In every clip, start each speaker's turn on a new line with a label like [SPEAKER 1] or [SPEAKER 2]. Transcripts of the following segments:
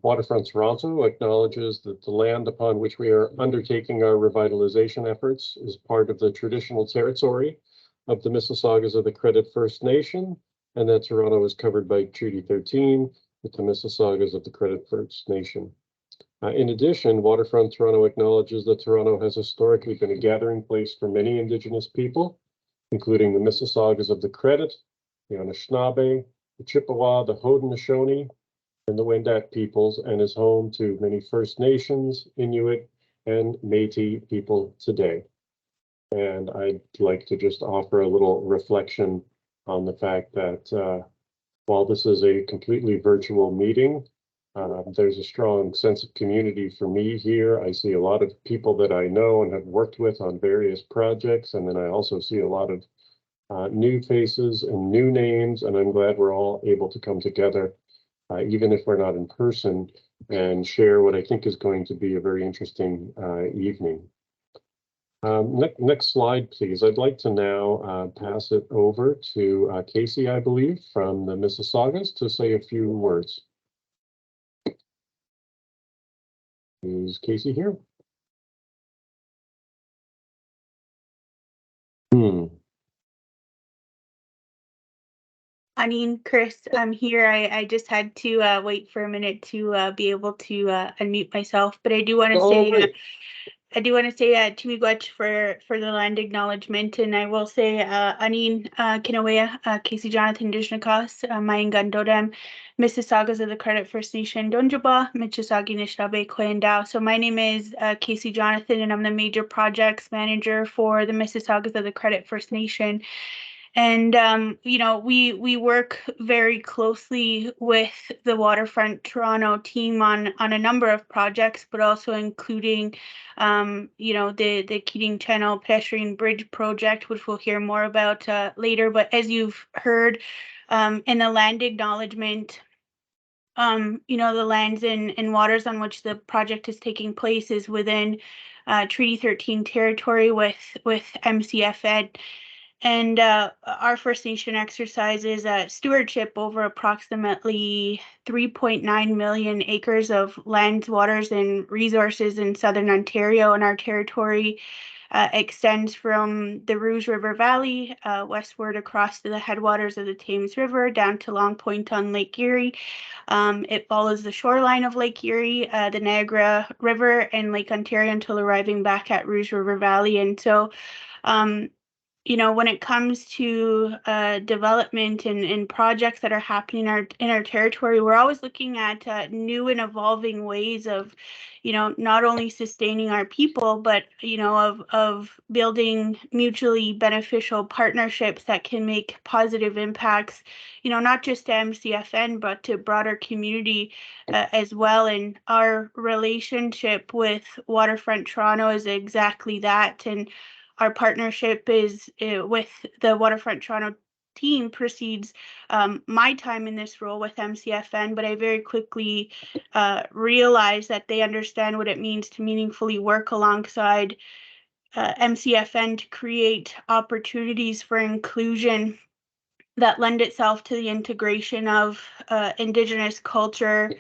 [SPEAKER 1] Waterfront Toronto acknowledges that the land upon which we are undertaking our revitalization efforts is part of the traditional territory of the Mississaugas of the Credit First Nation, and that Toronto is covered by Treaty 13 with the Mississaugas of the Credit First Nation. In addition, Waterfront Toronto acknowledges that Toronto has historically been a gathering place for many Indigenous people, including the Mississaugas of the Credit, the Anishinaabe, the Chippewa, the Haudenosaunee, and the Wendat peoples, and is home to many First Nations, Inuit, and Métis people today. And I'd like to just offer a little reflection on the fact that while this is a completely virtual meeting, there's a strong sense of community for me here. I see a lot of people that I know and have worked with on various projects, and then I also see a lot of new faces and new names, and I'm glad we're all able to come together, even if we're not in person, and share what I think is going to be a very interesting evening. Next slide, please. I'd like to now pass it over to Casey, I believe, from the Mississaugas to say a few words. Is Casey here?
[SPEAKER 2] Chris, I'm here. I just had to wait for a minute to be able to unmute myself, but I do want to say Timigwach for the land acknowledgement, and I will say Anin Kinawea, Casey Jonathan Dishnakas, Mayan Gandodem, Mississaugas of the Credit First Nation, Donjaba, Mississauga Nishnawbe Koyandao. So my name is Casey Jonathan, and I'm the Major Projects Manager for the Mississaugas of the Credit First Nation. And, we work very closely with the Waterfront Toronto team on a number of projects, but also including, the Keating Channel Pedestrian Bridge project, which we'll hear more about later. But as you've heard in the land acknowledgement, the lands and waters on which the project is taking place is within Treaty 13 territory with MCFN. And our First Nation exercises stewardship over approximately 3.9 million acres of lands, waters, and resources in Southern Ontario, and our territory extends from the Rouge River Valley westward across to the headwaters of the Thames River down to Long Point on Lake Erie. It follows the shoreline of Lake Erie, the Niagara River, and Lake Ontario until arriving back at Rouge River Valley. And so when it comes to development and projects that are happening in our territory, we're always looking at new and evolving ways of, not only sustaining our people, but, of building mutually beneficial partnerships that can make positive impacts, not just to MCFN, but to broader community as well. And our relationship with Waterfront Toronto is exactly that. And our partnership is with the Waterfront Toronto team precedes my time in this role with MCFN, but I very quickly realized that they understand what it means to meaningfully work alongside MCFN to create opportunities for inclusion that lend itself to the integration of Indigenous culture,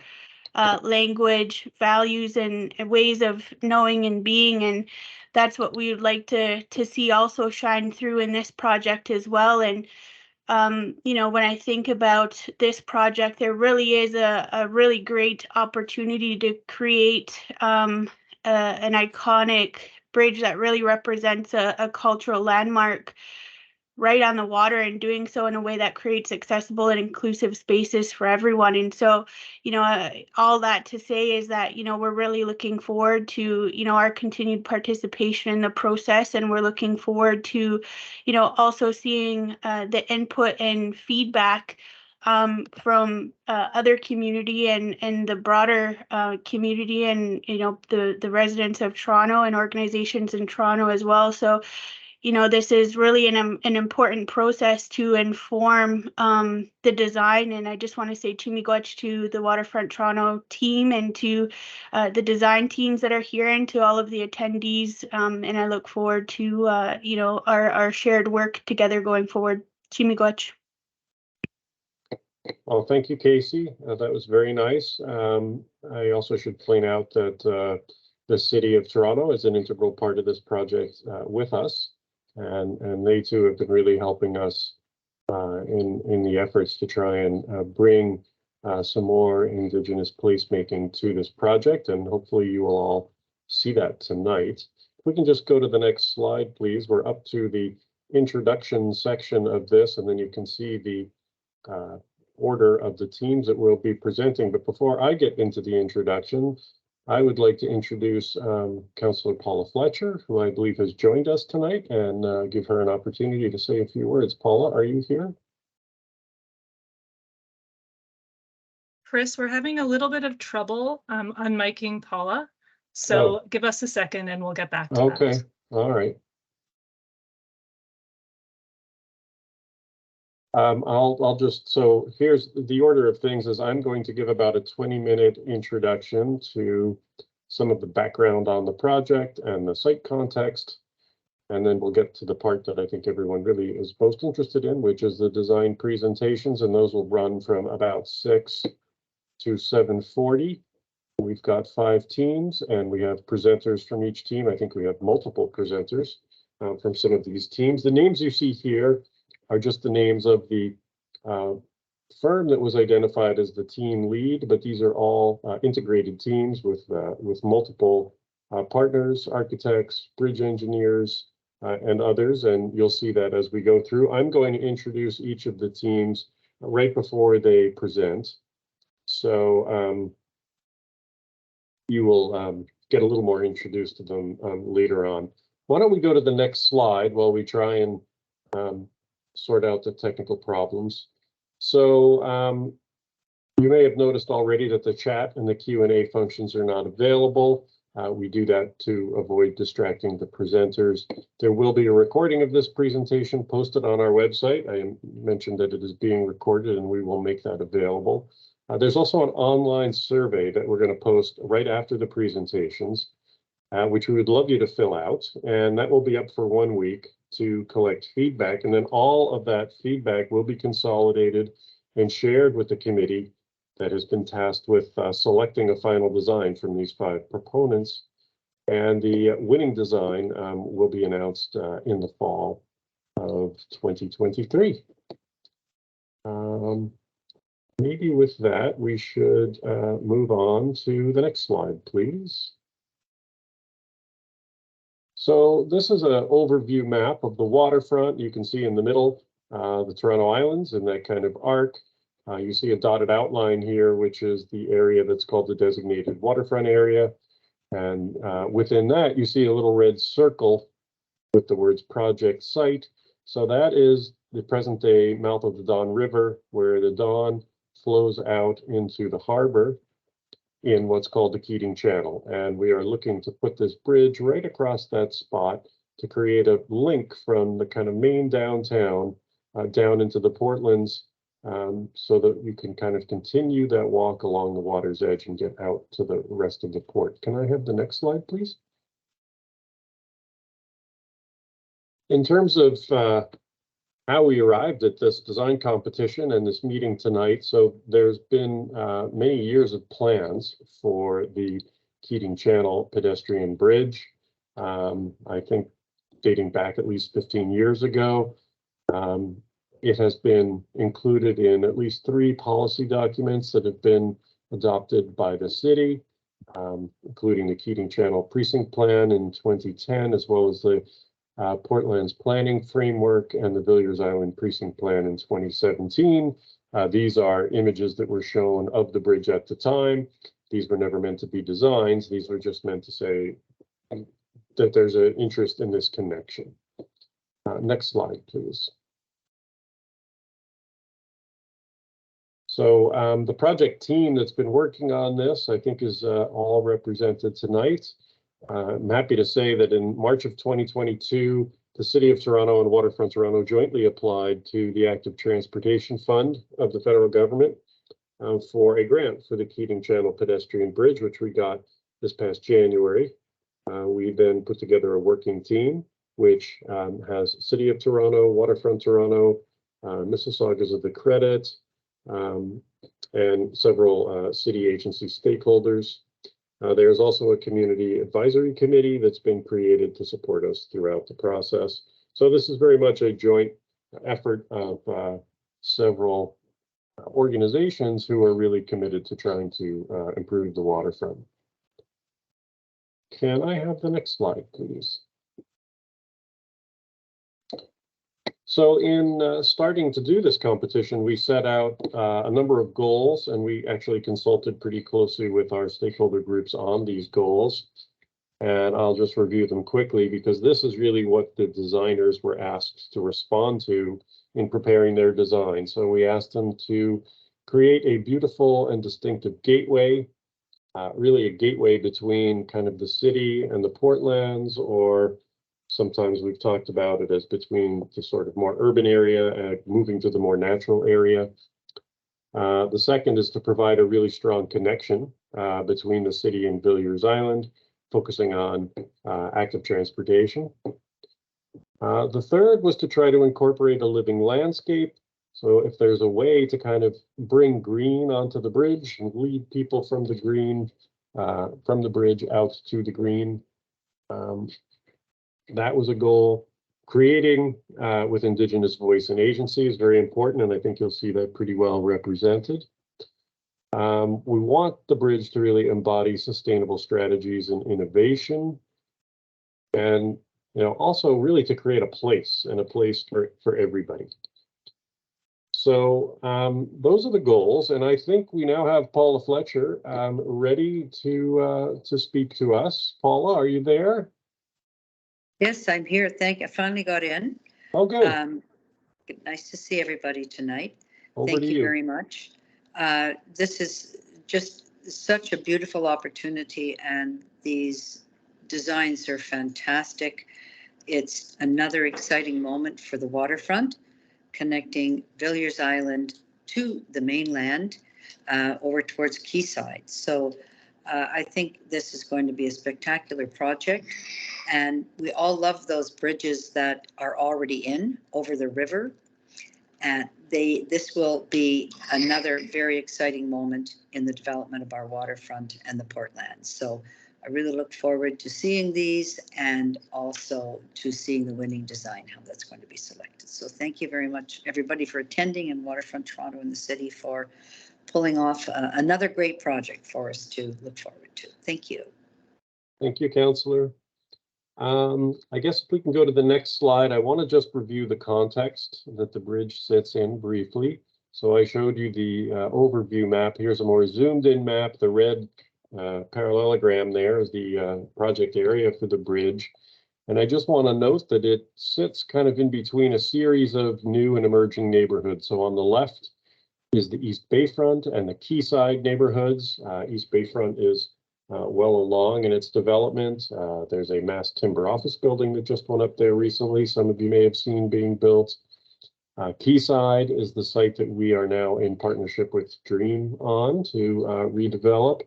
[SPEAKER 2] language, values, and ways of knowing and being. And that's what we would like to see also shine through in this project as well. And, when I think about this project, there really is a really great opportunity to create an iconic bridge that really represents a cultural landmark right on the water, and doing so in a way that creates accessible and inclusive spaces for everyone. And so, all that to say is that, we're really looking forward to, our continued participation in the process. And we're looking forward to, also seeing the input and feedback from other community and the broader community, and, the residents of Toronto and organizations in Toronto as well. So, this is really an important process to inform the design. And I just want to say miigwech to the Waterfront Toronto team and to the design teams that are here, and to all of the attendees. And I look forward to, our shared work together going forward. Miigwech.
[SPEAKER 1] Well, thank you, Casey. That was very nice. I also should point out that the City of Toronto is an integral part of this project with us, and they too have been really helping us in the efforts to try and bring some more Indigenous placemaking to this project, and hopefully you will all see that tonight. If we can just go to the next slide, please. We're up to the introduction section of this, and then you can see the order of the teams that we'll be presenting. But before I get into the introduction, I would like to introduce Councillor Paula Fletcher, who I believe has joined us tonight, and give her an opportunity to say a few words. Paula, are you here?
[SPEAKER 3] Chris, we're having a little bit of trouble unmiking Paula, so give us a second and we'll get back to that.
[SPEAKER 1] Okay, all right. I'll just, so here's the order of things is I'm going to give about a 20-minute introduction to some of the background on the project and the site context. And then we'll get to the part that I think everyone really is most interested in, which is the design presentations. And those will run from about 6 to 7:40. We've got 5 teams and we have presenters from each team. I think we have multiple presenters from some of these teams. The names you see here are just the names of the firm that was identified as the team lead, but these are all integrated teams with multiple partners, architects, bridge engineers, and others, and you'll see that as we go through. I'm going to introduce each of the teams right before they present. So you will get a little more introduced to them later on. Why don't we go to the next slide while we try and sort out the technical problems. So you may have noticed already that the chat and the Q&A functions are not available. We do that to avoid distracting the presenters. There will be a recording of this presentation posted on our website. I mentioned that it is being recorded and we will make that available. There's also an online survey that we're going to post right after the presentations, which we would love you to fill out. And that will be up for 1 week to collect feedback. And then all of that feedback will be consolidated and shared with the committee that has been tasked with selecting a final design from these 5 proponents. And the winning design will be announced in the fall of 2023. Maybe with that, we should move on to the next slide, please. So this is an overview map of the waterfront. You can see in the middle, the Toronto Islands in that kind of arc. You see a dotted outline here, which is the area that's called the designated waterfront area. And within that, you see a little red circle with the words project site. So that is the present day mouth of the Don River, where the Don flows out into the harbor in what's called the Keating Channel. And we are looking to put this bridge right across that spot to create a link from the kind of main downtown down into the Portlands, so that you can kind of continue that walk along the water's edge and get out to the rest of the port. Can I have the next slide, please? In terms of how we arrived at this design competition and this meeting tonight, so there's been many years of plans for the Keating Channel Pedestrian Bridge. I think dating back at least 15 years ago. It has been included in at least 3 policy documents that have been adopted by the city, including the Keating Channel Precinct Plan in 2010, as well as the Portland's Planning Framework and the Villiers Island Precinct Plan in 2017. These are images that were shown of the bridge at the time. These were never meant to be designs. These were just meant to say that there's an interest in this connection. Next slide, please. So the project team that's been working on this, I think, is all represented tonight. I'm happy to say that in March of 2022, the City of Toronto and Waterfront Toronto jointly applied to the Active Transportation Fund of the federal government for a grant for the Keating Channel Pedestrian Bridge, which we got this past January. We then put together a working team, which has City of Toronto, Waterfront Toronto, Mississaugas of the Credit, and several city agency stakeholders. There's also a community advisory committee that's been created to support us throughout the process. So this is very much a joint effort of several organizations who are really committed to trying to improve the waterfront. Can I have the next slide, please? So in starting to do this competition, we set out a number of goals, and we actually consulted pretty closely with our stakeholder groups on these goals. And I'll just review them quickly because this is really what the designers were asked to respond to in preparing their design. So we asked them to create a beautiful and distinctive gateway, really a gateway between kind of the city and the Portlands, or sometimes we've talked about it as between the sort of more urban area and moving to the more natural area. The second is to provide a really strong connection between the city and Villiers Island, focusing on active transportation. The third was to try to incorporate a living landscape. So if there's a way to kind of bring green onto the bridge and lead people from the green, from the bridge out to the green, that was a goal. Creating with Indigenous voice and agency is very important, and I think you'll see that pretty well represented. We want the bridge to really embody sustainable strategies and innovation, and also really to create a place for everybody. So those are the goals, and I think we now have Paula Fletcher ready to speak to us. Paula, are you there?
[SPEAKER 4] Yes, I'm here. I finally got in.
[SPEAKER 1] Oh, good.
[SPEAKER 4] Nice to see everybody tonight.
[SPEAKER 1] Over
[SPEAKER 4] Thank
[SPEAKER 1] to
[SPEAKER 4] you very much. This is just such a beautiful opportunity, and these designs are fantastic. It's another exciting moment for the waterfront, connecting Villiers Island to the mainland over towards Quayside. So I think this is going to be a spectacular project, and we all love those bridges that are already in over the river, and this will be another very exciting moment in the development of our waterfront and the Portlands. So I really look forward to seeing these, and also to seeing the winning design, how that's going to be selected. So thank you very much, everybody, for attending, and Waterfront Toronto and the city for pulling off another great project for us to look forward to. Thank you.
[SPEAKER 1] Thank you, Councillor. I guess if we can go to the next slide, I want to just review the context that the bridge sits in briefly. So I showed you the overview map. Here's a more zoomed in map. The red parallelogram there is the project area for the bridge. And I just want to note that it sits kind of in between a series of new and emerging neighborhoods. So on the left is the East Bayfront and the Quayside neighborhoods. East Bayfront is well along in its development. There's a mass timber office building that just went up there recently. Some of you may have seen being built. Quayside is the site that we are now in partnership with Dream on to redevelop.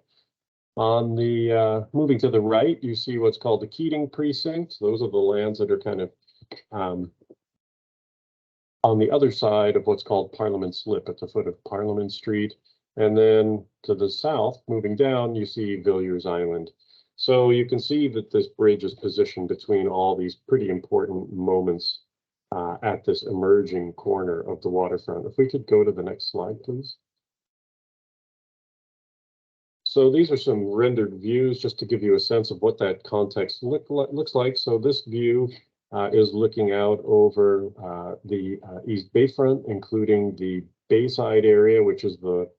[SPEAKER 1] On the moving to the right, you see what's called the Keating precinct. Those are the lands that are kind of on the other side of what's called Parliament Slip at the foot of Parliament Street. And then to the south, moving down, you see Villiers Island. So you can see that this bridge is positioned between all these pretty important moments at this emerging corner of the waterfront. If we could go to the next slide, please. So these are some rendered views just to give you a sense of what that context looks like. So this view is looking out over the East Bayfront, including the Bayside area, which is the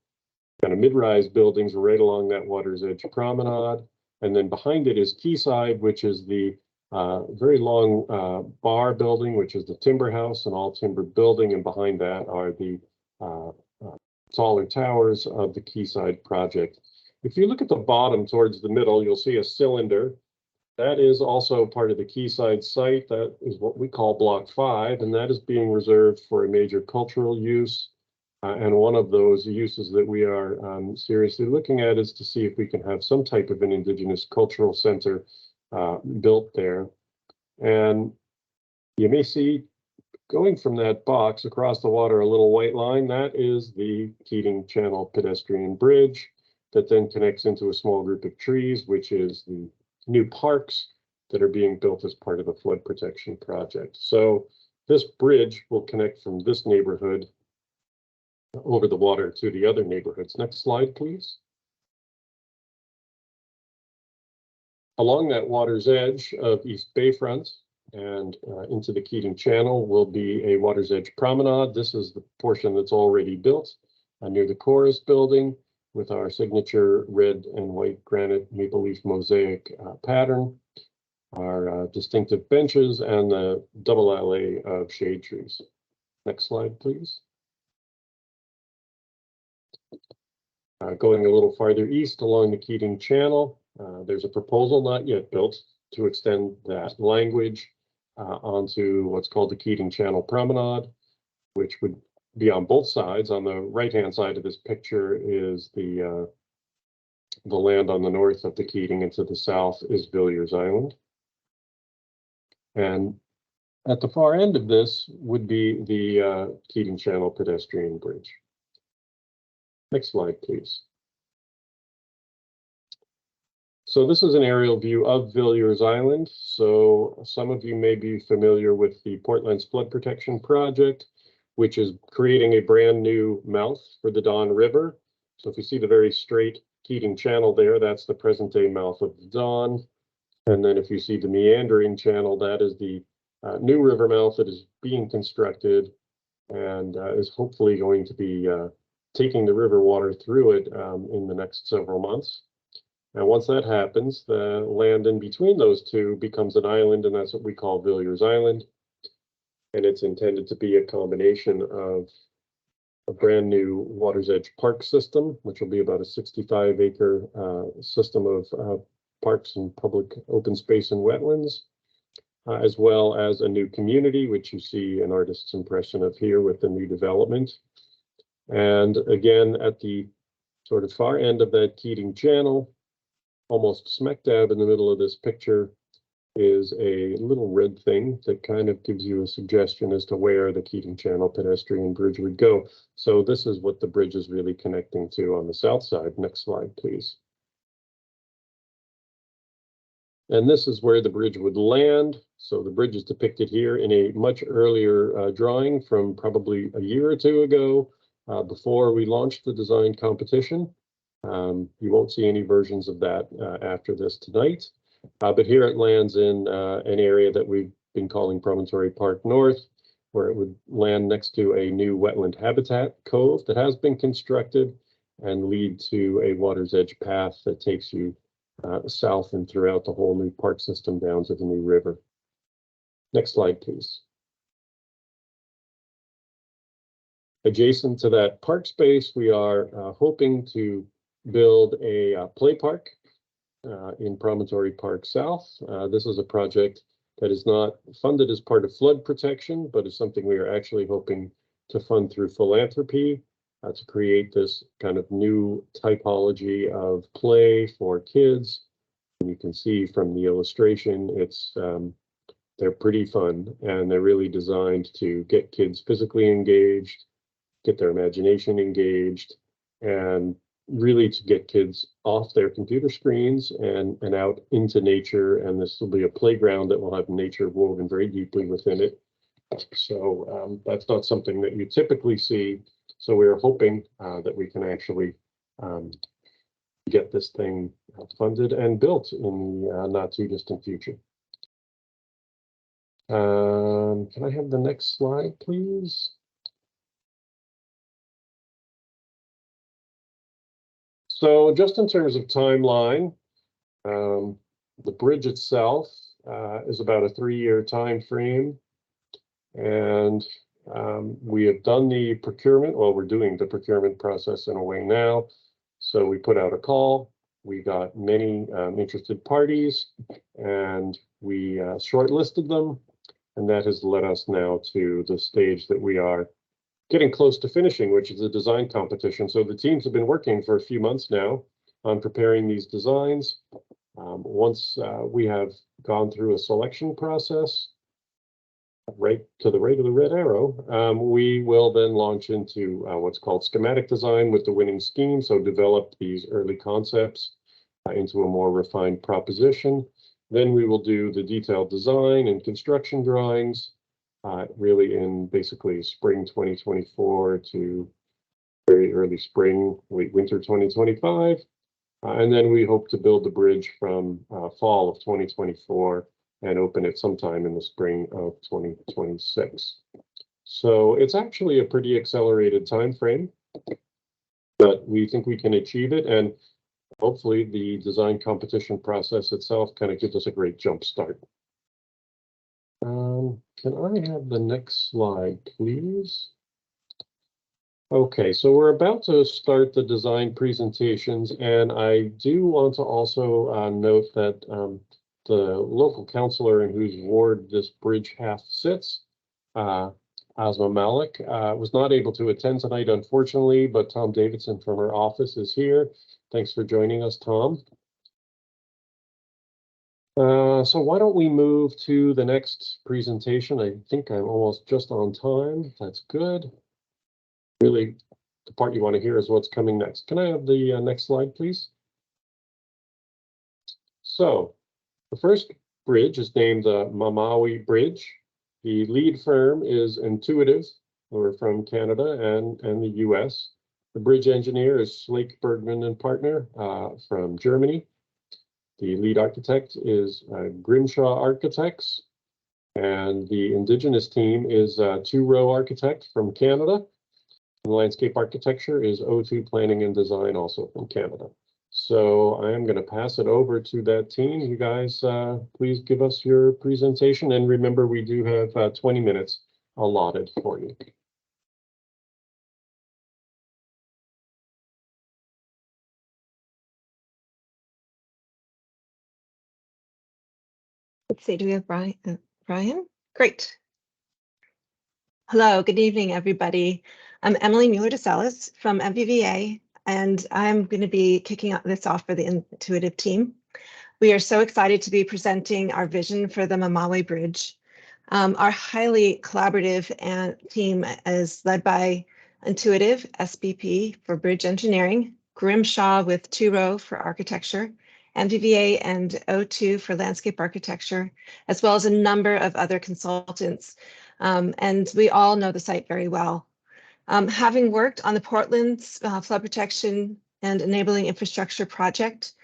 [SPEAKER 1] kind of mid-rise buildings right along that water's edge promenade. And then behind it is Quayside, which is the very long bar building, which is the timber house, an all timber building. And behind that are the taller towers of the Quayside project. If you look at the bottom towards the middle, you'll see a cylinder. That is also part of the Quayside site. That is what we call Block 5, and that is being reserved for a major cultural use. And one of those uses that we are seriously looking at is to see if we can have some type of an Indigenous cultural center built there. And you may see going from that box across the water, a little white line, that is the Keating Channel Pedestrian Bridge that then connects into a small group of trees, which is the new parks that are being built as part of the flood protection project. So this bridge will connect from this neighborhood over the water to the other neighborhoods. Next slide, please. Along that water's edge of East Bayfront and into the Keating Channel will be a water's edge promenade. This is the portion that's already built near the Chorus building with our signature red and white granite maple leaf mosaic pattern, our distinctive benches, and the double alley of shade trees. Next slide, please. Going a little farther east along the Keating Channel, there's a proposal not yet built to extend that language onto what's called the Keating Channel Promenade, which would be on both sides. On the right-hand side of this picture is the land on the north of the Keating, and to the south is Villiers Island. And at the far end of this would be the Keating Channel Pedestrian Bridge. Next slide, please. So this is an aerial view of Villiers Island. So some of you may be familiar with the Portland's Flood Protection Project, which is creating a brand new mouth for the Don River. So if you see the very straight Keating Channel there, that's the present day mouth of the Don. And then if you see the meandering channel, that is the new river mouth that is being constructed and is hopefully going to be taking the river water through it in the next several months. And once that happens, the land in between those two becomes an island, and that's what we call Villiers Island. And it's intended to be a combination of a brand new water's edge park system, which will be about a 65-acre system of parks and public open space and wetlands, as well as a new community, which you see an artist's impression of here with the new development. And again, at the sort of far end of that Keating Channel, almost smack dab in the middle of this picture, is a little red thing that kind of gives you a suggestion as to where the Keating Channel Pedestrian Bridge would go. So this is what the bridge is really connecting to on the south side. Next slide, please. And this is where the bridge would land. So the bridge is depicted here in a much earlier drawing from probably a year or two ago, before we launched the design competition. You won't see any versions of that after this tonight. But here it lands in an area that we've been calling Promontory Park North, where it would land next to a new wetland habitat cove that has been constructed and lead to a water's edge path that takes you south and throughout the whole new park system down to the new river. Next slide, please. Adjacent to that park space, we are hoping to build a play park in Promontory Park South. This is a project that is not funded as part of flood protection, but is something we are actually hoping to fund through philanthropy to create this kind of new typology of play for kids. And you can see from the illustration, they're pretty fun, and they're really designed to get kids physically engaged, get their imagination engaged, and really to get kids off their computer screens and out into nature. And this will be a playground that will have nature woven very deeply within it. So that's not something that you typically see. So we're hoping that we can actually get this thing funded and built in the not too distant future. Can I have the next slide, please? So just in terms of timeline, the bridge itself is about a 3-year time frame. And we have done the procurement. Well, we're doing the procurement process in a way now. So we put out a call. We got many interested parties, and we shortlisted them. And that has led us now to the stage that we are getting close to finishing, which is a design competition. So the teams have been working for a few months now on preparing these designs. Once we have gone through a selection process, right to the right of the red arrow, we will then launch into what's called schematic design with the winning scheme. So develop these early concepts into a more refined proposition. Then we will do the detailed design and construction drawings, really in basically spring 2024 to very early spring, late winter 2025. And then we hope to build the bridge from fall of 2024 and open it sometime in the spring of 2026. So it's actually a pretty accelerated time frame, but we think we can achieve it. And hopefully the design competition process itself kind of gives us a great jump start. Can I have the next slide, please? Okay, so we're about to start the design presentations, and I do want to also note that the local councillor in whose ward this bridge half sits, Asma Malik, was not able to attend tonight, unfortunately, but Tom Davidson from her office is here. Thanks for joining us, Tom. So why don't we move to the next presentation? I think I'm almost just on time. That's good. Really, the part you want to hear is what's coming next. Can I have the next slide, please? So the first bridge is named the Mamawi Bridge. The lead firm is Intuitive, who are from Canada and the US. The bridge engineer is Slake Bergman and Partner from Germany. The lead architect is Grimshaw Architects, and the Indigenous team is Two Row Architect from Canada. And landscape architecture is O2 Planning and Design, also from Canada. So I am going to pass it over to that team. You guys, please give us your presentation. And remember, we do have 20 minutes allotted for you.
[SPEAKER 5] Let's see, do we have Brian? Brian? Great. Hello, good evening, everybody. I'm Emily Mueller-DeSalis from MVVA, and I'm going to be kicking this off for the Intuitive team. We are so excited to be presenting our vision for the Mamawi Bridge. Our highly collaborative team is led by Intuitive, SBP for Bridge Engineering, Grimshaw with Two Row for Architecture, MVVA and O2 for landscape architecture, as well as a number of other consultants. And we all know the site very well. Having worked on the Portland's flood protection and enabling infrastructure project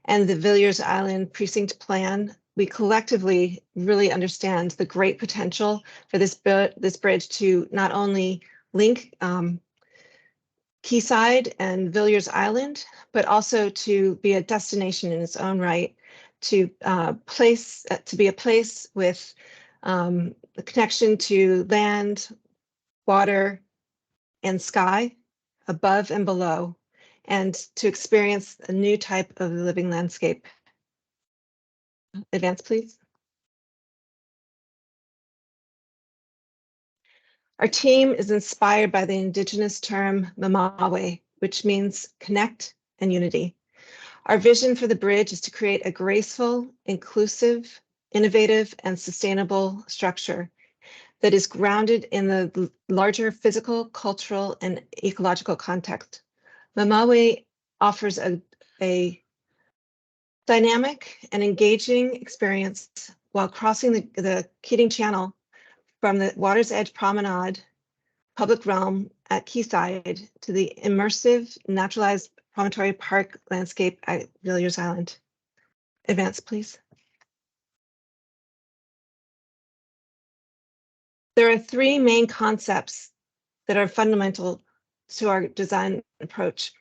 [SPEAKER 5] and the Villiers Island precinct plan, we collectively really understand the great potential for this bridge to not only link Quayside and Villiers Island, but also to be a destination in its own right, to be a place with the connection to land, water, and sky, above and below, and to experience a new type of living landscape. Advance, please. Our team is inspired by the Indigenous term Mamawi, which means connect and unity. Our vision for the bridge is to create a graceful, inclusive, innovative, and sustainable structure that is grounded in the larger physical, cultural, and ecological context. Mamawi offers a dynamic and engaging experience while crossing the Keating Channel from the Water's Edge Promenade public realm at Quayside to the immersive naturalized promontory park landscape at Villiers Island. Advance, please. There are three main concepts that are fundamental to our design approach.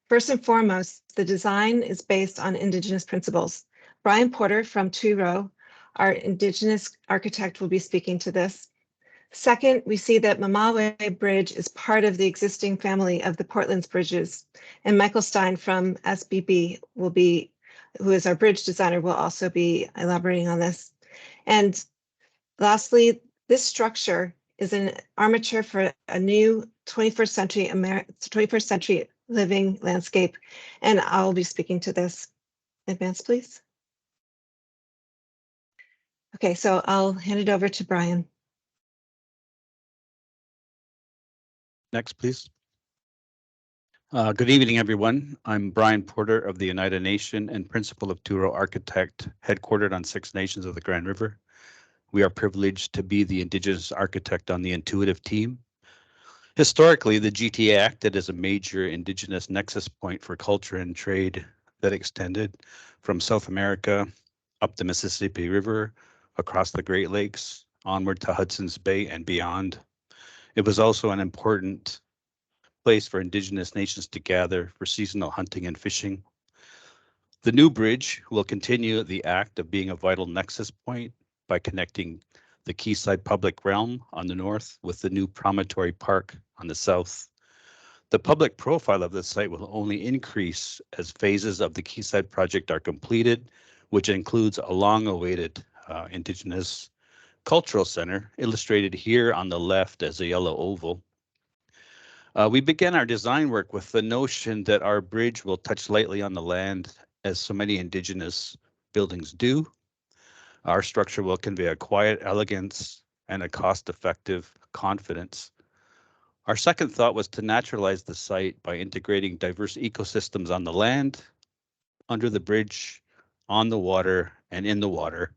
[SPEAKER 5] First and foremost, the design is based on Indigenous principles. Brian Porter from Two Row, our Indigenous architect, will be speaking to this. Second, we see that Mamawi Bridge is part of the existing family of the Portland's bridges, and Michael Stein from SBB who is our bridge designer, will also be elaborating on this. And lastly, this structure is an armature for a new 21st century living landscape, and I'll be speaking to this. Advance, please. Okay, so I'll hand it over to Brian.
[SPEAKER 6] Next, please. Good evening, everyone. I'm Brian Porter of the United Nation and Principal of Turo Architect, headquartered on 6 Nations of the Grand River. We are privileged to be the Indigenous architect on the Intuitive team. Historically, the GTA acted as a major Indigenous nexus point for culture and trade that extended from South America up the Mississippi River, across the Great Lakes, onward to Hudson's Bay and beyond. It was also an important place for Indigenous nations to gather for seasonal hunting and fishing. The new bridge will continue the act of being a vital nexus point by connecting the Quayside public realm on the north with the new Promontory Park on the south. The public profile of the site will only increase as phases of the Quayside project are completed, which includes a long-awaited Indigenous Cultural Center, illustrated here on the left as a yellow oval. We began our design work with the notion that our bridge will touch lightly on the land, as so many Indigenous buildings do. Our structure will convey a quiet elegance and a cost-effective confidence. Our second thought was to naturalize the site by integrating diverse ecosystems on the land, under the bridge, on the water, and in the water.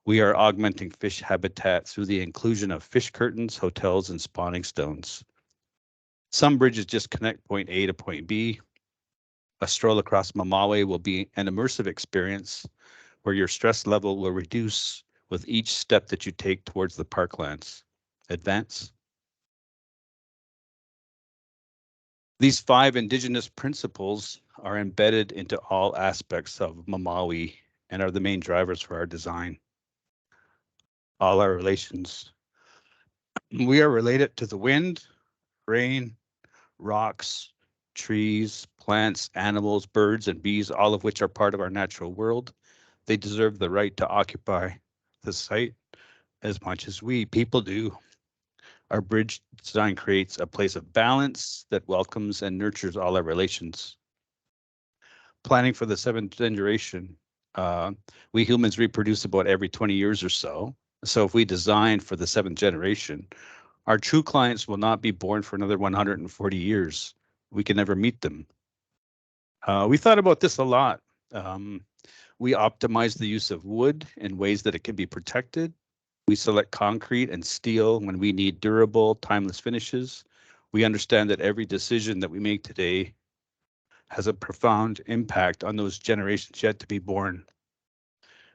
[SPEAKER 6] We are augmenting fish habitat through the inclusion of fish curtains, hotels, and spawning stones. Some bridges just connect point A to point B. A stroll across Mamawe will be an immersive experience where your stress level will reduce with each step that you take towards the parklands. Advance. These 5 Indigenous principles are embedded into all aspects of Mamawe and are the main drivers for our design. All our relations. We are related to the wind, rain, rocks, trees, plants, animals, birds, and bees, all of which are part of our natural world. They deserve the right to occupy the site as much as we people do. Our bridge design creates a place of balance that welcomes and nurtures all our relations. Planning for the 7th generation. We humans reproduce about every 20 years or so. So if we design for the 7th generation, our true clients will not be born for another 140 years. We can never meet them. We thought about this a lot. We optimize the use of wood in ways that it can be protected. We select concrete and steel when we need durable, timeless finishes. We understand that every decision that we make today has a profound impact on those generations yet to be born.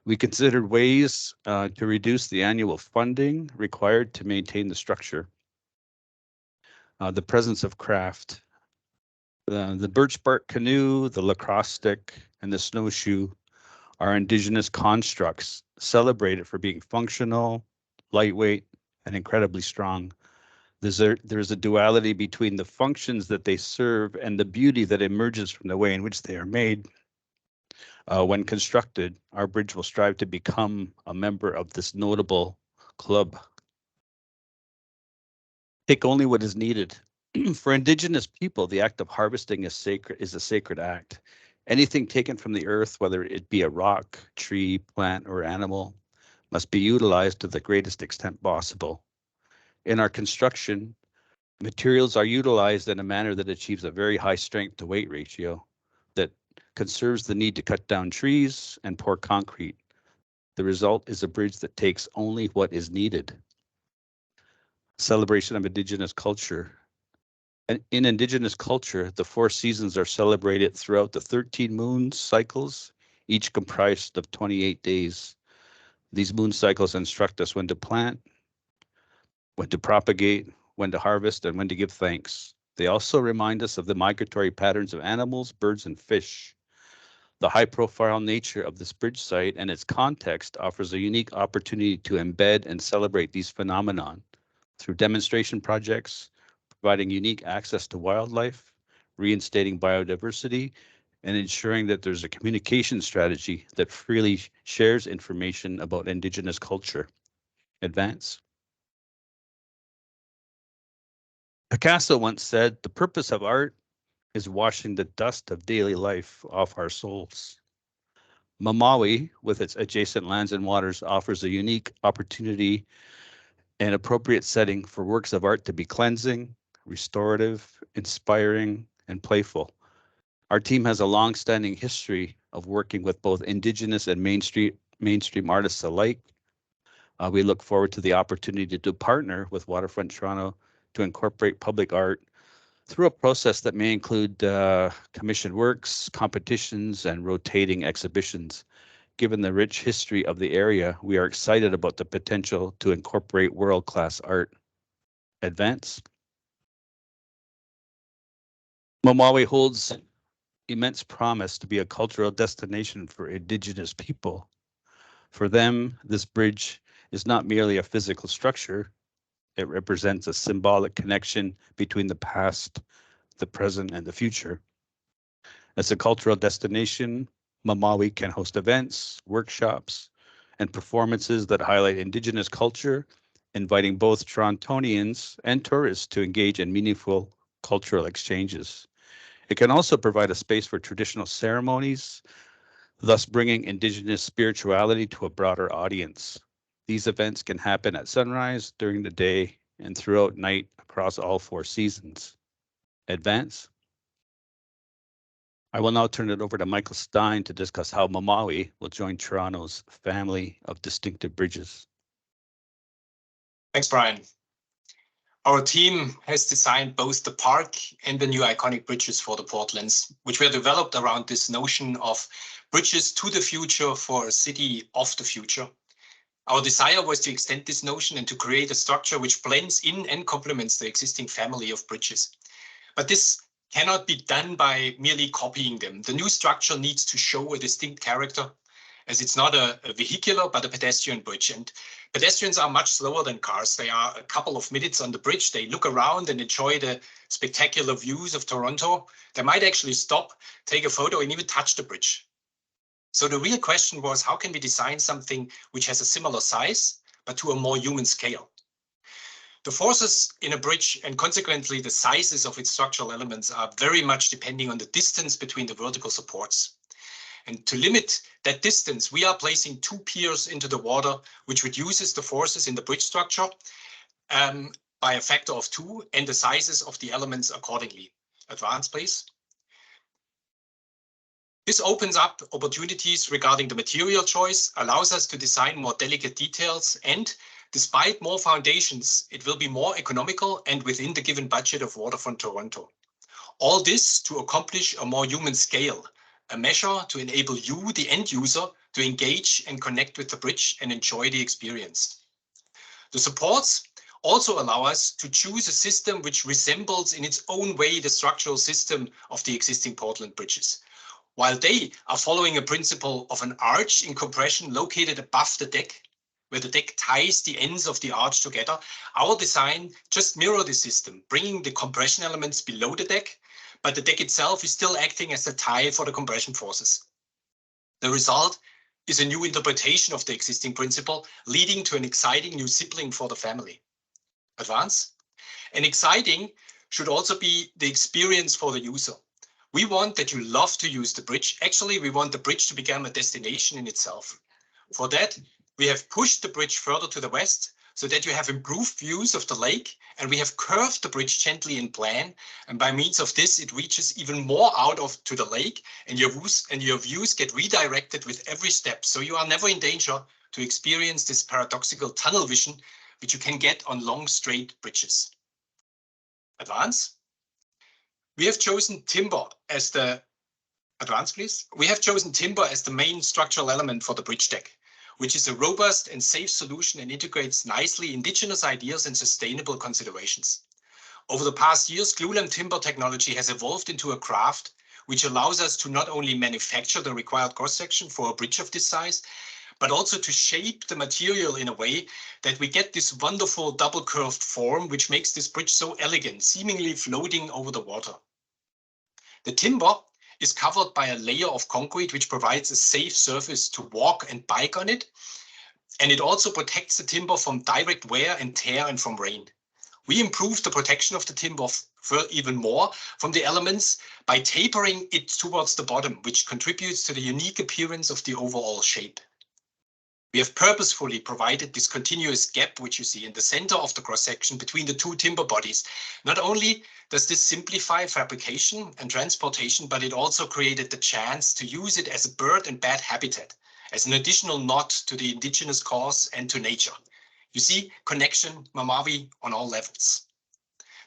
[SPEAKER 6] We considered ways to reduce the annual funding required to maintain the structure. The presence of craft. The birch bark canoe, the lacrosse stick, and the snowshoe are Indigenous constructs celebrated for being functional, lightweight, and incredibly strong. There's a duality between the functions that they serve and the beauty that emerges from the way in which they are made. When constructed, our bridge will strive to become a member of this notable club. Take only what is needed. For Indigenous people, the act of harvesting is a sacred act. Anything taken from the earth, whether it be a rock, tree, plant, or animal, must be utilized to the greatest extent possible. In our construction, materials are utilized in a manner that achieves a very high strength to weight ratio that conserves the need to cut down trees and pour concrete. The result is a bridge that takes only what is needed. Celebration of Indigenous culture. In Indigenous culture, the 4 seasons are celebrated throughout the 13 moon cycles, each comprised of 28 days. These moon cycles instruct us when to plant, when to propagate, when to harvest, and when to give thanks. They also remind us of the migratory patterns of animals, birds, and fish. The high-profile nature of this bridge site and its context offers a unique opportunity to embed and celebrate these phenomenon through demonstration projects, providing unique access to wildlife, reinstating biodiversity, and ensuring that there's a communication strategy that freely shares information about Indigenous culture. Advance. Picasso once said, "The purpose of art is washing the dust of daily life off our souls." Mamawe, with its adjacent lands and waters, offers a unique opportunity and appropriate setting for works of art to be cleansing, restorative, inspiring, and playful. Our team has a long-standing history of working with both Indigenous and mainstream artists alike. We look forward to the opportunity to partner with Waterfront Toronto to incorporate public art through a process that may include commissioned works, competitions, and rotating exhibitions. Given the rich history of the area, we are excited about the potential to incorporate world-class art. Advance. Mamawi holds immense promise to be a cultural destination for Indigenous people. For them, this bridge is not merely a physical structure. It represents a symbolic connection between the past, the present, and the future. As a cultural destination, Mamawi can host events, workshops, and performances that highlight Indigenous culture, inviting both Torontonians and tourists to engage in meaningful cultural exchanges. It can also provide a space for traditional ceremonies, thus bringing Indigenous spirituality to a broader audience. These events can happen at sunrise, during the day, and throughout night across all 4 seasons. Advance. I will now turn it over to Michael Stein to discuss how Mamawi will join Toronto's family of distinctive bridges.
[SPEAKER 7] Thanks, Brian. Our team has designed both the park and the new iconic bridges for the Portlands, which were developed around this notion of bridges to the future for a city of the future. Our desire was to extend this notion and to create a structure which blends in and complements the existing family of bridges. But this cannot be done by merely copying them. The new structure needs to show a distinct character, as it's not a vehicular, but a pedestrian bridge. And pedestrians are much slower than cars. They are a couple of minutes on the bridge. They look around and enjoy the spectacular views of Toronto. They might actually stop, take a photo, and even touch the bridge. So the real question was, how can we design something which has a similar size, but to a more human scale? The forces in a bridge and consequently the sizes of its structural elements are very much depending on the distance between the vertical supports. And to limit that distance, we are placing 2 piers into the water, which reduces the forces in the bridge structure by a factor of 2 and the sizes of the elements accordingly. Advance, please. This opens up opportunities regarding the material choice, allows us to design more delicate details, and despite more foundations, it will be more economical and within the given budget of Waterfront Toronto. All this to accomplish a more human scale, a measure to enable you, the end user, to engage and connect with the bridge and enjoy the experience. The supports also allow us to choose a system which resembles in its own way the structural system of the existing Portland bridges. While they are following a principle of an arch in compression located above the deck, where the deck ties the ends of the arch together, our design just mirrors the system, bringing the compression elements below the deck, but the deck itself is still acting as a tie for the compression forces. The result is a new interpretation of the existing principle, leading to an exciting new sibling for the family. Advance. And exciting should also be the experience for the user. We want that you love to use the bridge. Actually, we want the bridge to become a destination in itself. For that, we have pushed the bridge further to the west so that you have improved views of the lake, and we have curved the bridge gently in plan. And by means of this, it reaches even more out to the lake, and your views get redirected with every step. So you are never in danger to experience this paradoxical tunnel vision, which you can get on long, straight bridges. Advance. We have chosen timber as the advance, please. We have chosen timber as the main structural element for the bridge deck, which is a robust and safe solution and integrates nicely Indigenous ideas and sustainable considerations. Over the past years, glulam timber technology has evolved into a craft which allows us to not only manufacture the required cross-section for a bridge of this size, but also to shape the material in a way that we get this wonderful double curved form, which makes this bridge so elegant, seemingly floating over the water. The timber is covered by a layer of concrete, which provides a safe surface to walk and bike on it. And it also protects the timber from direct wear and tear and from rain. We improve the protection of the timber even more from the elements by tapering it towards the bottom, which contributes to the unique appearance of the overall shape. We have purposefully provided this continuous gap, which you see in the center of the cross-section between the two timber bodies. Not only does this simplify fabrication and transportation, but it also created the chance to use it as a bird and bat habitat, as an additional nod to the indigenous cause and to nature. You see connection, Mamawi, on all levels.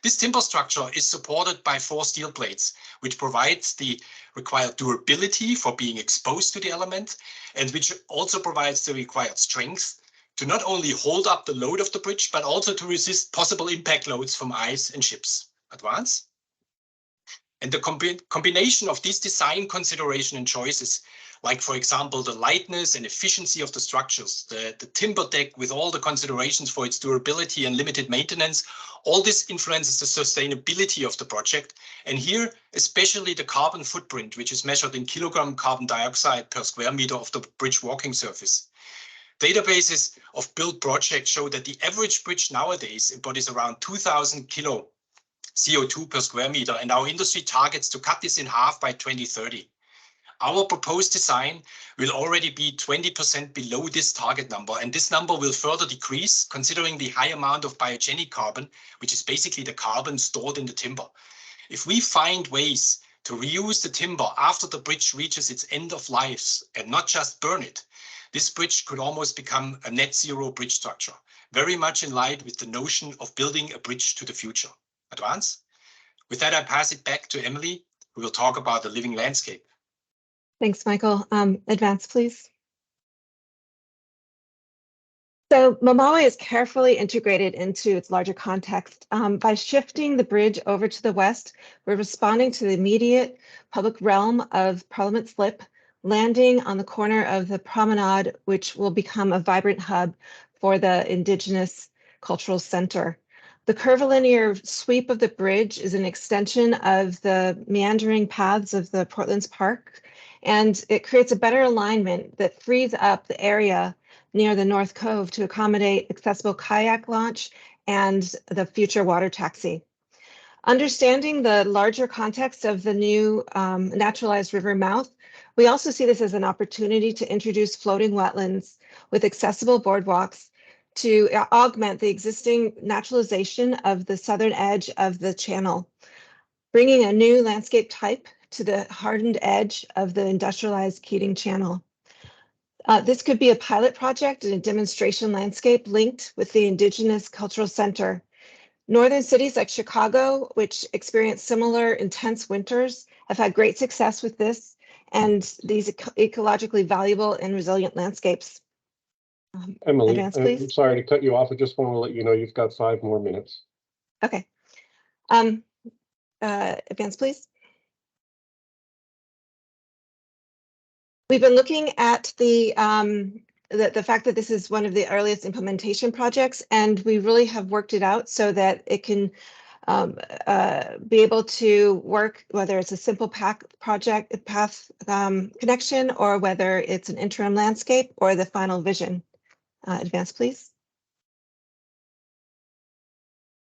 [SPEAKER 7] This timber structure is supported by 4 steel plates, which provides the required durability for being exposed to the element, and which also provides the required strength to not only hold up the load of the bridge, but also to resist possible impact loads from ice and ships. Advance. And the combination of these design consideration and choices, like for example, the lightness and efficiency of the structures, the timber deck with all the considerations for its durability and limited maintenance, all this influences the sustainability of the project. And here, especially the carbon footprint, which is measured in kilogram carbon dioxide per square meter of the bridge walking surface. Databases of built projects show that the average bridge nowadays embodies around 2,000 kilo CO2 per square meter, and our industry targets to cut this in half by 2030. Our proposed design will already be 20% below this target number, and this number will further decrease considering the high amount of biogenic carbon, which is basically the carbon stored in the timber. If we find ways to reuse the timber after the bridge reaches its end of life and not just burn it, this bridge could almost become a net zero bridge structure, very much in line with the notion of building a bridge to the future. Advance. With that, I pass it back to Emily, who will talk about the living landscape.
[SPEAKER 5] Thanks, Michael. Advance, please. So Mamawi is carefully integrated into its larger context. By shifting the bridge over to the west, we're responding to the immediate public realm of Parliament Slip, landing on the corner of the promenade, which will become a vibrant hub for the Indigenous Cultural Center. The curvilinear sweep of the bridge is an extension of the meandering paths of the Portlands Park, and it creates a better alignment that frees up the area near the North Cove to accommodate accessible kayak launch and the future water taxi. Understanding the larger context of the new naturalized river mouth, we also see this as an opportunity to introduce floating wetlands with accessible boardwalks to augment the existing naturalization of the southern edge of the channel, bringing a new landscape type to the hardened edge of the industrialized Keating Channel. This could be a pilot project and a demonstration landscape linked with the Indigenous Cultural Center. Northern cities like Chicago, which experience similar intense winters, have had great success with this and these ecologically valuable and resilient landscapes.
[SPEAKER 1] Emily,
[SPEAKER 5] Advance,
[SPEAKER 1] I'm
[SPEAKER 5] please.
[SPEAKER 1] sorry to cut you off. I just want to let you know you've got 5 more minutes.
[SPEAKER 5] Okay. Advance, please. We've been looking at the fact that this is one of the earliest implementation projects, and we really have worked it out so that it can be able to work, whether it's a simple path connection or whether it's an interim landscape or the final vision. Advance, please.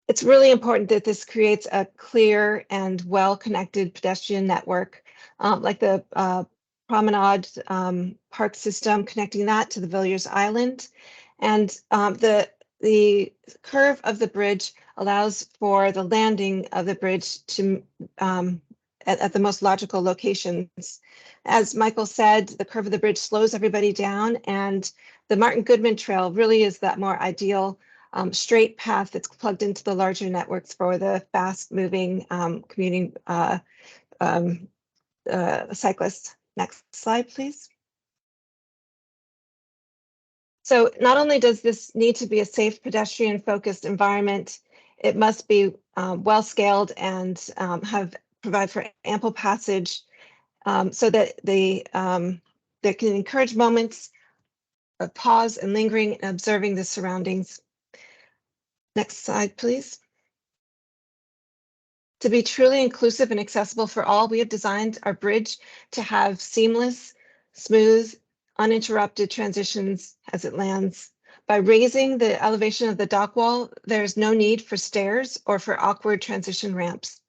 [SPEAKER 5] It's really important that this creates a clear and well-connected pedestrian network, like the promenade park system, connecting that to the Villiers Island. And the curve of the bridge allows for the landing of the bridge to at the most logical locations. As Michael said, the curve of the bridge slows everybody down, and the Martin Goodman Trail really is that more ideal straight path that's plugged into the larger networks for the fast-moving commuting cyclists. Next slide, please. So not only does this need to be a safe pedestrian-focused environment, it must be well scaled and provide for ample passage so that they can encourage moments of pause and lingering and observing the surroundings. Next slide, please. To be truly inclusive and accessible for all, we have designed our bridge to have seamless, smooth, uninterrupted transitions as it lands. By raising the elevation of the dock wall, there's no need for stairs or for awkward transition ramps.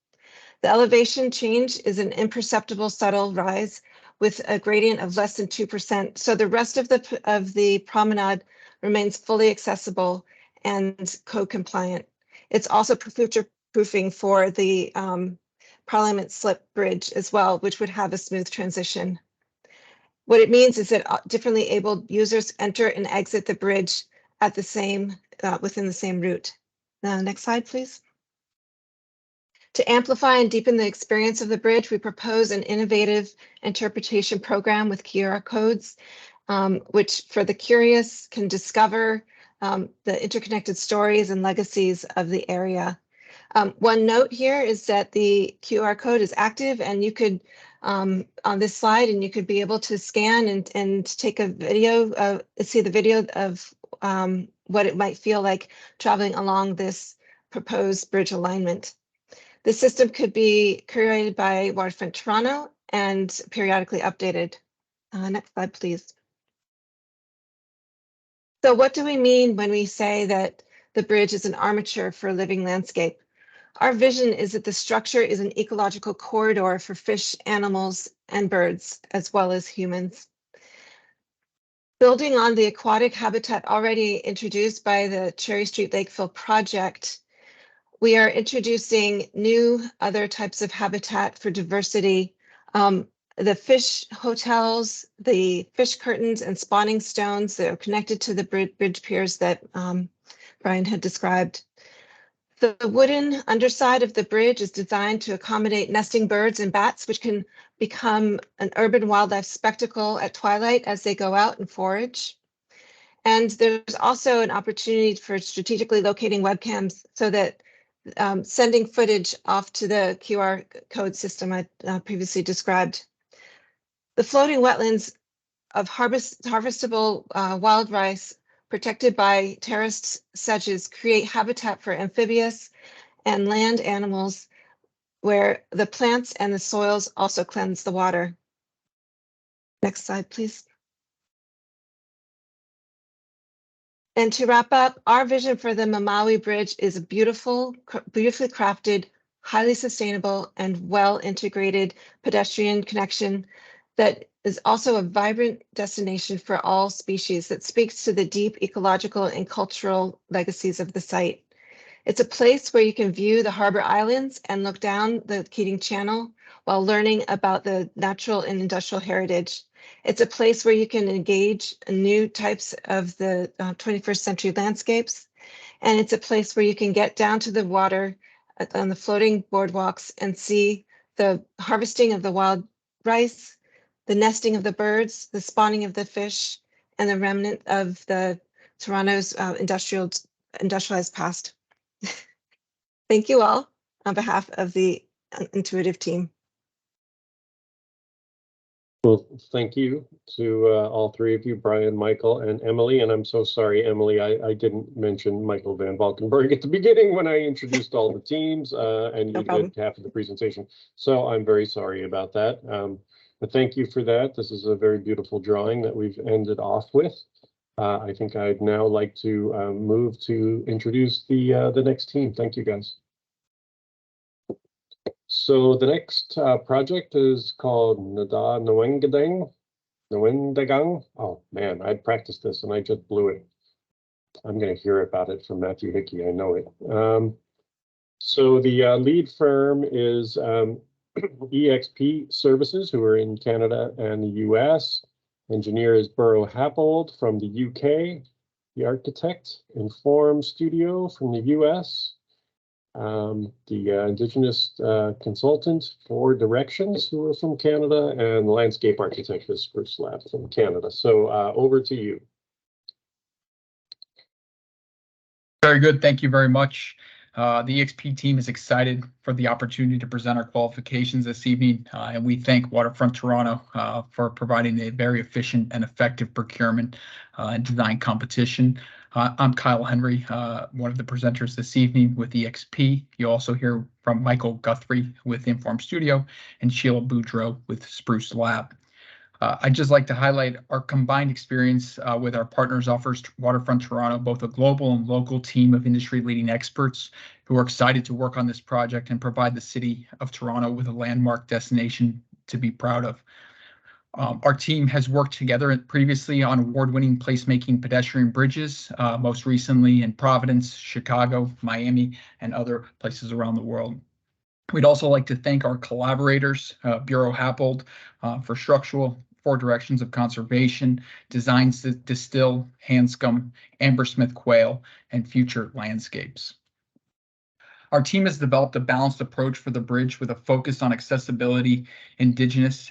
[SPEAKER 5] The elevation change is an imperceptible, subtle rise with a gradient of less than 2%. So the rest of the promenade remains fully accessible and code compliant. It's also future-proofing for the Parliament Slip Bridge as well, which would have a smooth transition. What it means is that differently abled users enter and exit the bridge at the same within the same route. Next slide, please. To amplify and deepen the experience of the bridge, we propose an innovative interpretation program with QR codes, which for the curious can discover the interconnected stories and legacies of the area. One note here is that the QR code is active, and you could on this slide, and you could be able to scan and take a video, see the video of what it might feel like traveling along this proposed bridge alignment. The system could be curated by Waterfront Toronto and periodically updated. Next slide, please. So what do we mean when we say that the bridge is an armature for a living landscape? Our vision is that the structure is an ecological corridor for fish, animals, and birds, as well as humans. Building on the aquatic habitat already introduced by the Cherry Street Lakefill project, we are introducing new other types of habitat for diversity. The fish hotels, the fish curtains and spawning stones that are connected to the bridge piers that Brian had described. The wooden underside of the bridge is designed to accommodate nesting birds and bats, which can become an urban wildlife spectacle at twilight as they go out and forage. And there's also an opportunity for strategically locating webcams so that sending footage off to the QR code system I previously described. The floating wetlands of harvestable wild rice protected by terraced sedges create habitat for amphibious and land animals where the plants and the soils also cleanse the water. Next slide, please. And to wrap up, our vision for the Mamawi Bridge is a beautifully crafted, highly sustainable, and well-integrated pedestrian connection that is also a vibrant destination for all species that speaks to the deep ecological and cultural legacies of the site. It's a place where you can view the Harbor Islands and look down the Keating Channel while learning about the natural and industrial heritage. It's a place where you can engage in new types of the 21st century landscapes. And it's a place where you can get down to the water on the floating boardwalks and see the harvesting of the wild rice, the nesting of the birds, the spawning of the fish, and the remnant of the Toronto's industrialized past. Thank you all on behalf of the Intuitive team.
[SPEAKER 1] Well, thank you to all three of you, Brian, Michael, and Emily. And I'm so sorry, Emily, I didn't mention Michael Van Valkenburg at the beginning when I introduced all the teams, and you did half of the presentation. So I'm very sorry about that. But thank you for that. This is a very beautiful drawing that we've ended off with. I think I'd now like to move to introduce the next team. Thank you, guys. So the next project is called Nada Nwendagang. Oh man, I'd practiced this and I just blew it. I'm going to hear about it from Matthew Hickey. I know it. So the lead firm is EXP Services, who are in Canada and the US. Engineer is Burrow Happold from the UK. The architect, Inform Studio from the US. The Indigenous consultant for Directions, who are from Canada, and the landscape architect is Spruce Lab from Canada. So over to you.
[SPEAKER 8] Very good. Thank you very much. The EXP team is excited for the opportunity to present our qualifications this evening, and we thank Waterfront Toronto for providing a very efficient and effective procurement and design competition. I'm Kyle Henry, one of the presenters this evening with EXP. You also hear from Michael Guthrie with Inform Studio and Sheila Boudreau with Spruce Lab. I'd just like to highlight our combined experience with our partners offers Waterfront Toronto, both a global and local team of industry-leading experts who are excited to work on this project and provide the City of Toronto with a landmark destination to be proud of. Our team has worked together previously on award-winning placemaking pedestrian bridges, most recently in Providence, Chicago, Miami, and other places around the world. We'd also like to thank our collaborators, Bureau Happold, for structural, 4 directions of conservation, designs to distill, Hanscom, Amber Smith Quail, and Future Landscapes. Our team has developed a balanced approach for the bridge with a focus on accessibility, Indigenous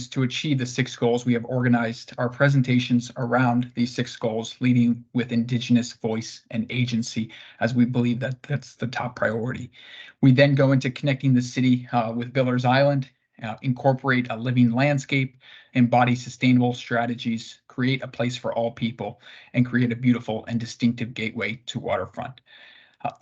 [SPEAKER 8] to achieve the 6 goals. We have organized our presentations around these 6 goals, leading with Indigenous voice and agency, as we believe that that's the top priority. We then go into connecting the city with Villiers Island, incorporate a living landscape, embody sustainable strategies, create a place for all people, and create a beautiful and distinctive gateway to waterfront.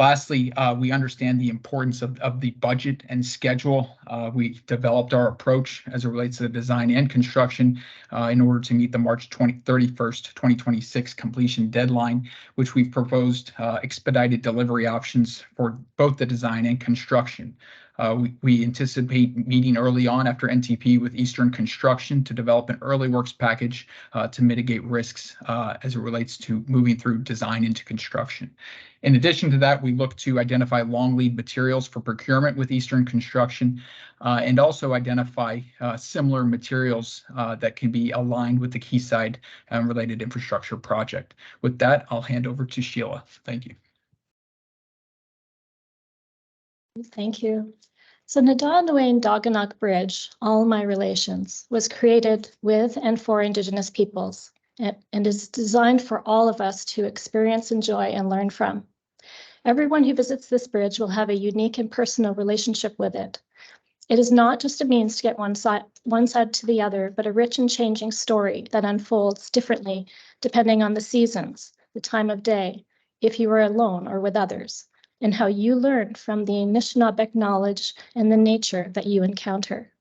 [SPEAKER 8] Lastly, we understand the importance of the budget and schedule. We developed our approach as it relates to the design and construction in order to meet the March 31st, 2026 completion deadline, which we've proposed expedited delivery options for both the design and construction. We anticipate meeting early on after NTP with Eastern Construction to develop an early works package to mitigate risks as it relates to moving through design into construction. In addition to that, we look to identify long lead materials for procurement with Eastern Construction and also identify similar materials that can be aligned with the Quayside related infrastructure project. With that, I'll hand over to Sheila. Thank you.
[SPEAKER 9] Thank you. So Nadaw-Nawain-Daganak Bridge, All My Relations, was created with and for Indigenous peoples and is designed for all of us to experience, enjoy, and learn from. Everyone who visits this bridge will have a unique and personal relationship with it. It is not just a means to get one side to the other, but a rich and changing story that unfolds differently depending on the seasons, the time of day, if you are alone or with others, and how you learn from the Anishinaabeg knowledge and the nature that you encounter.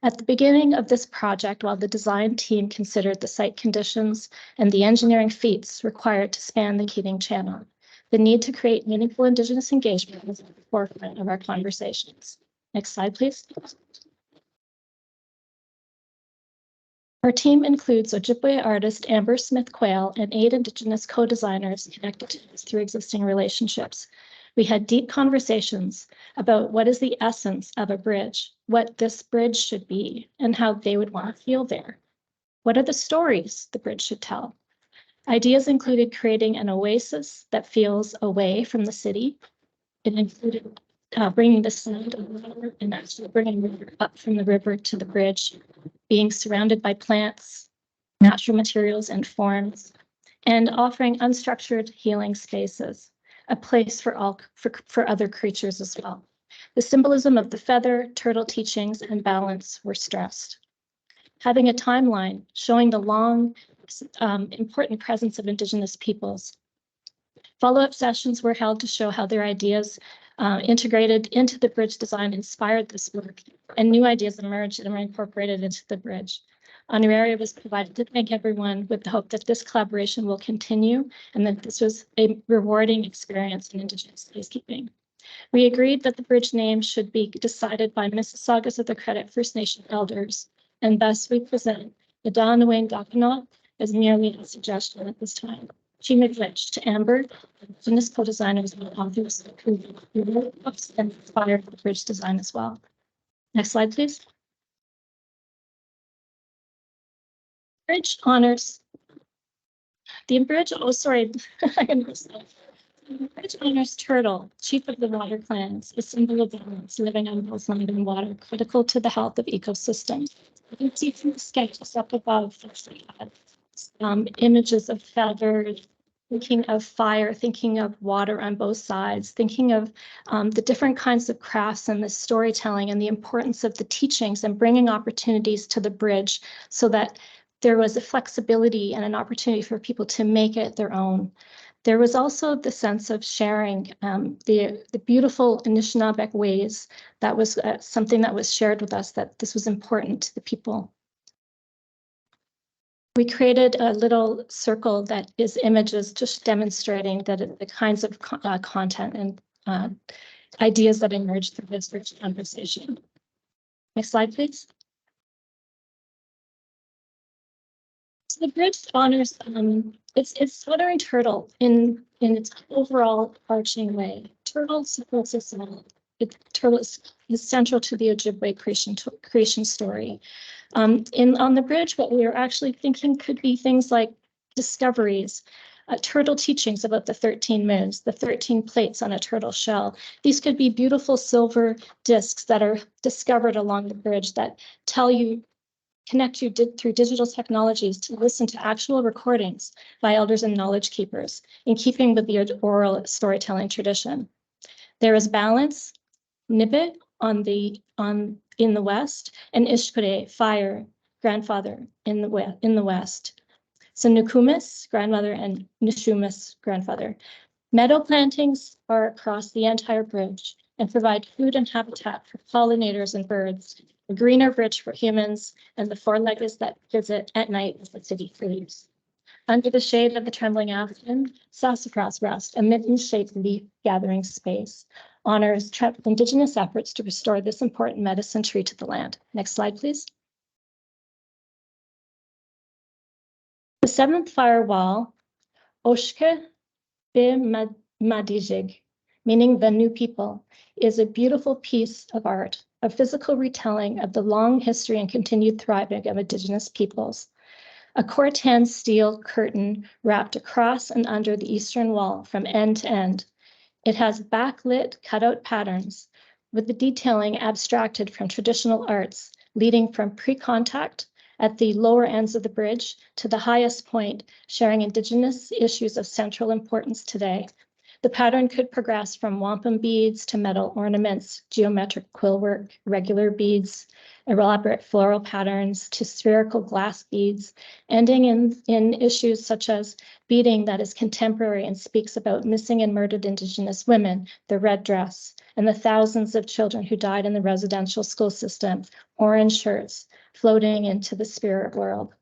[SPEAKER 9] At the beginning of this project, while the design team considered the site conditions and the engineering feats required to span the Keating Channel, the need to create meaningful Indigenous engagement was at the forefront of our conversations. Next slide, please. Our team includes Ojibwe artist Amber Smith Quail and 8 Indigenous co-designers connected to us through existing relationships. We had deep conversations about what is the essence of a bridge, what this bridge should be, and how they would want to feel there. What are the stories the bridge should tell? Ideas included creating an oasis that feels away from the city. It included bringing the sound of the river and actually bringing water up from the river to the bridge, being surrounded by plants, natural materials and forms, and offering unstructured healing spaces, a place for other creatures as well. The symbolism of the feather, turtle teachings, and balance were stressed. Having a timeline showing the long, important presence of Indigenous peoples. Follow-up sessions were held to show how their ideas integrated into the bridge design inspired this work, and new ideas emerged and were incorporated into the bridge. Honoraria was provided to thank everyone with the hope that this collaboration will continue and that this was a rewarding experience in Indigenous peacekeeping. We agreed that the bridge name should be decided by Mississaugas of the Credit First Nation elders, and thus we present the Nadaw-Nawain-Daganak as merely a suggestion at this time. She made rich to Amber, Indigenous co-designers and authors who wrote books and inspired the bridge design as well. Next slide, please. Bridge honors the bridge. Oh, sorry, the bridge honors Turtle, chief of the water clans, a symbol of balance, living on both land and water, critical to the health of ecosystems. You can see from the sketches up above images of feathers, thinking of fire, thinking of water on both sides, thinking of the different kinds of crafts and the storytelling and the importance of the teachings and bringing opportunities to the bridge so that there was a flexibility and an opportunity for people to make it their own. There was also the sense of sharing the beautiful Anishinaabeg ways. That was something that was shared with us, that this was important to the people. We created a little circle that is images just demonstrating that the kinds of content and ideas that emerged through this rich conversation. Next slide, please. So the bridge honors it's fluttering turtle in its overall arching way. Turtle supports us all. Turtle is central to the Ojibwe creation story. On the bridge, what we are actually thinking could be things like discoveries, turtle teachings about the 13 moons, the 13 plates on a turtle shell. These could be beautiful silver discs that are discovered along the bridge that connect you through digital technologies to listen to actual recordings by elders and knowledge keepers, in keeping with the oral storytelling tradition. There is balance, Nibit in the west, and Ishkure, fire, grandfather in the west. So Nukumis, grandmother, and Nishumis, grandfather. Meadow plantings are across the entire bridge and provide food and habitat for pollinators and birds, a greener bridge for humans, and the four-leggeds that visit at night as the city frees. Under the shade of the trembling aspen, sassafras rest, a mitten-shaped leaf gathering space, honors Indigenous efforts to restore this important medicine tree to the land. Next slide, please. The seventh firewall, Oshke Be Madijig, meaning the new people, is a beautiful piece of art, a physical retelling of the long history and continued thriving of Indigenous peoples. A cortan steel curtain wrapped across and under the eastern wall from end to end. It has backlit cutout patterns with the detailing abstracted from traditional arts, leading from pre-contact at the lower ends of the bridge to the highest point, sharing Indigenous issues of central importance today. The pattern could progress from wampum beads to metal ornaments, geometric quill work, regular beads, elaborate floral patterns to spherical glass beads, ending in issues such as beading that is contemporary and speaks about missing and murdered Indigenous women, the red dress, and the thousands of children who died in the residential school system, orange shirts, floating into the spirit world.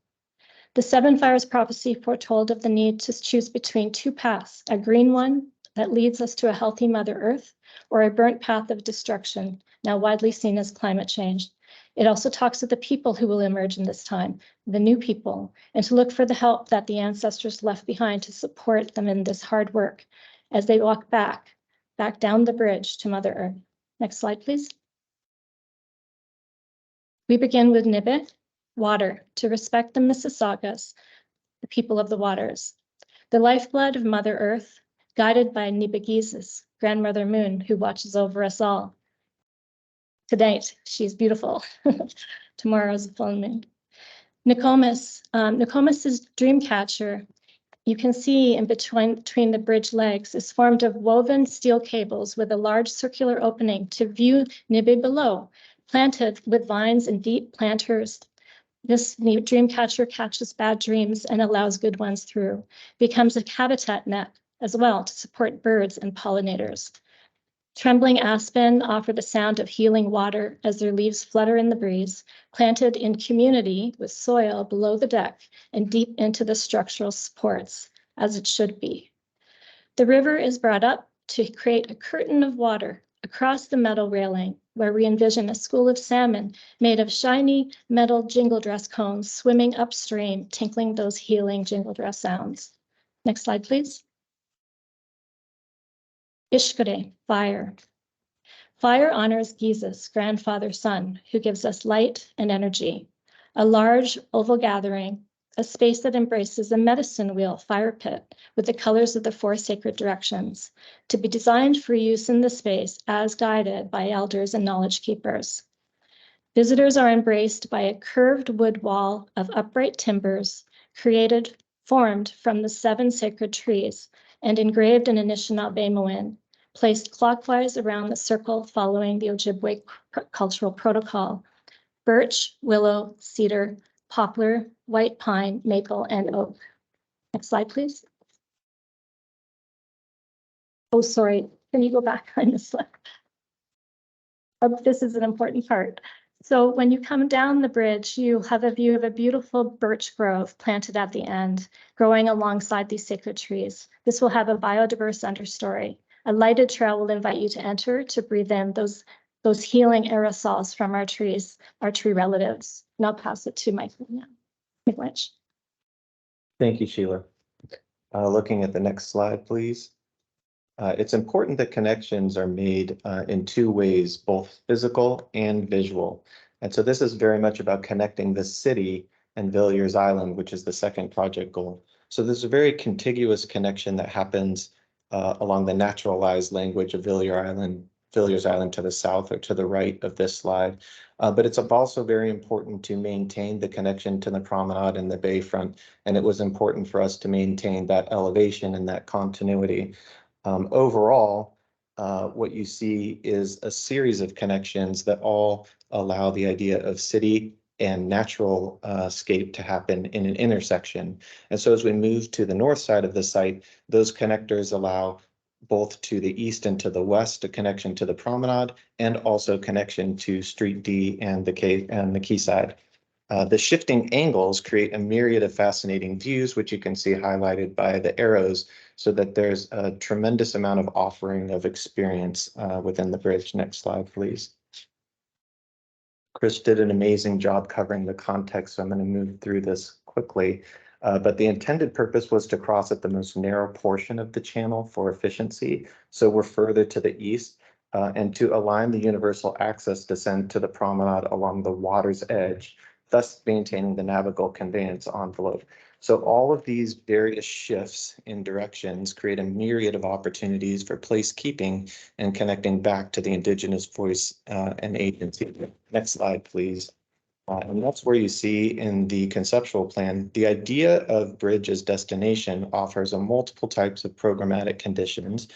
[SPEAKER 9] The Seven Fires prophecy foretold of the need to choose between two paths, a green one that leads us to a healthy Mother Earth, or a burnt path of destruction, now widely seen as climate change. It also talks of the people who will emerge in this time, the new people, and to look for the help that the ancestors left behind to support them in this hard work as they walk back down the bridge to Mother Earth. Next slide, please. We begin with Nibit, water, to respect the Mississaugas, the people of the waters, the lifeblood of Mother Earth, guided by Nibigizis, grandmother moon, who watches over us all. Tonight, she's beautiful. Tomorrow's the full moon. Nokomis is dream catcher. You can see in between the bridge legs is formed of woven steel cables with a large circular opening to view Nibi below, planted with vines and deep planters. This dream catcher catches bad dreams and allows good ones through, becomes a habitat net as well to support birds and pollinators. Trembling aspen offer the sound of healing water as their leaves flutter in the breeze, planted in community with soil below the deck and deep into the structural supports, as it should be. The river is brought up to create a curtain of water across the metal railing, where we envision a school of salmon made of shiny metal jingle dress cones swimming upstream, tinkling those healing jingle dress sounds. Next slide, please. Ishkure, fire. Fire honors Gizis, grandfather-son, who gives us light and energy. A large oval gathering, a space that embraces a medicine wheel fire pit with the colors of the four sacred directions, to be designed for use in the space as guided by elders and knowledge keepers. Visitors are embraced by a curved wood wall of upright timbers formed from the 7 sacred trees and engraved in Anishinaabe, placed clockwise around the circle following the Ojibwe cultural protocol: birch, willow, cedar, poplar, white pine, maple, and oak. Next slide, please. Oh, sorry. Can you go back on this slide? Oh, this is an important part. So when you come down the bridge, you'll have a view of a beautiful birch grove planted at the end, growing alongside these sacred trees. This will have a biodiverse understory. A lighted trail will invite you to enter to breathe in those healing aerosols from our trees, our tree relatives. And I'll pass it to Michael now.
[SPEAKER 10] Thank you, Sheila. Looking at the next slide, please. It's important that connections are made in two ways, both physical and visual. And so this is very much about connecting the city and Villiers Island, which is the second project goal. So there's a very contiguous connection that happens along the naturalized language of Villiers Island to the south or to the right of this slide. But it's also very important to maintain the connection to the promenade and the bayfront. And it was important for us to maintain that elevation and that continuity. Overall, what you see is a series of connections that all allow the idea of city and natural scape to happen in an intersection. And so as we move to the north side of the site, those connectors allow both to the east and to the west a connection to the promenade and also connection to Street D and the quayside. The shifting angles create a myriad of fascinating views, which you can see highlighted by the arrows, so that there's a tremendous amount of offering of experience within the bridge. Next slide, please. Chris did an amazing job covering the context, so I'm going to move through this quickly. But the intended purpose was to cross at the most narrow portion of the channel for efficiency. So we're further to the east. And to align the universal access descent to the promenade along the water's edge, thus maintaining the navigable conveyance envelope. So all of these various shifts in directions create a myriad of opportunities for placekeeping and connecting back to the Indigenous voice and agency. Next slide, please. And that's where you see in the conceptual plan, the idea of bridge as destination offers a multiple types of programmatic conditions,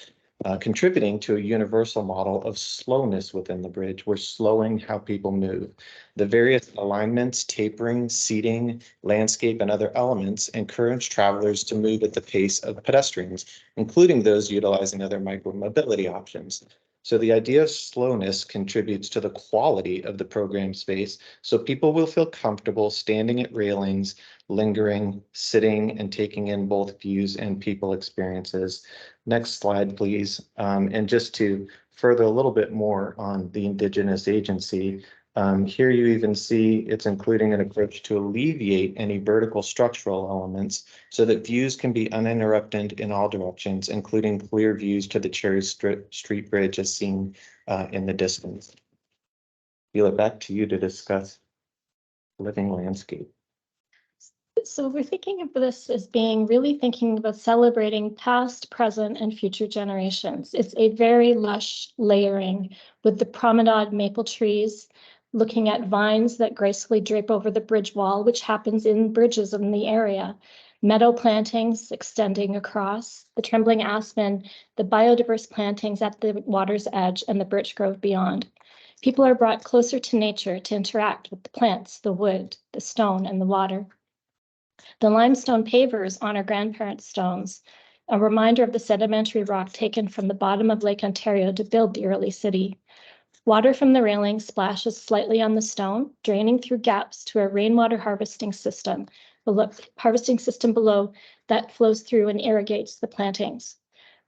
[SPEAKER 10] contributing to a universal model of slowness within the bridge. We're slowing how people move. The various alignments, tapering, seating, landscape, and other elements encourage travelers to move at the pace of pedestrians, including those utilizing other micromobility options. So the idea of slowness contributes to the quality of the program space, so people will feel comfortable standing at railings, lingering, sitting, and taking in both views and people experiences. Next slide, please. And just to further a little bit more on the Indigenous agency, here you even see it's including an approach to alleviate any vertical structural elements so that views can be uninterrupted in all directions, including clear views to the Cherry Street Bridge as seen in the distance. Sheila, back to you to discuss living landscape.
[SPEAKER 9] So we're thinking of this as being really thinking about celebrating past, present, and future generations. It's a very lush layering with the promenade maple trees, looking at vines that gracefully drape over the bridge wall, which happens in bridges in the area, meadow plantings extending across, the trembling aspen, the biodiverse plantings at the water's edge, and the birch grove beyond. People are brought closer to nature to interact with the plants, the wood, the stone, and the water. The limestone pavers honor grandparents' stones, a reminder of the sedimentary rock taken from the bottom of Lake Ontario to build the early city. Water from the railing splashes slightly on the stone, draining through gaps to a rainwater harvesting system below that flows through and irrigates the plantings.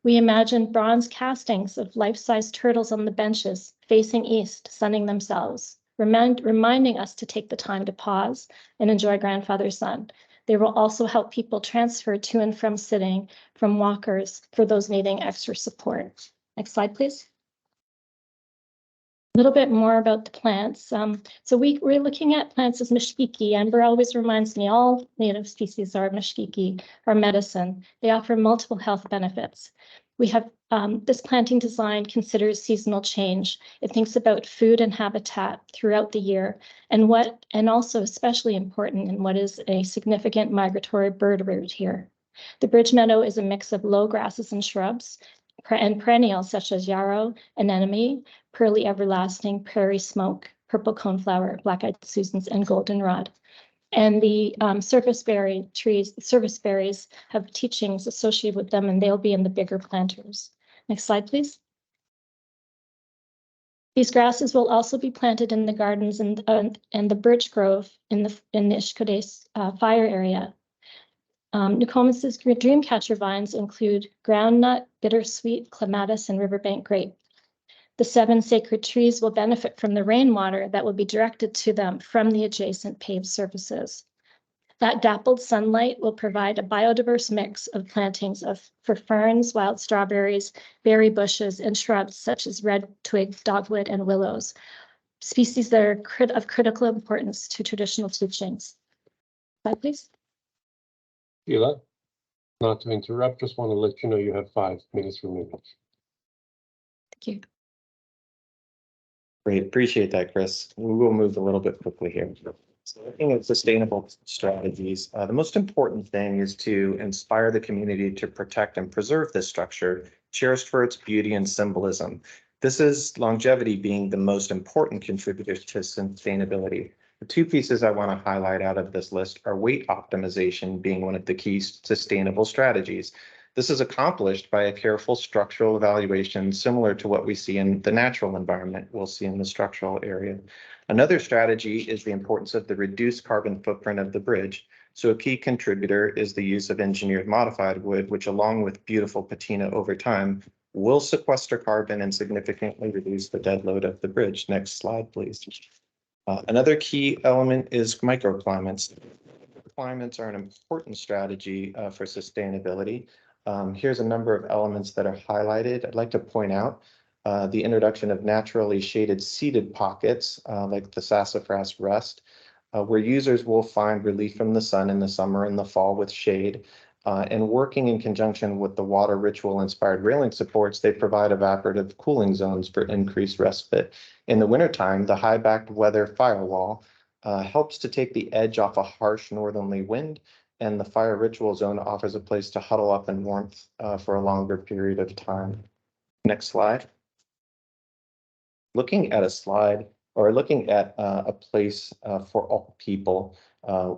[SPEAKER 9] We imagine bronze castings of life-size turtles on the benches, facing east, sunning themselves, reminding us to take the time to pause and enjoy grandfather's sun. They will also help people transfer to and from sitting from walkers for those needing extra support. Next slide, please. A little bit more about the plants. So we're looking at plants as meshkiki. Amber always reminds me all native species are meshkiki, are medicine. They offer multiple health benefits. We have this planting design considers seasonal change. It thinks about food and habitat throughout the year, and also especially important in what is a significant migratory bird route here. The bridge meadow is a mix of low grasses and shrubs, and perennials such as yarrow, anemone, pearly everlasting, prairie smoke, purple coneflower, black-eyed Susans, and goldenrod. And the serviceberry trees, serviceberries have teachings associated with them, and they'll be in the bigger planters. Next slide, please. These grasses will also be planted in the gardens and the birch grove in the Ishkode fire area. Nokomis's dreamcatcher vines include groundnut, bittersweet, clematis, and riverbank grape. The 7 sacred trees will benefit from the rainwater that will be directed to them from the adjacent paved surfaces. That dappled sunlight will provide a biodiverse mix of plantings for ferns, wild strawberries, berry bushes, and shrubs such as red twig, dogwood, and willows, species that are of critical importance to traditional teachings. Slide, please.
[SPEAKER 1] Sheila, not to interrupt, just want to let you know you have 5 minutes remaining.
[SPEAKER 9] Thank you.
[SPEAKER 10] Great, appreciate that, Chris. We will move a little bit quickly here. So looking at sustainable strategies, the most important thing is to inspire the community to protect and preserve this structure, cherished for its beauty and symbolism. This is longevity being the most important contributor to sustainability. The 2 pieces I want to highlight out of this list are weight optimization being one of the key sustainable strategies. This is accomplished by a careful structural evaluation similar to what we see in the natural environment we'll see in the structural area. Another strategy is the importance of the reduced carbon footprint of the bridge. So a key contributor is the use of engineered modified wood, which along with beautiful patina over time will sequester carbon and significantly reduce the dead load of the bridge. Next slide, please. Another key element is microclimates. Climates are an important strategy for sustainability. Here's a number of elements that are highlighted. I'd like to point out the introduction of naturally shaded seeded pockets like the sassafras rest, where users will find relief from the sun in the summer and the fall with shade. And working in conjunction with the water ritual inspired railing supports, they provide evaporative cooling zones for increased respite. In the wintertime, the high backed weather firewall helps to take the edge off a harsh northerly wind, and the fire ritual zone offers a place to huddle up in warmth for a longer period of time. Next slide. Looking at a slide or looking at a place for all people,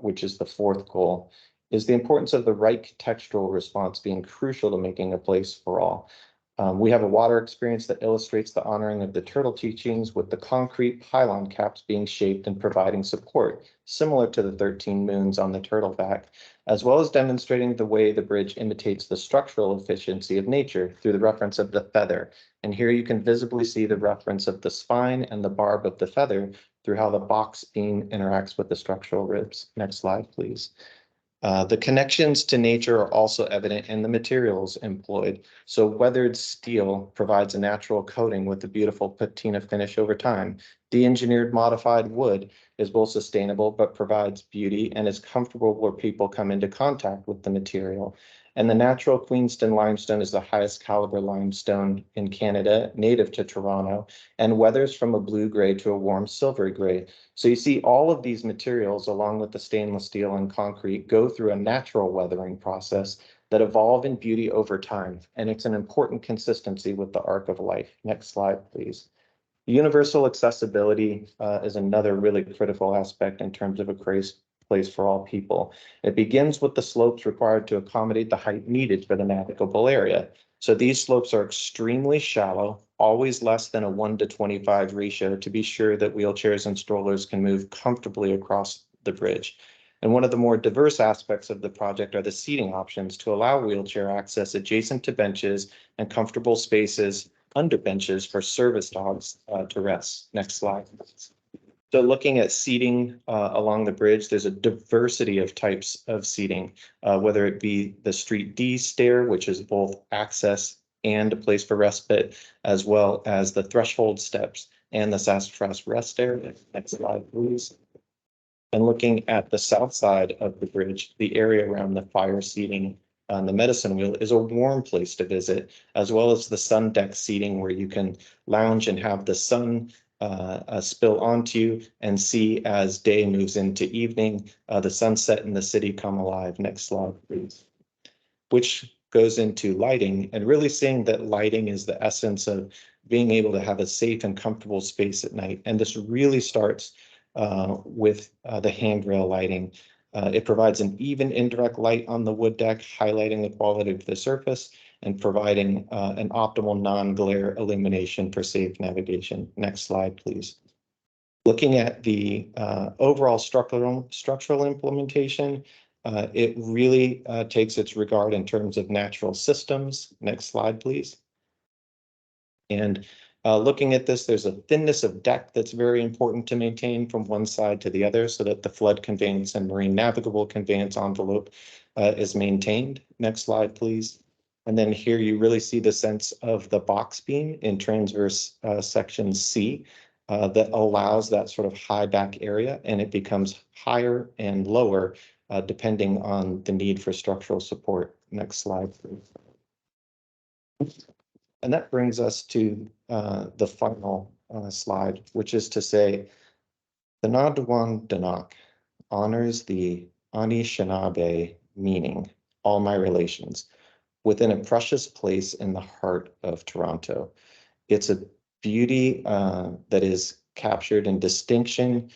[SPEAKER 10] which is the 4th goal, is the importance of the right contextual response being crucial to making a place for all. We have a water experience that illustrates the honoring of the turtle teachings with the concrete pylon caps being shaped and providing support, similar to the 13 moons on the turtle back, as well as demonstrating the way the bridge imitates the structural efficiency of nature through the reference of the feather. And here you can visibly see the reference of the spine and the barb of the feather through how the box beam interacts with the structural ribs. Next slide, please. The connections to nature are also evident in the materials employed. So weathered steel provides a natural coating with a beautiful patina finish over time. The engineered modified wood is both sustainable but provides beauty and is comfortable where people come into contact with the material. And the natural Queenston limestone is the highest caliber limestone in Canada, native to Toronto, and weathers from a blue gray to a warm silvery gray. So you see all of these materials, along with the stainless steel and concrete, go through a natural weathering process that evolve in beauty over time. And it's an important consistency with the arc of life. Next slide, please. Universal accessibility is another really critical aspect in terms of a place for all people. It begins with the slopes required to accommodate the height needed for the navigable area. So these slopes are extremely shallow, always less than a 1:25 ratio to be sure that wheelchairs and strollers can move comfortably across the bridge. And one of the more diverse aspects of the project are the seating options to allow wheelchair access adjacent to benches and comfortable spaces under benches for service dogs to rest. Next slide. So looking at seating along the bridge, there's a diversity of types of seating, whether it be the Street D stair, which is both access and a place for respite, as well as the threshold steps and the sassafras rest area. Next slide, please. And looking at the south side of the bridge, the area around the fire seating on the medicine wheel is a warm place to visit, as well as the sun deck seating where you can lounge and have the sun spill onto you and see as day moves into evening, the sunset and the city come alive. Next slide, please. Which goes into lighting and really seeing that lighting is the essence of being able to have a safe and comfortable space at night. And this really starts with the handrail lighting. It provides an even indirect light on the wood deck, highlighting the quality of the surface and providing an optimal non-glare illumination for safe navigation. Next slide, please. Looking at the overall structural implementation, it really takes its regard in terms of natural systems. Next slide, please. And Looking at this, there's a thinness of deck that's very important to maintain from one side to the other so that the flood conveyance and marine navigable conveyance envelope is maintained. Next slide, please. And then here you really see the sense of the box beam in transverse section C that allows that sort of high back area, and it becomes higher and lower depending on the need for structural support. Next slide, please. And that brings us to the final slide, which is to say, the Nadwan Danak honors the Anishinaabe meaning, all my relations, within a precious place in the heart of Toronto. It's a beauty that is captured in distinction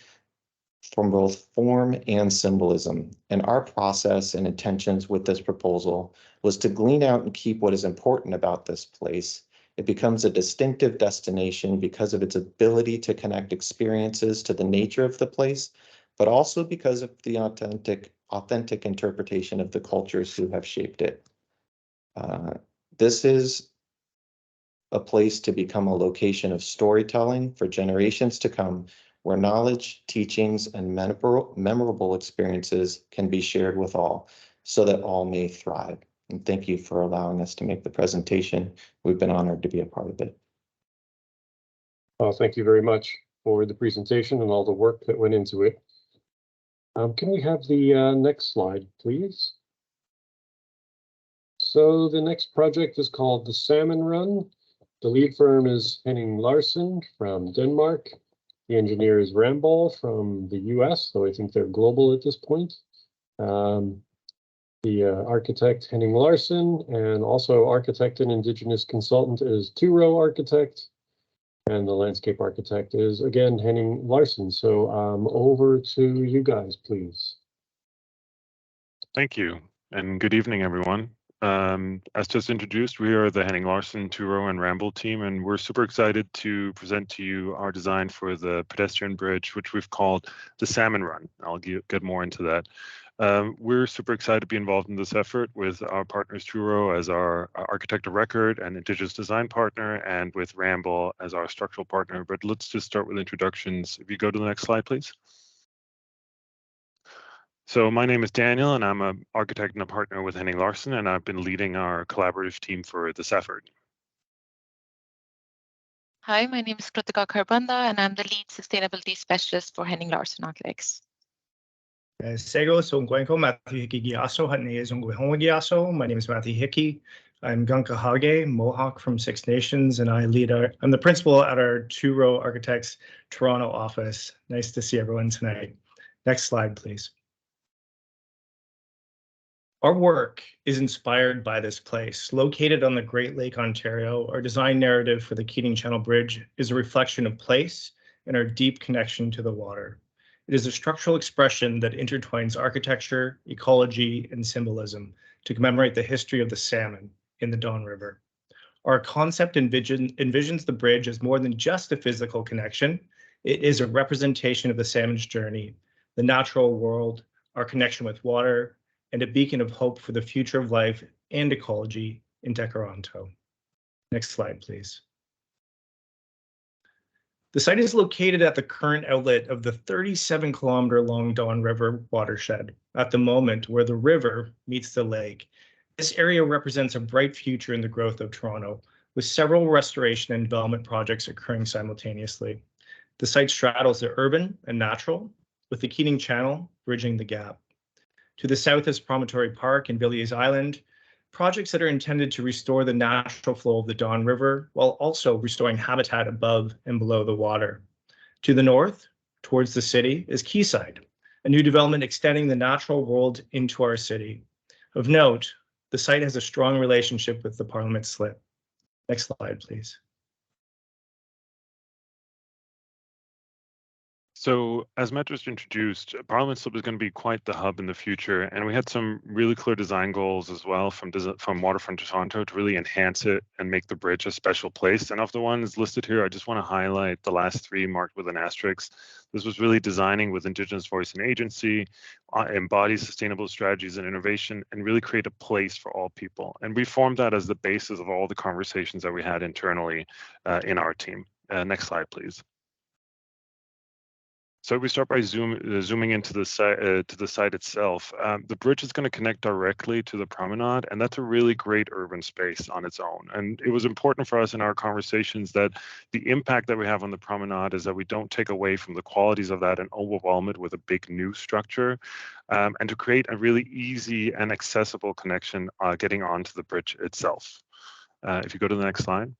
[SPEAKER 10] from both form and symbolism. And our process and intentions with this proposal was to glean out and keep what is important about this place. It becomes a distinctive destination because of its ability to connect experiences to the nature of the place, but also because of the authentic interpretation of the cultures who have shaped it. This is a place to become a location of storytelling for generations to come, where knowledge, teachings, and memorable experiences can be shared with all, so that all may thrive. And thank you for allowing us to make the presentation. We've been honored to be a part of it.
[SPEAKER 1] Well, thank you very much for the presentation and all the work that went into it. Can we have the next slide, please? So the next project is called the Salmon Run. The lead firm is Henning Larsen from Denmark. The engineer is Ramball from the US, so I think they're global at this point. The architect Henning Larsen, and also architect and indigenous consultant is Turo Architect. And the landscape architect is, again, Henning Larsen. So over to you guys, please.
[SPEAKER 11] Thank you, and good evening, everyone. As just introduced, we are the Henning Larsen, Turo, and Ramble team, and we're super excited to present to you our design for the pedestrian bridge, which we've called the Salmon Run. I'll get more into that. We're super excited to be involved in this effort with our partners Turo as our architect of record and indigenous design partner, and with Ramble as our structural partner. But let's just start with introductions. If you go to the next slide, please. So my name is Daniel, and I'm an architect and a partner with Henning Larsen, and I've been leading our collaborative team for this effort.
[SPEAKER 12] Hi, my name is Kritika Kharbanda, and I'm the lead sustainability specialist for Henning Larsen Architects.
[SPEAKER 13] Sego Songwenko Matthew Hickey Giasso, Hatne Zongwehonga Giasso. My name is Matthew Hickey. I'm Gunka Hage, Mohawk from Six Nations, and I'm the principal at our Turo Architects Toronto office. Nice to see everyone tonight. Next slide, please. Our work is inspired by this place. Located on the Great Lake, Ontario, our design narrative for the Keating Channel Bridge is a reflection of place and our deep connection to the water. It is a structural expression that intertwines architecture, ecology, and symbolism to commemorate the history of the salmon in the Don River. Our concept envisions the bridge as more than just a physical connection. It is a representation of the salmon's journey, the natural world, our connection with water, and a beacon of hope for the future of life and ecology in Toronto. Next slide, please. The site is located at the current outlet of the 37-kilometer-long Don River watershed, at the moment where the river meets the lake. This area represents a bright future in the growth of Toronto, with several restoration and development projects occurring simultaneously. The site straddles the urban and natural, with the Keating Channel bridging the gap. To the south is Promontory Park and Villiers Island, projects that are intended to restore the natural flow of the Don River while also restoring habitat above and below the water. To the north, towards the city, is Quayside, a new development extending the natural world into our city. Of note, the site has a strong relationship with the Parliament Slip. Next slide, please.
[SPEAKER 11] So as Matt just introduced, Parliament Slip is going to be quite the hub in the future, and we had some really clear design goals as well from Waterfront Toronto to really enhance it and make the bridge a special place. And of the ones listed here, I just want to highlight the last three marked with an asterisk. This was really designing with Indigenous voice and agency, embody sustainable strategies and innovation, and really create a place for all people. And we formed that as the basis of all the conversations that we had internally in our team. Next slide, please. So we start by zooming into the site itself. The bridge is going to connect directly to the promenade, and that's a really great urban space on its own. And it was important for us in our conversations that the impact that we have on the promenade is that we don't take away from the qualities of that and overwhelm it with a big new structure, and to create a really easy and accessible connection getting onto the bridge itself. If you go to the next slide.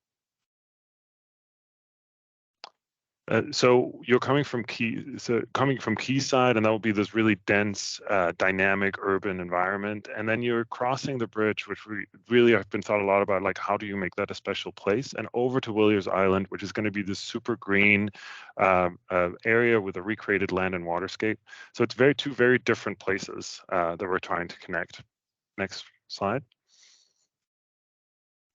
[SPEAKER 11] So you're coming from Quayside, and that will be this really dense, dynamic urban environment. And then you're crossing the bridge, which we really have been thought a lot about, like how do you make that a special place? And over to Villiers Island, which is going to be this super green area with a recreated land and waterscape. So it's two very different places that we're trying to connect. Next slide.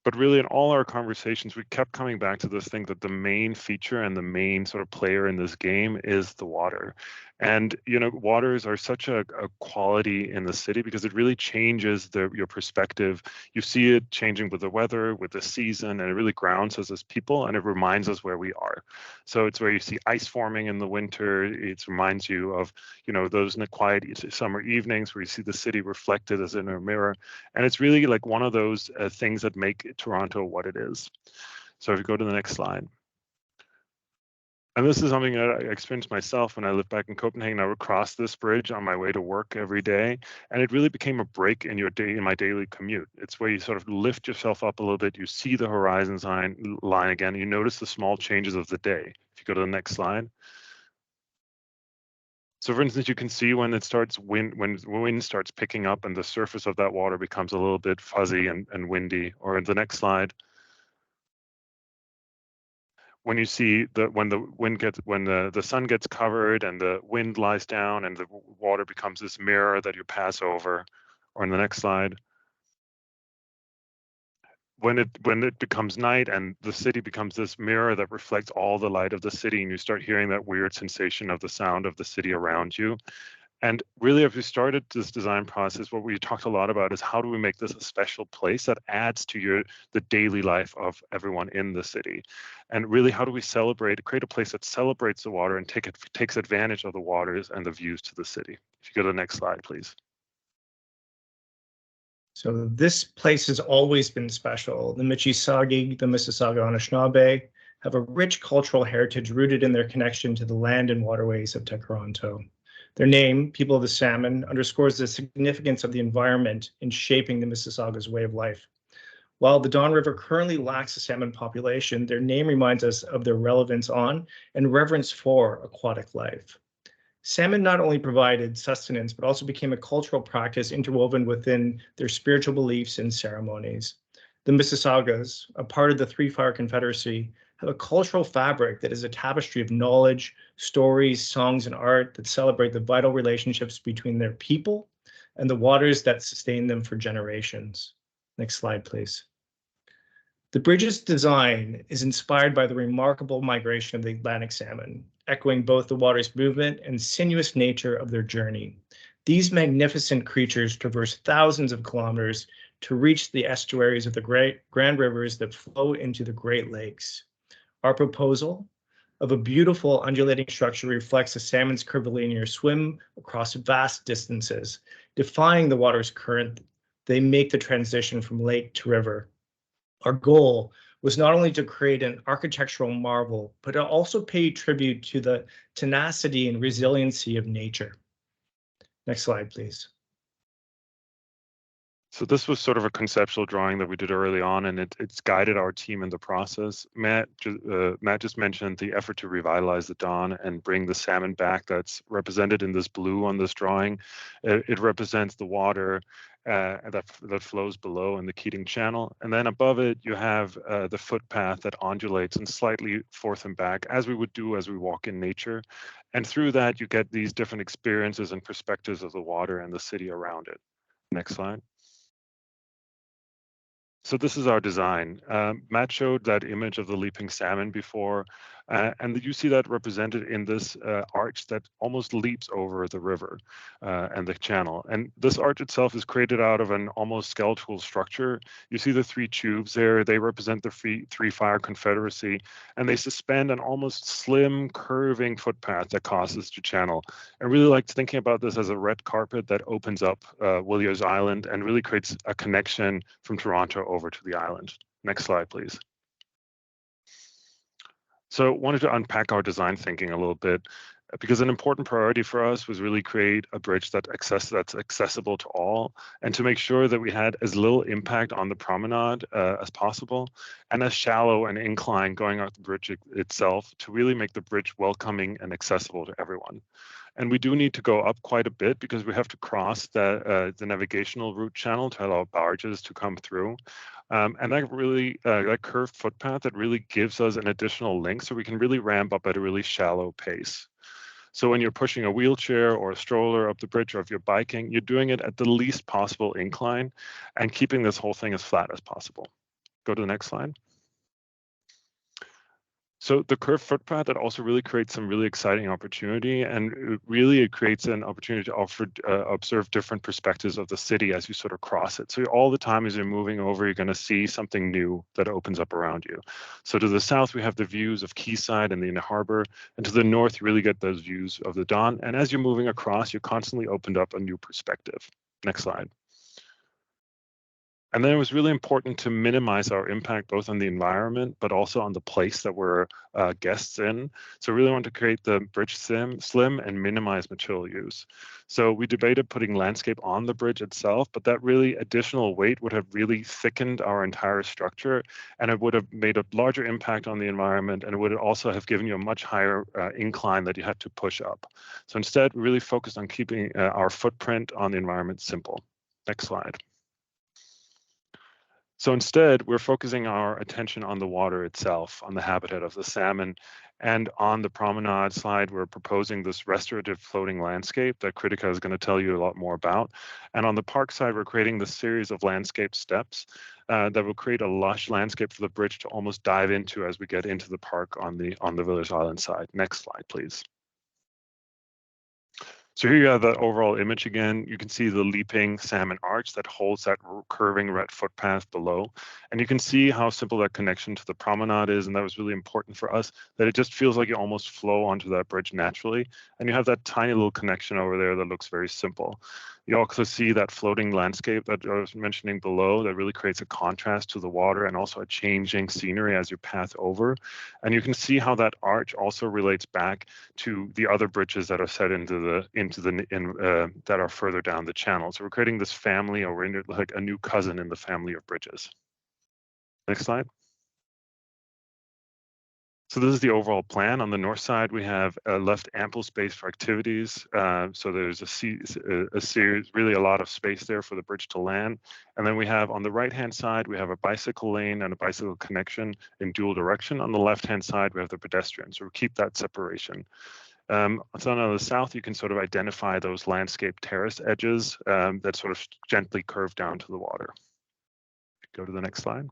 [SPEAKER 11] But really, in all our conversations, we kept coming back to this thing that the main feature and the main sort of player in this game is the water. And, waters are such a quality in the city because it really changes your perspective. You see it changing with the weather, with the season, and it really grounds us as people, and it reminds us where we are. So it's where you see ice forming in the winter. It reminds you of, those quiet summer evenings where you see the city reflected as in a mirror. And it's really like one of those things that make Toronto what it is. So if you go to the next slide. And this is something that I experienced myself when I lived back in Copenhagen. I would cross this bridge on my way to work every day, and it really became a break in my daily commute. It's where you sort of lift yourself up a little bit. You see the horizon line again. You notice the small changes of the day. If you go to the next slide. So for instance, you can see when wind starts picking up and the surface of that water becomes a little bit fuzzy and windy. Or in the next slide. When you see when the sun gets covered and the wind lies down and the water becomes this mirror that you pass over, or in the next slide, when it becomes night and the city becomes this mirror that reflects all the light of the city, and you start hearing that weird sensation of the sound of the city around you. And really, if we started this design process, what we talked a lot about is how do we make this a special place that adds to the daily life of everyone in the city? And really, how do we create a place that celebrates the water and takes advantage of the waters and the views to the city? If you go to the next slide, please.
[SPEAKER 13] So this place has always been special. The Mississaugas, the Mississauga have a rich cultural heritage rooted in their connection to the land and waterways of Toronto. Their name, People of the Salmon, underscores the significance of the environment in shaping the Mississaugas' way of life. While the Don River currently lacks a salmon population, their name reminds us of their relevance on and reverence for aquatic life. Salmon not only provided sustenance, but also became a cultural practice interwoven within their spiritual beliefs and ceremonies. The Mississaugas, a part of the Three Fire Confederacy, have a cultural fabric that is a tapestry of knowledge, stories, songs, and art that celebrate the vital relationships between their people and the waters that sustain them for generations. Next slide, please. The bridge's design is inspired by the remarkable migration of the Atlantic salmon, echoing both the water's movement and sinuous nature of their journey. These magnificent creatures traverse thousands of kilometers to reach the estuaries of the Grand Rivers that flow into the Great Lakes. Our proposal of a beautiful undulating structure reflects a salmon's curvilinear swim across vast distances. Defying the water's current, they make the transition from lake to river. Our goal was not only to create an architectural marvel, but to also pay tribute to the tenacity and resiliency of nature. Next slide, please.
[SPEAKER 11] So this was sort of a conceptual drawing that we did early on, and it's guided our team in the process. Matt just mentioned the effort to revitalize the Don and bring the salmon back. That's represented in this blue on this drawing. It represents the water that flows below in the Keating Channel. And then above it, you have the footpath that undulates and slightly forth and back, as we would do as we walk in nature. And through that, you get these different experiences and perspectives of the water and the city around it. Next slide. So this is our design. Matt showed that image of the leaping salmon before, and you see that represented in this arch that almost leaps over the river and the channel. And this arch itself is created out of an almost skeletal structure. You see the three tubes there. They represent the three fire confederacy, and they suspend an almost slim curving footpath that crosses the channel. I really like thinking about this as a red carpet that opens up Villiers Island and really creates a connection from Toronto over to the island. Next slide, please. So wanted to unpack our design thinking a little bit, because an important priority for us was really create a bridge that's accessible to all, and to make sure that we had as little impact on the promenade as possible, and as shallow an incline going out the bridge itself to really make the bridge welcoming and accessible to everyone. And we do need to go up quite a bit because we have to cross the navigational route channel to allow barges to come through. And that really, that curved footpath, that really gives us an additional link so we can really ramp up at a really shallow pace. So when you're pushing a wheelchair or a stroller up the bridge, or if you're biking, you're doing it at the least possible incline and keeping this whole thing as flat as possible. Go to the next slide. So the curved footpath, that also really creates some really exciting opportunity, and it creates an opportunity to observe different perspectives of the city as you sort of cross it. So all the time as you're moving over, you're going to see something new that opens up around you. So to the south, we have the views of Quayside and the Inner Harbor, and to the north, you really get those views of the Don. And as you're moving across, you're constantly opened up a new perspective. Next slide. And then it was really important to minimize our impact both on the environment, but also on the place that we're guests in. So really want to create the bridge slim and minimize material use. So we debated putting landscape on the bridge itself, but that really additional weight would have really thickened our entire structure, and it would have made a larger impact on the environment, and it would also have given you a much higher incline that you had to push up. So instead, we really focused on keeping our footprint on the environment simple. Next slide. So instead, we're focusing our attention on the water itself, on the habitat of the salmon, and on the promenade side, we're proposing this restorative floating landscape that Kritika is going to tell you a lot more about. And on the park side, we're creating this series of landscape steps that will create a lush landscape for the bridge to almost dive into as we get into the park on the Villiers Island side. Next slide, please. So here you have the overall image again. You can see the leaping salmon arch that holds that curving red footpath below. And you can see how simple that connection to the promenade is. And that was really important for us, that it just feels like you almost flow onto that bridge naturally. And you have that tiny little connection over there that looks very simple. You also see that floating landscape that I was mentioning below that really creates a contrast to the water and also a changing scenery as you path over. And you can see how that arch also relates back to the other bridges that are set that are further down the channel. So we're creating this family, or we're like a new cousin in the family of bridges. Next slide. So this is the overall plan. On the north side, we have left ample space for activities. So there's a series, really a lot of space there for the bridge to land. And then we have on the right-hand side, we have a bicycle lane and a bicycle connection in dual direction. On the left-hand side, we have the pedestrian. So we keep that separation. So on the south, you can sort of identify those landscape terrace edges that sort of gently curve down to the water. Go to the next slide.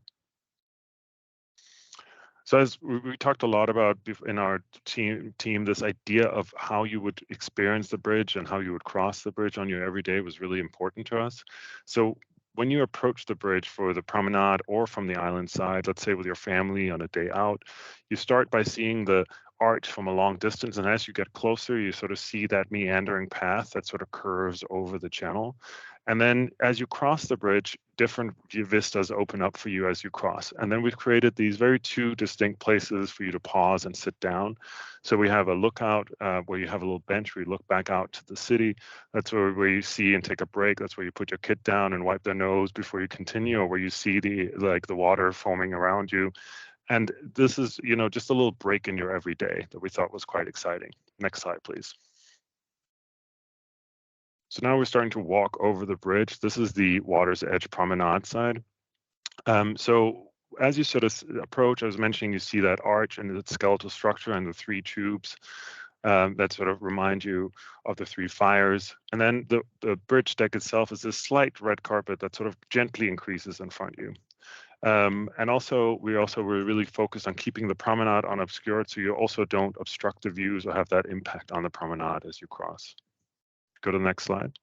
[SPEAKER 11] So as we talked a lot about in our team, this idea of how you would experience the bridge and how you would cross the bridge on your everyday was really important to us. So when you approach the bridge for the promenade or from the island side, let's say with your family on a day out, you start by seeing the arch from a long distance, and as you get closer, you sort of see that meandering path that sort of curves over the channel. And then as you cross the bridge, different vistas open up for you as you cross. And then we've created these very two distinct places for you to pause and sit down. So we have a lookout where you have a little bench where you look back out to the city. That's where you see and take a break. That's where you put your kid down and wipe their nose before you continue, or where you see the water foaming around you. And this is, just a little break in your everyday that we thought was quite exciting. Next slide, please. So now we're starting to walk over the bridge. This is the Water's Edge Promenade side. So as you sort of approach, I was mentioning, you see that arch and the skeletal structure and the three tubes that sort of remind you of the three fires. And then the bridge deck itself is this slight red carpet that sort of gently increases in front of you. And also, we're really focused on keeping the promenade unobscured, so you also don't obstruct the views or have that impact on the promenade as you cross. Go to the next slide.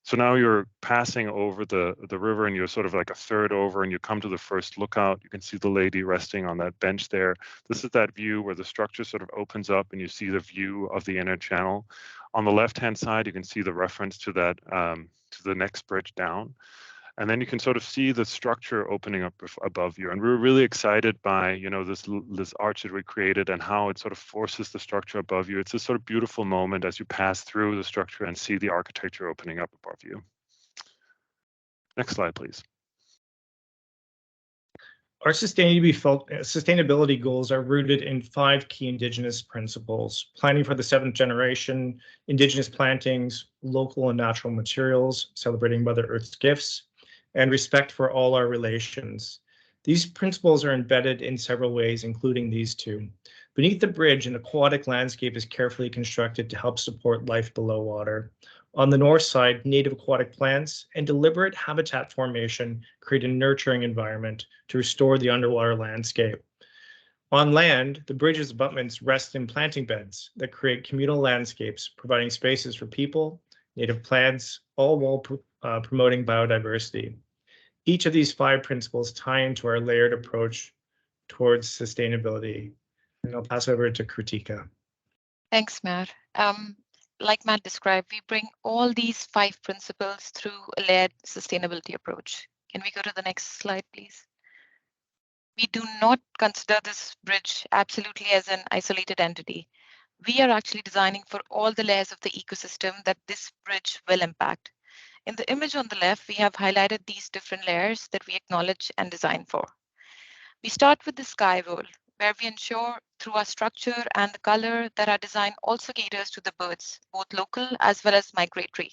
[SPEAKER 11] So now you're passing over the river and you're sort of like a third over and you come to the first lookout. You can see the lady resting on that bench there. This is that view where the structure sort of opens up and you see the view of the inner channel. On the left-hand side, you can see the reference to that, to the next bridge down. And then you can sort of see the structure opening up above you. And we're really excited by, you know, this arch that we created and how it sort of forces the structure above you. It's this sort of beautiful moment as you pass through the structure and see the architecture opening up above you. Next slide, please.
[SPEAKER 13] Our sustainability goals are rooted in 5 key Indigenous principles: planning for the 7th generation, Indigenous plantings, local and natural materials, celebrating Mother Earth's gifts, and respect for all our relations. These principles are embedded in several ways, including these 2. Beneath the bridge, an aquatic landscape is carefully constructed to help support life below water. On the north side, native aquatic plants and deliberate habitat formation create a nurturing environment to restore the underwater landscape. On land, the bridge's abutments rest in planting beds that create communal landscapes, providing spaces for people, native plants, all while promoting biodiversity. Each of these 5 principles tie into our layered approach towards sustainability. And I'll pass over to Kritika.
[SPEAKER 12] Thanks, Matt. Like Matt described, we bring all these 5 principles through a layered sustainability approach. Can we go to the next slide, please? We do not consider this bridge absolutely as an isolated entity. We are actually designing for all the layers of the ecosystem that this bridge will impact. In the image on the left, we have highlighted these different layers that we acknowledge and design for. We start with the sky world, where we ensure through our structure and the color that our design also caters to the birds, both local as well as migratory.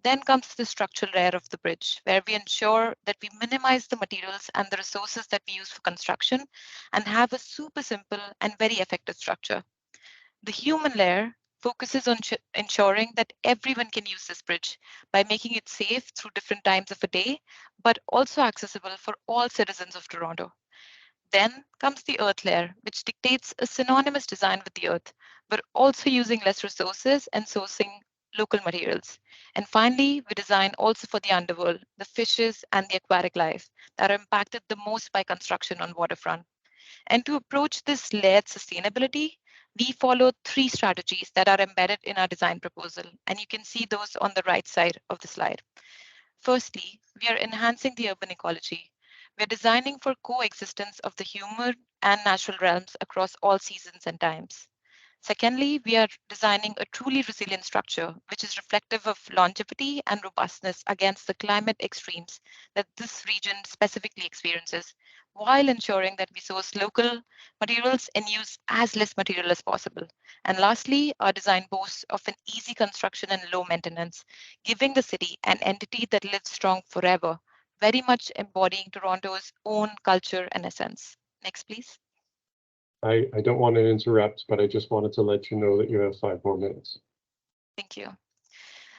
[SPEAKER 12] Then comes the structural layer of the bridge, where we ensure that we minimize the materials and the resources that we use for construction and have a super simple and very effective structure. The human layer focuses on ensuring that everyone can use this bridge by making it safe through different times of a day, but also accessible for all citizens of Toronto. Then comes the earth layer, which dictates a synonymous design with the earth, but also using less resources and sourcing local materials. And finally, we design also for the underworld, the fishes and the aquatic life that are impacted the most by construction on waterfront. And to approach this layered sustainability, we follow 3 strategies that are embedded in our design proposal, and you can see those on the right side of the slide. Firstly, we are enhancing the urban ecology. We're designing for coexistence of the human and natural realms across all seasons and times. Secondly, we are designing a truly resilient structure, which is reflective of longevity and robustness against the climate extremes that this region specifically experiences, while ensuring that we source local materials and use as less material as possible. And lastly, our design boasts of an easy construction and low maintenance, giving the city an entity that lives strong forever, very much embodying Toronto's own culture and essence. Next, please.
[SPEAKER 1] I don't want to interrupt, but I just wanted to let you know that you have 5 more minutes.
[SPEAKER 12] Thank you.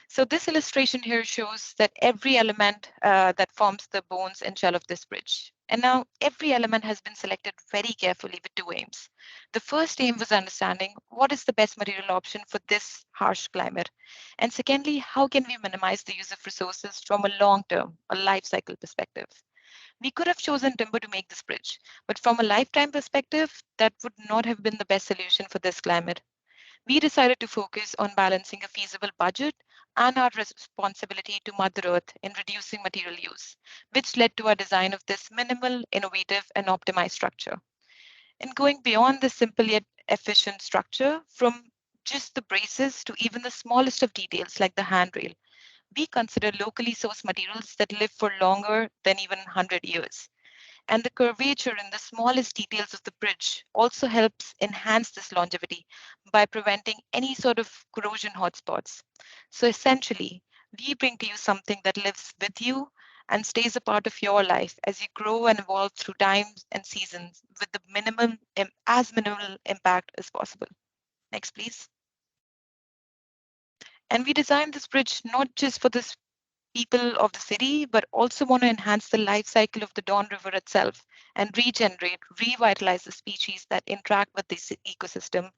[SPEAKER 12] So this illustration here shows that every element that forms the bones and shell of this bridge. And now every element has been selected very carefully with 2 aims. The first aim was understanding what is the best material option for this harsh climate. And secondly, how can we minimize the use of resources from a long-term, a life cycle perspective? We could have chosen timber to make this bridge, but from a lifetime perspective, that would not have been the best solution for this climate. We decided to focus on balancing a feasible budget and our responsibility to Mother Earth in reducing material use, which led to our design of this minimal, innovative, and optimized structure. And going beyond this simple yet efficient structure, from just the braces to even the smallest of details like the handrail, we consider locally sourced materials that live for longer than even 100 years. And the curvature in the smallest details of the bridge also helps enhance this longevity by preventing any sort of corrosion hotspots. So essentially, we bring to you something that lives with you and stays a part of your life as you grow and evolve through times and seasons with the as minimal impact as possible. Next, please. And we designed this bridge not just for this people of the city, but also want to enhance the life cycle of the Don River itself and regenerate, revitalize the species that interact with this ecosystem.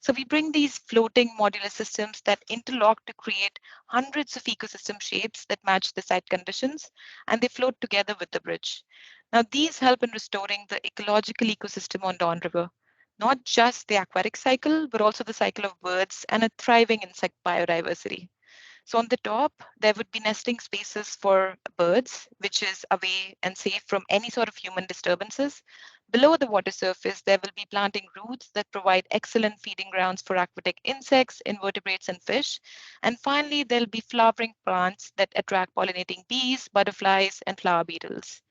[SPEAKER 12] So we bring these floating modular systems that interlock to create hundreds of ecosystem shapes that match the site conditions, and they float together with the bridge. Now, these help in restoring the ecological ecosystem on Don River, not just the aquatic cycle, but also the cycle of birds and a thriving insect biodiversity. So on the top, there would be nesting spaces for birds, which is away and safe from any sort of human disturbances. Below the water surface, there will be planting roots that provide excellent feeding grounds for aquatic insects, invertebrates, and fish. And finally, there'll be flowering plants that attract pollinating bees, butterflies, and flower beetles.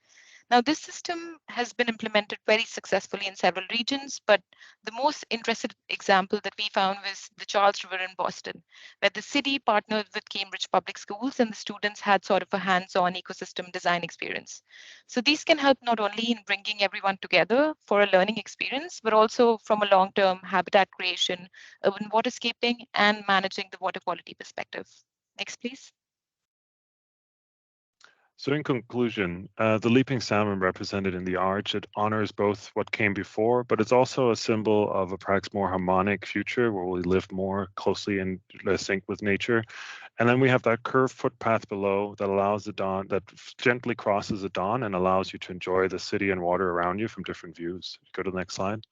[SPEAKER 12] Now, this system has been implemented very successfully in several regions, but the most interesting example that we found was the Charles River in Boston, where the city partnered with Cambridge Public Schools and the students had sort of a hands-on ecosystem design experience. So these can help not only in bringing everyone together for a learning experience, but also from a long-term habitat creation, urban waterscaping, and managing the water quality perspective. Next, please.
[SPEAKER 11] So in conclusion, the leaping salmon represented in the arch, it honors both what came before, but it's also a symbol of a perhaps more harmonic future where we live more closely in sync with nature. And then we have that curved footpath below that allows the Don, that gently crosses the Don and allows you to enjoy the city and water around you from different views. Go to the next slide.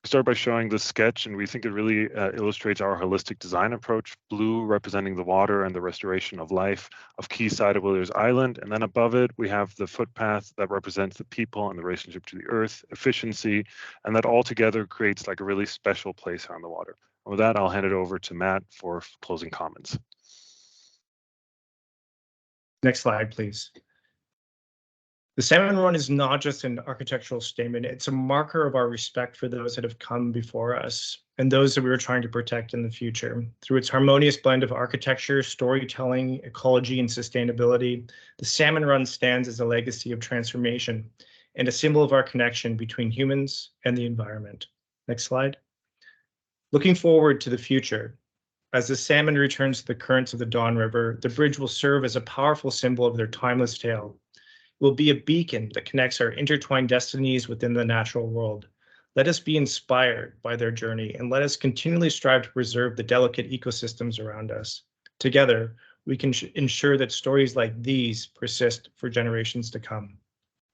[SPEAKER 11] Start by showing the sketch, and we think it really illustrates our holistic design approach. Blue representing the water and the restoration of life of Quayside of Villiers Island, and then above it we have the footpath that represents the people and the relationship to the earth, efficiency, and that all together creates like a really special place on the water. And with that, I'll hand it over to Matt for closing comments.
[SPEAKER 13] Next slide, please. The Salmon Run is not just an architectural statement, it's a marker of our respect for those that have come before us and those that we are trying to protect in the future. Through its harmonious blend of architecture, storytelling, ecology, and sustainability, the Salmon Run stands as a legacy of transformation and a symbol of our connection between humans and the environment. Next slide. Looking forward to the future, as the salmon returns to the currents of the Don River, the bridge will serve as a powerful symbol of their timeless tale. Will be a beacon that connects our intertwined destinies within the natural world. Let us be inspired by their journey and let us continually strive to preserve the delicate ecosystems around us. Together, we can ensure that stories like these persist for generations to come.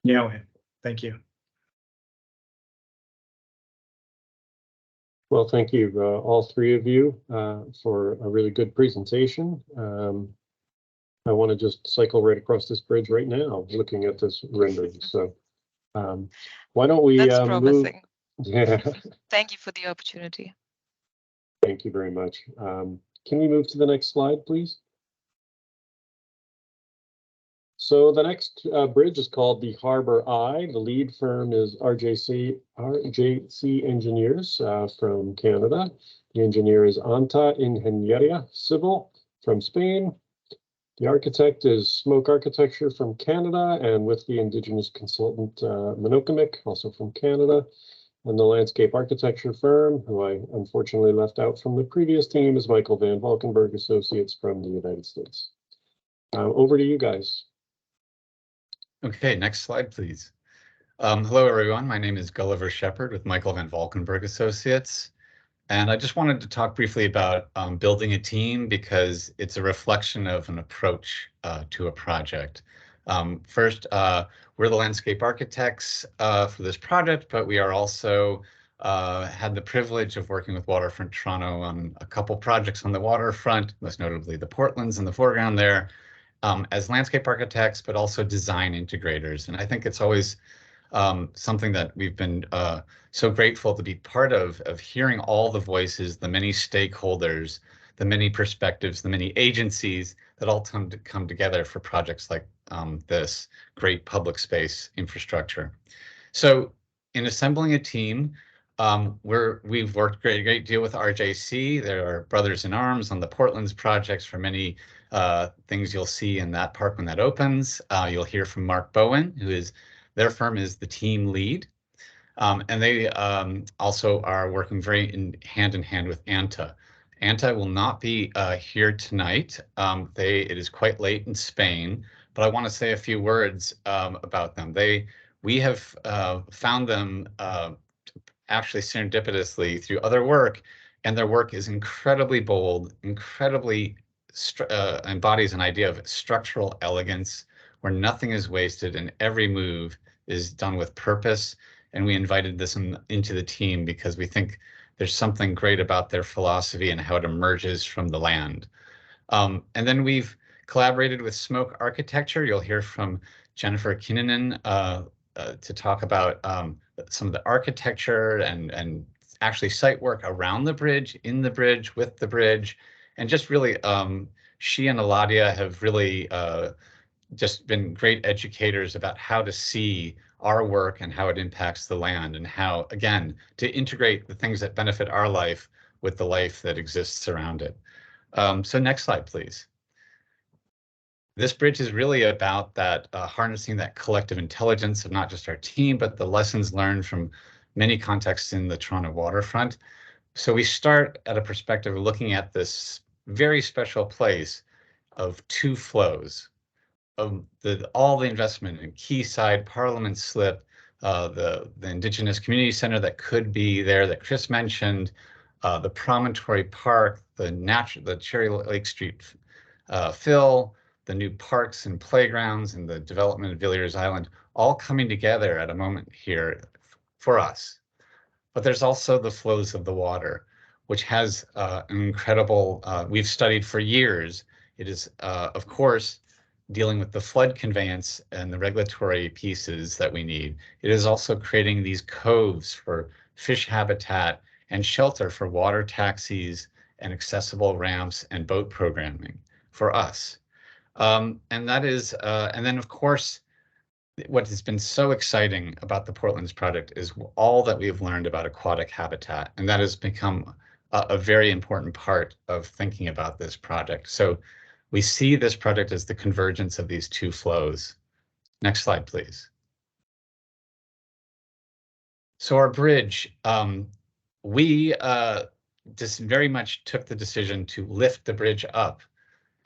[SPEAKER 13] Niawe, thank you.
[SPEAKER 1] Well, thank you, all three of you, for a really good presentation. I want to just cycle right across this bridge right now, looking at this rendering. So why don't we
[SPEAKER 12] That's promising.
[SPEAKER 1] Yeah.
[SPEAKER 12] Thank you for the opportunity.
[SPEAKER 1] Thank you very much. Can we move to the next slide, please? So the next bridge is called the Harbor Eye. The lead firm is RJC Engineers from Canada. The engineer is Anta Ingeniería Civil from Spain. The architect is Smoke Architecture from Canada, and with the Indigenous consultant Monokamic, also from Canada. And the landscape architecture firm, who I unfortunately left out from the previous team, is Michael Van Valkenburg Associates from the United States. Over to you guys.
[SPEAKER 14] Okay, next slide, please. Hello, everyone. My name is Gulliver Shepherd with Michael Van Valkenburg Associates. And I just wanted to talk briefly about building a team because it's a reflection of an approach to a project. First, we're the landscape architects for this project, but we are also had the privilege of working with Waterfront Toronto on a couple projects on the waterfront, most notably the Portlands in the foreground there, as landscape architects, but also design integrators. And I think it's always something that we've been so grateful to be part of hearing all the voices, the many stakeholders, the many perspectives, the many agencies that all come together for projects like this great public space infrastructure. So in assembling a team, we've worked a great deal with RJC. There are brothers in arms on the Portland's projects for many things you'll see in that park when that opens. You'll hear from Mark Bowen, their firm is the team lead. And they also are working very hand in hand with ANTA. ANTA will not be here tonight. It is quite late in Spain, but I want to say a few words about them. We have found them actually serendipitously through other work, and their work is incredibly bold, incredibly embodies an idea of structural elegance, where nothing is wasted and every move is done with purpose. And we invited this into the team because we think there's something great about their philosophy and how it emerges from the land. And then we've collaborated with Smoke Architecture. You'll hear from Jennifer Kinnunen to talk about some of the architecture and actually site work around the bridge, in the bridge, with the bridge. And just really, she and Eladia have really just been great educators about how to see our work and how it impacts the land, and how, again, to integrate the things that benefit our life with the life that exists around it. So next slide, please. This bridge is really about that harnessing that collective intelligence of not just our team, but the lessons learned from many contexts in the Toronto waterfront. So we start at a perspective of looking at this very special place of two flows. All the investment in Quayside, Parliament Slip, the Indigenous Community Center that could be there that Chris mentioned, the Promontory Park, the Cherry Lake Street fill, the new parks and playgrounds, and the development of Villiers Island, all coming together at a moment here for us. But there's also the flows of the water, which has an incredible, we've studied for years. It is, of course, dealing with the flood conveyance and the regulatory pieces that we need. It is also creating these coves for fish habitat and shelter for water taxis and accessible ramps and boat programming for us. And that is, and then of course, what has been so exciting about the Portland's project is all that we have learned about aquatic habitat, and that has become a very important part of thinking about this project. So we see this project as the convergence of these two flows. Next slide, please. So our bridge, we just very much took the decision to lift the bridge up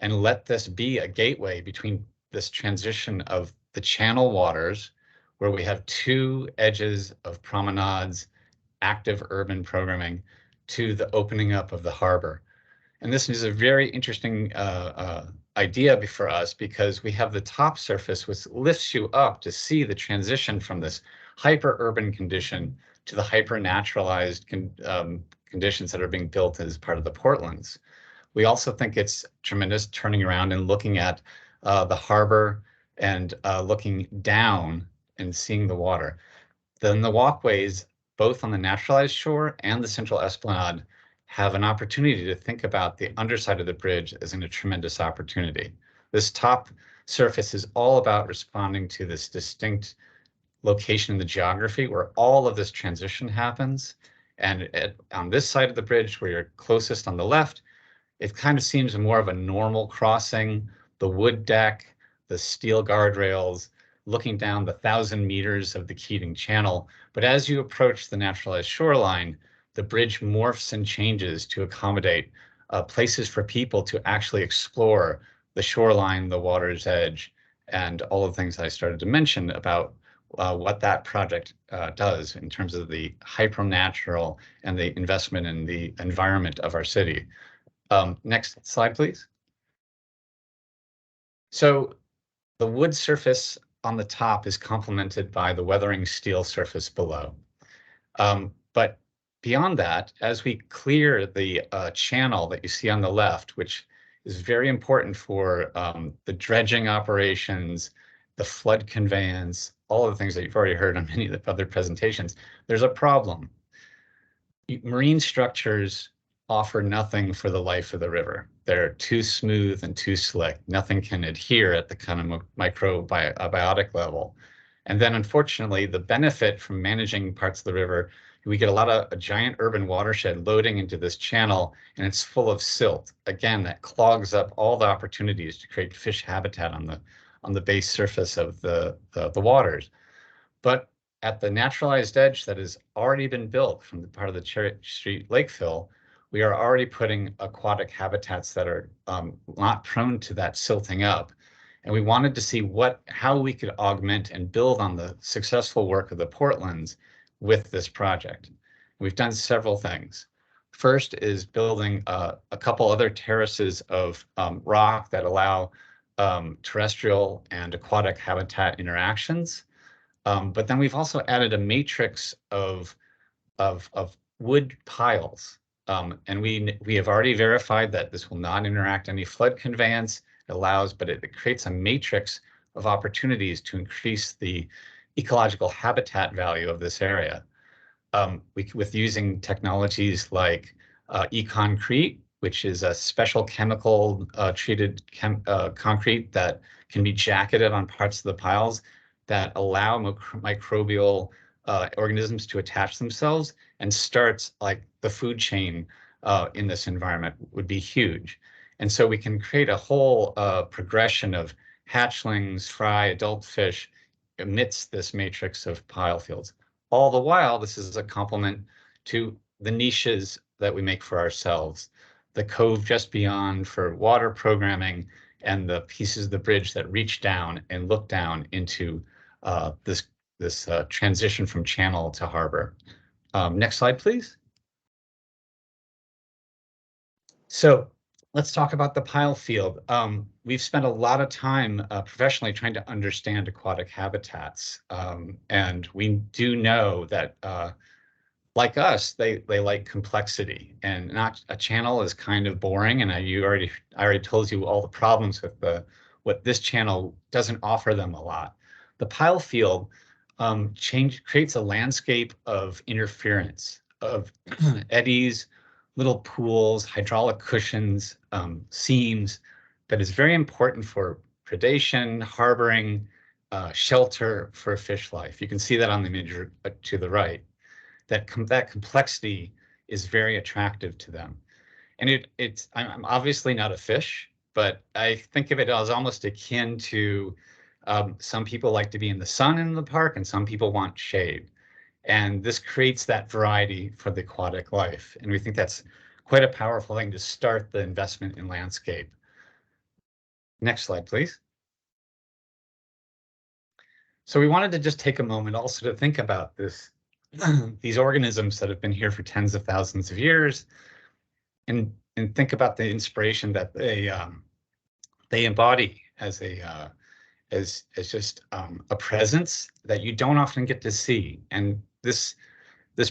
[SPEAKER 14] and let this be a gateway between this transition of the channel waters, where we have two edges of promenades, active urban programming, to the opening up of the harbor. And this is a very interesting idea for us, because we have the top surface, which lifts you up to see the transition from this hyper-urban condition to the hyper-naturalized conditions that are being built as part of the Portlands. We also think it's tremendous turning around and looking at the harbor and looking down and seeing the water. Then the walkways, both on the naturalized shore and the central esplanade, have an opportunity to think about the underside of the bridge as a tremendous opportunity. This top surface is all about responding to this distinct location in the geography where all of this transition happens. And on this side of the bridge, where you're closest on the left, it kind of seems more of a normal crossing, the wood deck, the steel guardrails, looking down the 1,000 meters of the Keating Channel. But as you approach the naturalized shoreline, the bridge morphs and changes to accommodate places for people to actually explore the shoreline, the water's edge, and all of the things I started to mention about what that project does in terms of the hyper-natural and the investment in the environment of our city. Next slide, please. So the wood surface on the top is complemented by the weathering steel surface below. But beyond that, as we clear the channel that you see on the left, which is very important for the dredging operations, the flood conveyance, all of the things that you've already heard on many of the other presentations, there's a problem. Marine structures offer nothing for the life of the river. They're too smooth and too slick. Nothing can adhere at the kind of microbiotic level. And then unfortunately, the benefit from managing parts of the river, we get a giant urban watershed loading into this channel, and it's full of silt. Again, that clogs up all the opportunities to create fish habitat on the base surface of the waters. But at the naturalized edge that has already been built from the part of the Cherry Street lake fill, we are already putting aquatic habitats that are not prone to that silting up. And we wanted to see how we could augment and build on the successful work of the Portlands with this project. We've done several things. First is building a couple other terraces of rock that allow terrestrial and aquatic habitat interactions. But then we've also added a matrix of wood piles. And we have already verified that this will not interact any flood conveyance. But it creates a matrix of opportunities to increase the ecological habitat value of this area. With using technologies like e-concrete, which is a special chemical treated concrete that can be jacketed on parts of the piles that allow microbial organisms to attach themselves, and starts like the food chain in this environment would be huge. And so we can create a whole progression of hatchlings, fry, adult fish amidst this matrix of pile fields. All the while, this is a complement to the niches that we make for ourselves. The cove just beyond for water programming, and the pieces of the bridge that reach down and look down into this transition from channel to harbor. Next slide, please. So let's talk about the pile field. We've spent a lot of time professionally trying to understand aquatic habitats. And we do know that, like us, they like complexity, and not a channel is kind of boring. And I already told you all the problems with what this channel doesn't offer them a lot. The pile field creates a landscape of interference, of eddies, little pools, hydraulic cushions, seams, that is very important for predation, harboring, shelter for fish life. You can see that on the image to the right. That complexity is very attractive to them. And I'm obviously not a fish, but I think of it as almost akin to some people like to be in the sun in the park, and some people want shade. And this creates that variety for the aquatic life. And we think that's quite a powerful thing to start the investment in landscape. Next slide, please. So we wanted to just take a moment also to think about this, these organisms that have been here for tens of thousands of years, and think about the inspiration that they embody as just a presence that you don't often get to see. And this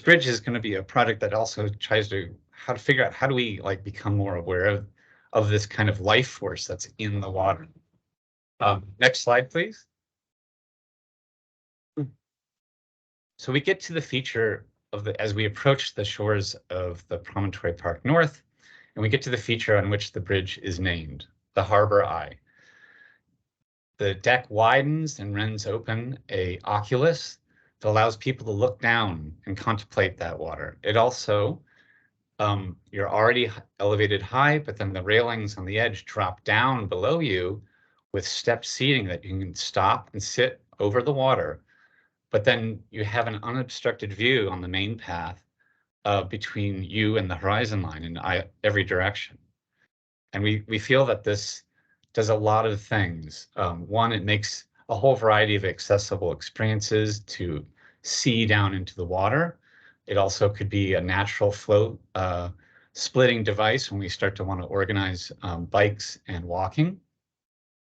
[SPEAKER 14] bridge is going to be a project that also tries to figure out how do we become more aware of this kind of life force that's in the water. Next slide, please. So we get to the feature of as we approach the shores of the Promontory Park North, and we get to the feature on which the bridge is named, the Harbor Eye. The deck widens and rends open a oculus that allows people to look down and contemplate that water. It also, you're already elevated high, but then the railings on the edge drop down below you with stepped seating that you can stop and sit over the water. But then you have an unobstructed view on the main path between you and the horizon line in every direction. And we feel that this does a lot of things. One, it makes a whole variety of accessible experiences to see down into the water. It also could be a natural float splitting device when we start to want to organize bikes and walking.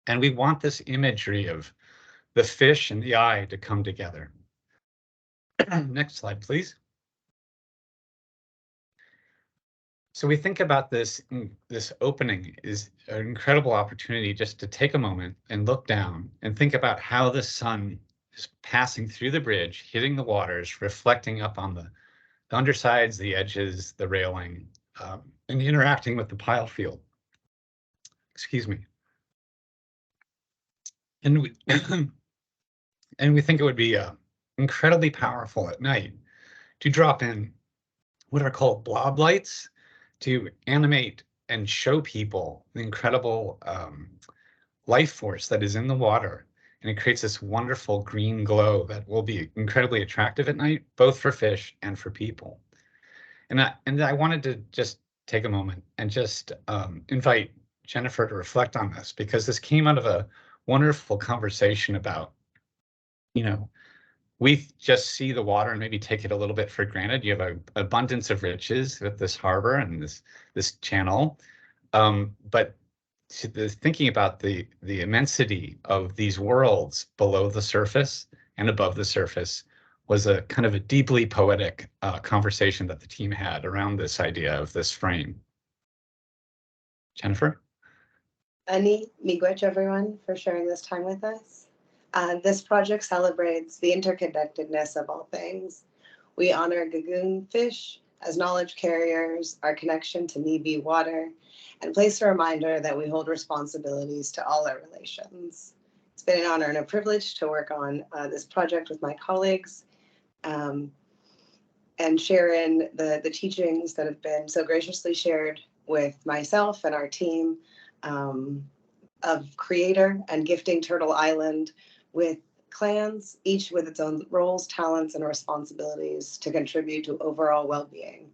[SPEAKER 14] And we want this imagery of the fish and the eye to come together. Next slide, please. So we think about this opening is an incredible opportunity just to take a moment and look down and think about how the sun is passing through the bridge, hitting the waters, reflecting up on the undersides, the edges, the railing, and interacting with the pile field. Excuse me. And we, and we think it would be incredibly powerful at night to drop in what are called blob lights to animate and show people the incredible life force that is in the water. And it creates this wonderful green glow that will be incredibly attractive at night, both for fish and for people. And I wanted to just take a moment and just invite Jennifer to reflect on this, because this came out of a wonderful conversation about, you know, we just see the water and maybe take it a little bit for granted. You have an abundance of riches with this harbor and this channel, but thinking about the immensity of these worlds below the surface and above the surface was a kind of a deeply poetic conversation that the team had around this idea of this frame. Jennifer?
[SPEAKER 15] Ani, miigwech, everyone, for sharing this time with us. This project celebrates the interconnectedness of all things. We honor Gagoon fish as knowledge carriers, our connection to Nibi water, and place a reminder that we hold responsibilities to all our relations. It's been an honor and a privilege to work on this project with my colleagues and share in the teachings that have been so graciously shared with myself and our team of Creator and Gifting Turtle Island, with clans, each with its own roles, talents, and responsibilities to contribute to overall well-being.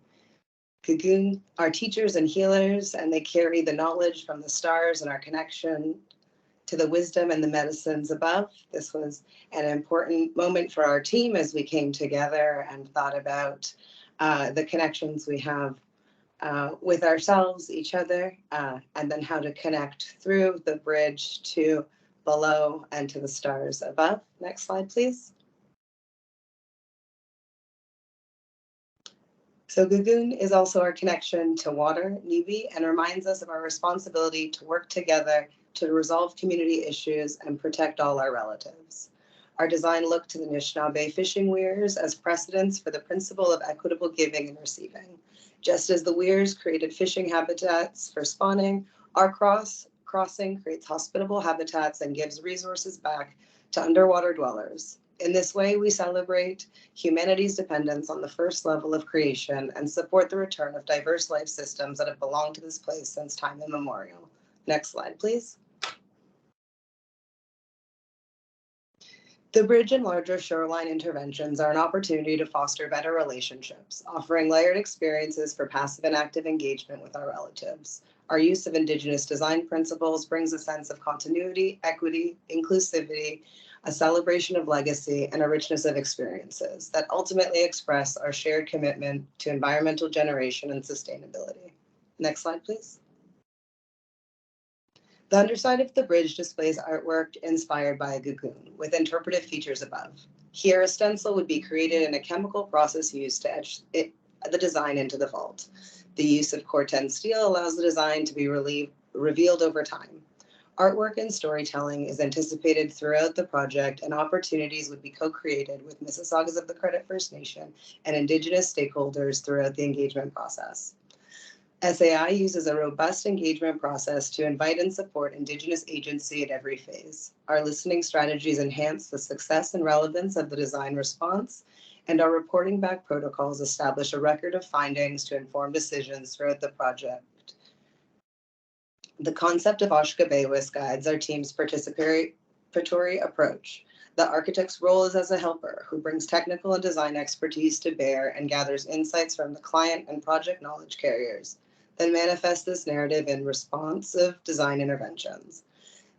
[SPEAKER 15] Gagoon are teachers and healers, and they carry the knowledge from the stars and our connection to the wisdom and the medicines above. This was an important moment for our team as we came together and thought about the connections we have with ourselves, each other, and then how to connect through the bridge to below and to the stars above. Next slide, please. So Gagoon is also our connection to water, Nibi, and reminds us of our responsibility to work together to resolve community issues and protect all our relatives. Our design looked to the Anishinaabe fishing weirs as precedents for the principle of equitable giving and receiving. Just as the weirs created fishing habitats for spawning, our crossing creates hospitable habitats and gives resources back to underwater dwellers. In this way, we celebrate humanity's dependence on the first level of creation and support the return of diverse life systems that have belonged to this place since time immemorial. Next slide, please. The bridge and larger shoreline interventions are an opportunity to foster better relationships, offering layered experiences for passive and active engagement with our relatives. Our use of Indigenous design principles brings a sense of continuity, equity, inclusivity, a celebration of legacy, and a richness of experiences that ultimately express our shared commitment to environmental generation and sustainability. Next slide, please. The underside of the bridge displays artwork inspired by a Gagoon with interpretive features above. Here, a stencil would be created in a chemical process used to etch the design into the vault. The use of Corten steel allows the design to be revealed over time. Artwork and storytelling is anticipated throughout the project, and opportunities would be co-created with Mississaugas of the Credit First Nation and Indigenous stakeholders throughout the engagement process. SAI uses a robust engagement process to invite and support Indigenous agency at every phase. Our listening strategies enhance the success and relevance of the design response, and our reporting back protocols establish a record of findings to inform decisions throughout the project. The concept of Oshkabewis guides our team's participatory approach. The architect's role is as a helper who brings technical and design expertise to bear and gathers insights from the client and project knowledge carriers, then manifests this narrative in responsive design interventions.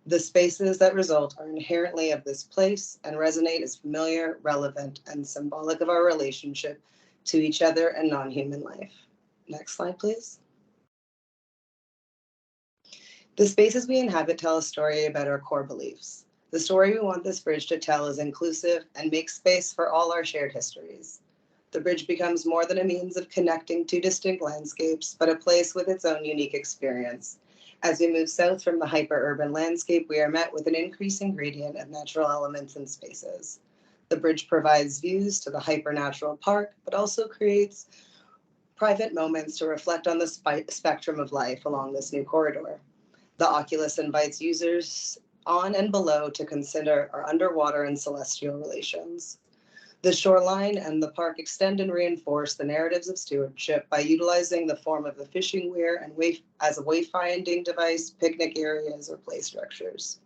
[SPEAKER 15] The spaces that result are inherently of this place and resonate as familiar, relevant, and symbolic of our relationship to each other and non-human life. Next slide, please. The spaces we inhabit tell a story about our core beliefs. The story we want this bridge to tell is inclusive and makes space for all our shared histories. The bridge becomes more than a means of connecting two distinct landscapes, but a place with its own unique experience. As we move south from the hyper-urban landscape, we are met with an increasing gradient of natural elements and spaces. The bridge provides views to the hyper-natural park, but also creates private moments to reflect on the spectrum of life along this new corridor. The Oculus invites users on and below to consider our underwater and celestial relations. The shoreline and the park extend and reinforce the narratives of stewardship by utilizing the form of the fishing weir and as a wayfinding device, picnic areas, or play structures.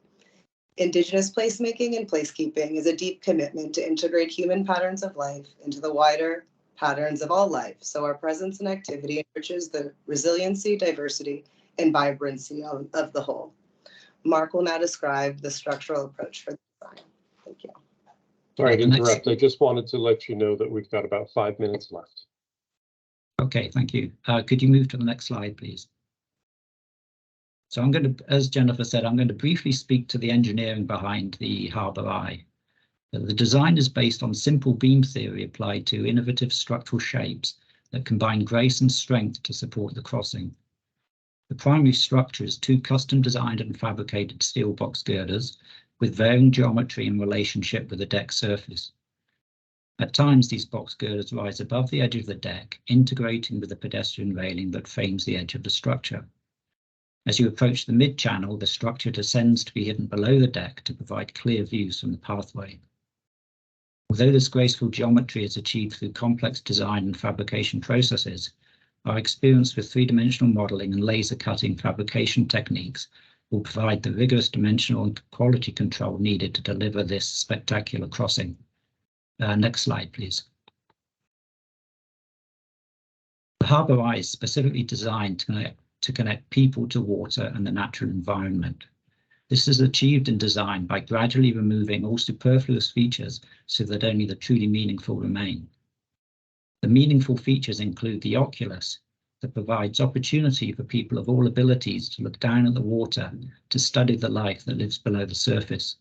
[SPEAKER 15] Indigenous placemaking and placekeeping is a deep commitment to integrate human patterns of life into the wider patterns of all life, so our presence and activity enriches the resiliency, diversity, and vibrancy of the whole. Mark will now describe the structural approach for the design. Thank you.
[SPEAKER 1] Sorry to interrupt. I just wanted to let you know that we've got about 5 minutes left.
[SPEAKER 16] Okay, thank you. Could you move to the next slide, please? So I'm going to, as Jennifer said, I'm going to briefly speak to the engineering behind the Harbour Eye. The design is based on simple beam theory applied to innovative structural shapes that combine grace and strength to support the crossing. The primary structure is 2 custom designed and fabricated steel box girders with varying geometry in relationship with the deck surface. At times, these box girders rise above the edge of the deck, integrating with the pedestrian railing that frames the edge of the structure. As you approach the mid-channel, the structure descends to be hidden below the deck to provide clear views from the pathway. Although this graceful geometry is achieved through complex design and fabrication processes, our experience with 3-dimensional modeling and laser cutting fabrication techniques will provide the rigorous dimensional and quality control needed to deliver this spectacular crossing. Next slide, please. The Harbour Eye is specifically designed to connect people to water and the natural environment. This is achieved in design by gradually removing all superfluous features so that only the truly meaningful remain. The meaningful features include the oculus, that provides opportunity for people of all abilities to look down at the water to study the life that lives below the surface.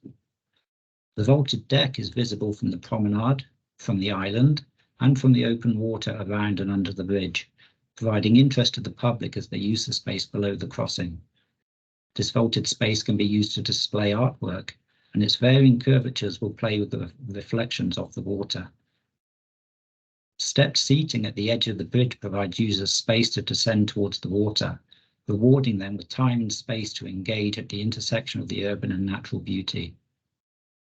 [SPEAKER 16] The vaulted deck is visible from the promenade, from the island, and from the open water around and under the bridge, providing interest to the public as they use the space below the crossing. This vaulted space can be used to display artwork, and its varying curvatures will play with the reflections of the water. Stepped seating at the edge of the bridge provides users space to descend towards the water, rewarding them with time and space to engage at the intersection of the urban and natural beauty.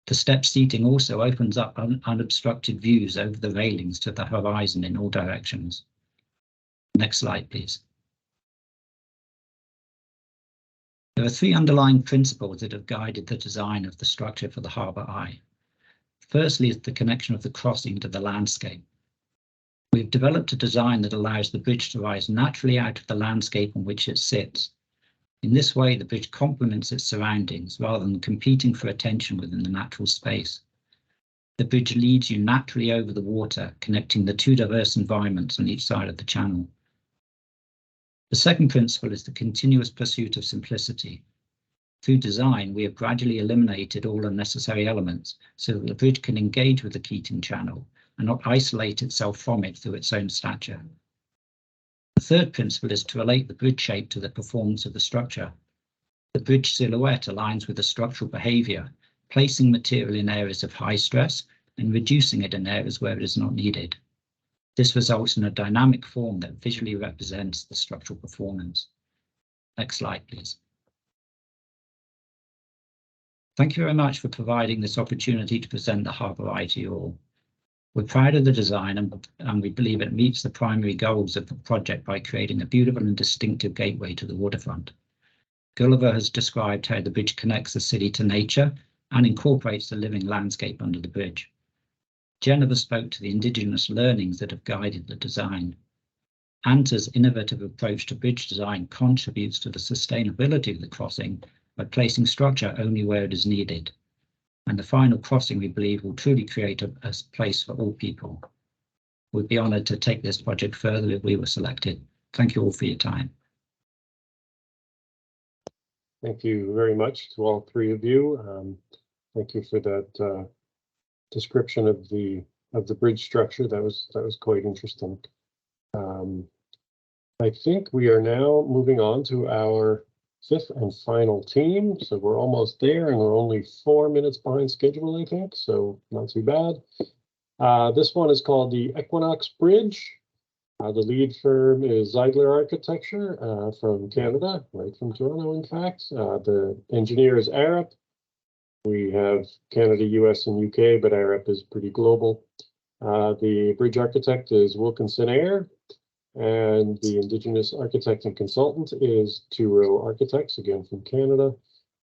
[SPEAKER 16] The stepped seating also opens up unobstructed views over the railings to the horizon in all directions. Next slide, please. There are 3 underlying principles that have guided the design of the structure for the Harbour Eye. Firstly is the connection of the crossing to the landscape. We've developed a design that allows the bridge to rise naturally out of the landscape on which it sits. In this way, the bridge complements its surroundings rather than competing for attention within the natural space. The bridge leads you naturally over the water, connecting the 2 diverse environments on each side of the channel. The second principle is the continuous pursuit of simplicity. Through design, we have gradually eliminated all unnecessary elements so that the bridge can engage with the Keating Channel and not isolate itself from it through its own stature. The third principle is to relate the bridge shape to the performance of the structure. The bridge silhouette aligns with the structural behaviour, placing material in areas of high stress and reducing it in areas where it is not needed. This results in a dynamic form that visually represents the structural performance. Next slide, please. Thank you very much for providing this opportunity to present the Harbour Eye to you all. We're proud of the design and we believe it meets the primary goals of the project by creating a beautiful and distinctive gateway to the waterfront. Gulliver has described how the bridge connects the city to nature and incorporates the living landscape under the bridge. Jennifer spoke to the Indigenous learnings that have guided the design. Anta's innovative approach to bridge design contributes to the sustainability of the crossing by placing structure only where it is needed. And the final crossing, we believe, will truly create a place for all people. We'd be honoured to take this project further if we were selected. Thank you all for your time.
[SPEAKER 1] Thank you very much to all 3 of you. Thank you for that description of the bridge structure. That was quite interesting. I think we are now moving on to our 5th and final team. So we're almost there and we're only 4 minutes behind schedule, I think. So not too bad. This one is called the Equinox Bridge. The lead firm is Zeidler Architecture from Canada, right from Toronto, in fact. The engineer is Arup. We have Canada, US, and UK, but Arup is pretty global. The bridge architect is Wilkinson Eyre, and the Indigenous architect and consultant is Two Row Architects, again from Canada.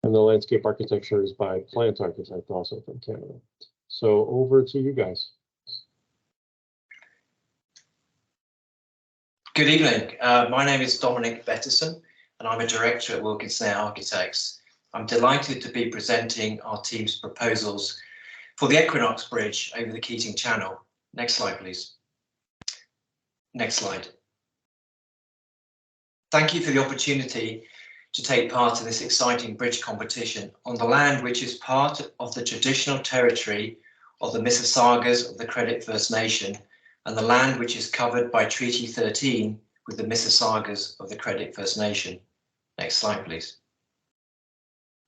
[SPEAKER 1] And the landscape architecture is by Plant Architect, also from Canada. So over to you guys.
[SPEAKER 17] Good evening. My name is Dominic Bettison, and I'm a director at Wilkinson Eyre Architects. I'm delighted to be presenting our team's proposals for the Equinox Bridge over the Keating Channel. Next slide, please. Next slide. Thank you for the opportunity to take part in this exciting bridge competition on the land which is part of the traditional territory of the Mississaugas of the Credit First Nation, and the land which is covered by Treaty 13 with the Mississaugas of the Credit First Nation. Next slide, please.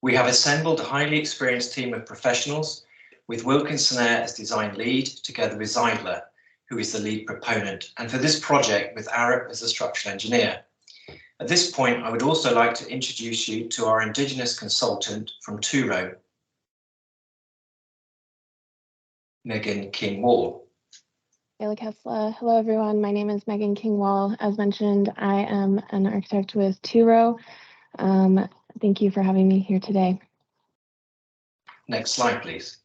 [SPEAKER 17] We have assembled a highly experienced team of professionals with Wilkinson Eyre as design lead, together with Zeidler, who is the lead proponent, and for this project with Arup as the structural engineer. At this point, I would also like to introduce you to our Indigenous consultant from Two Row, Megan King-Wall.
[SPEAKER 18] Hello everyone, my name is Megan King-Wall. As mentioned, I am an architect with Two Row. Thank you for having me here today.
[SPEAKER 17] Next slide, please.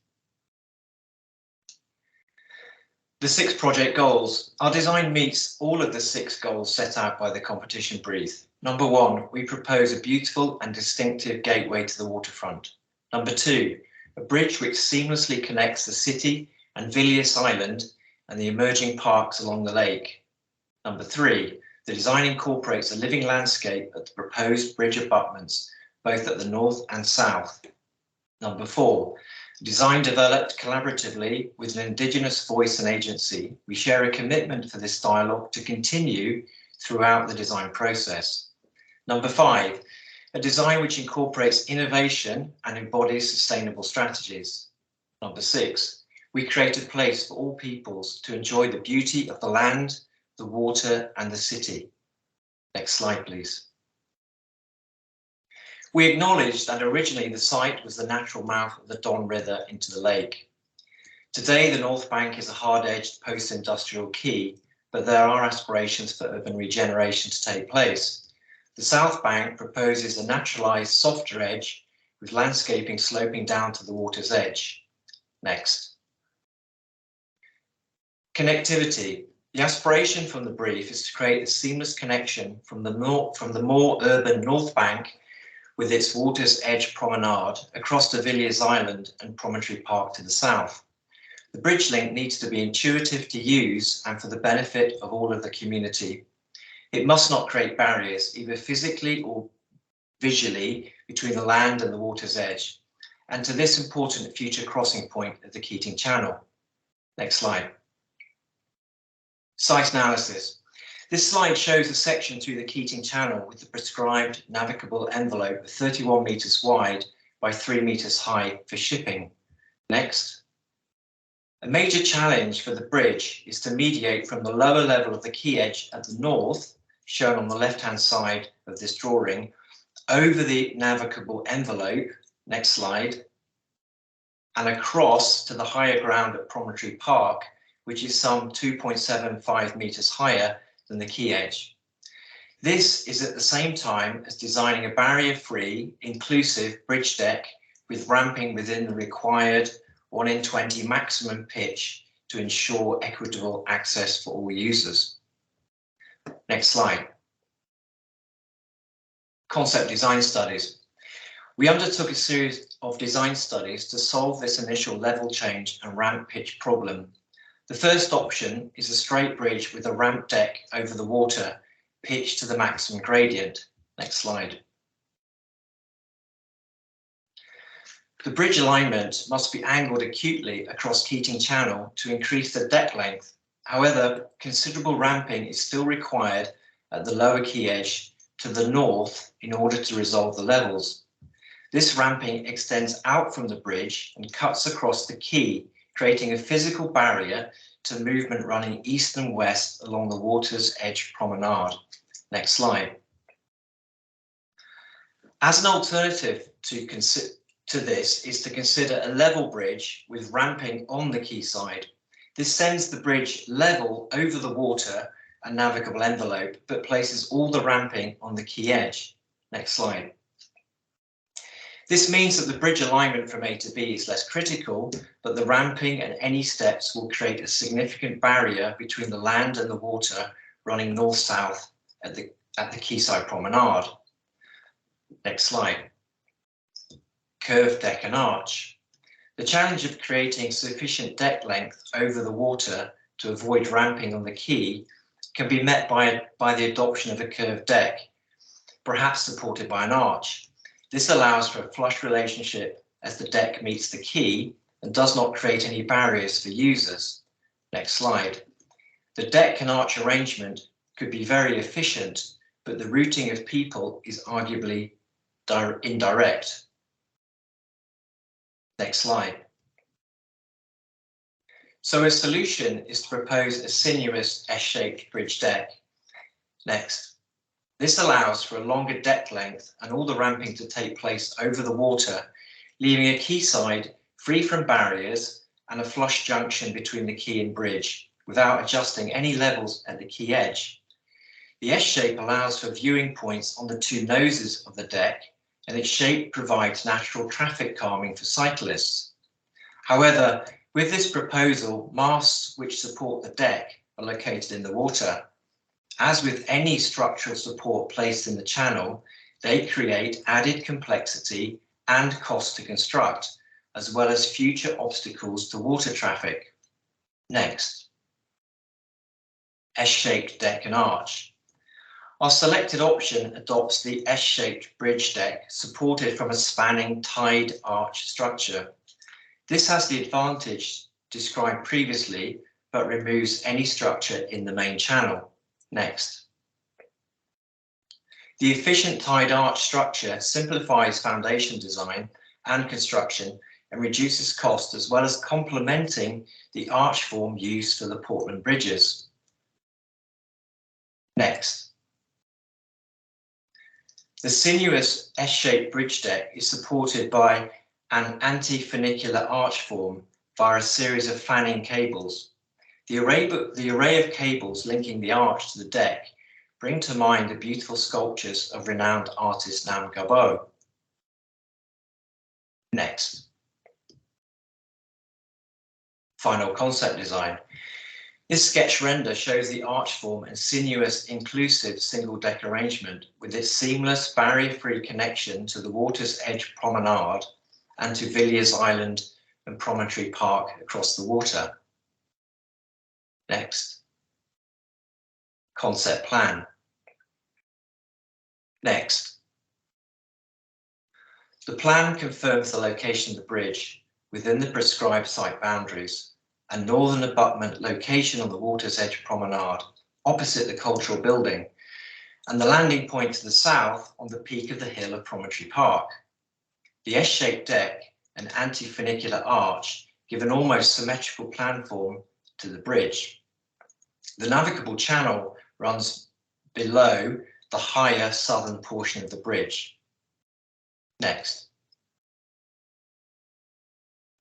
[SPEAKER 17] The 6 project goals. Our design meets all of the 6 goals set out by the competition brief. Number 1, we propose a beautiful and distinctive gateway to the waterfront. Number 2, a bridge which seamlessly connects the city and Villiers Island and the emerging parks along the lake. Number 3, the design incorporates a living landscape at the proposed bridge abutments, both at the north and south. Number 4, design developed collaboratively with an Indigenous voice and agency. We share a commitment for this dialogue to continue throughout the design process. Number 5, a design which incorporates innovation and embodies sustainable strategies. Number 6, we create a place for all peoples to enjoy the beauty of the land, the water, and the city. Next slide, please. We acknowledge that originally the site was the natural mouth of the Don River into the lake. Today, the North Bank is a hard-edged post-industrial quay, but there are aspirations for urban regeneration to take place. The South Bank proposes a naturalized softer edge with landscaping sloping down to the water's edge. Next. Connectivity. The aspiration from the brief is to create a seamless connection from the more urban North Bank with its water's edge promenade across the Villiers Island and Promontory Park to the south. The bridge link needs to be intuitive to use and for the benefit of all of the community. It must not create barriers, either physically or visually, between the land and the water's edge, and to this important future crossing point of the Keating Channel. Next slide. Site analysis. This slide shows a section through the Keating Channel with the prescribed navigable envelope of 31 metres wide by 3 metres high for shipping. Next. A major challenge for the bridge is to mediate from the lower level of the quay edge at the north, shown on the left-hand side of this drawing, over the navigable envelope, next slide, and across to the higher ground at Promontory Park, which is some 2.75 metres higher than the quay edge. This is at the same time as designing a barrier-free, inclusive bridge deck with ramping within the required 1 in 20 maximum pitch to ensure equitable access for all users. Next slide. Concept design studies. We undertook a series of design studies to solve this initial level change and ramp pitch problem. The first option is a straight bridge with a ramp deck over the water, pitched to the maximum gradient. Next slide. The bridge alignment must be angled acutely across Keating Channel to increase the deck length. However, considerable ramping is still required at the lower quay edge to the north in order to resolve the levels. This ramping extends out from the bridge and cuts across the quay, creating a physical barrier to movement running east and west along the water's edge promenade. Next slide. As an alternative to this is to consider a level bridge with ramping on the quayside. This sends the bridge level over the water and navigable envelope, but places all the ramping on the quay edge. Next slide. This means that the bridge alignment from A to B is less critical, but the ramping and any steps will create a significant barrier between the land and the water running north-south at the quayside promenade. Next slide. Curved deck and arch. The challenge of creating sufficient deck length over the water to avoid ramping on the quay can be met by the adoption of a curved deck, perhaps supported by an arch. This allows for a flush relationship as the deck meets the quay and does not create any barriers for users. Next slide. The deck and arch arrangement could be very efficient, but the routing of people is arguably indirect. Next slide. So a solution is to propose a sinuous S-shaped bridge deck. Next. This allows for a longer deck length and all the ramping to take place over the water, leaving a quayside free from barriers and a flush junction between the quay and bridge, without adjusting any levels at the quay edge. The S-shape allows for viewing points on the two noses of the deck, and its shape provides natural traffic calming for cyclists. However, with this proposal, masts which support the deck are located in the water. As with any structural support placed in the channel, they create added complexity and cost to construct, as well as future obstacles to water traffic. Next. S-shaped deck and arch. Our selected option adopts the S-shaped bridge deck supported from a spanning tide arch structure. This has the advantage described previously, but removes any structure in the main channel. Next. The efficient tide arch structure simplifies foundation design and construction and reduces cost, as well as complementing the arch form used for the Portland bridges. Next. The sinuous S-shaped bridge deck is supported by an anti-funicular arch form via a series of fanning cables. The array of cables linking the arch to the deck bring to mind the beautiful sculptures of renowned artist Nam Gabo. Next. Final concept design. This sketch render shows the arch form and sinuous inclusive single deck arrangement with its seamless barrier-free connection to the water's edge promenade and to Villiers Island and Promontory Park across the water. Next. Concept plan. Next. The plan confirms the location of the bridge within the prescribed site boundaries, a northern abutment location on the water's edge promenade opposite the cultural building, and the landing point to the south on the peak of the hill of Promontory Park. The S-shaped deck and anti-funicular arch give an almost symmetrical plan form to the bridge. The navigable channel runs below the higher southern portion of the bridge. Next.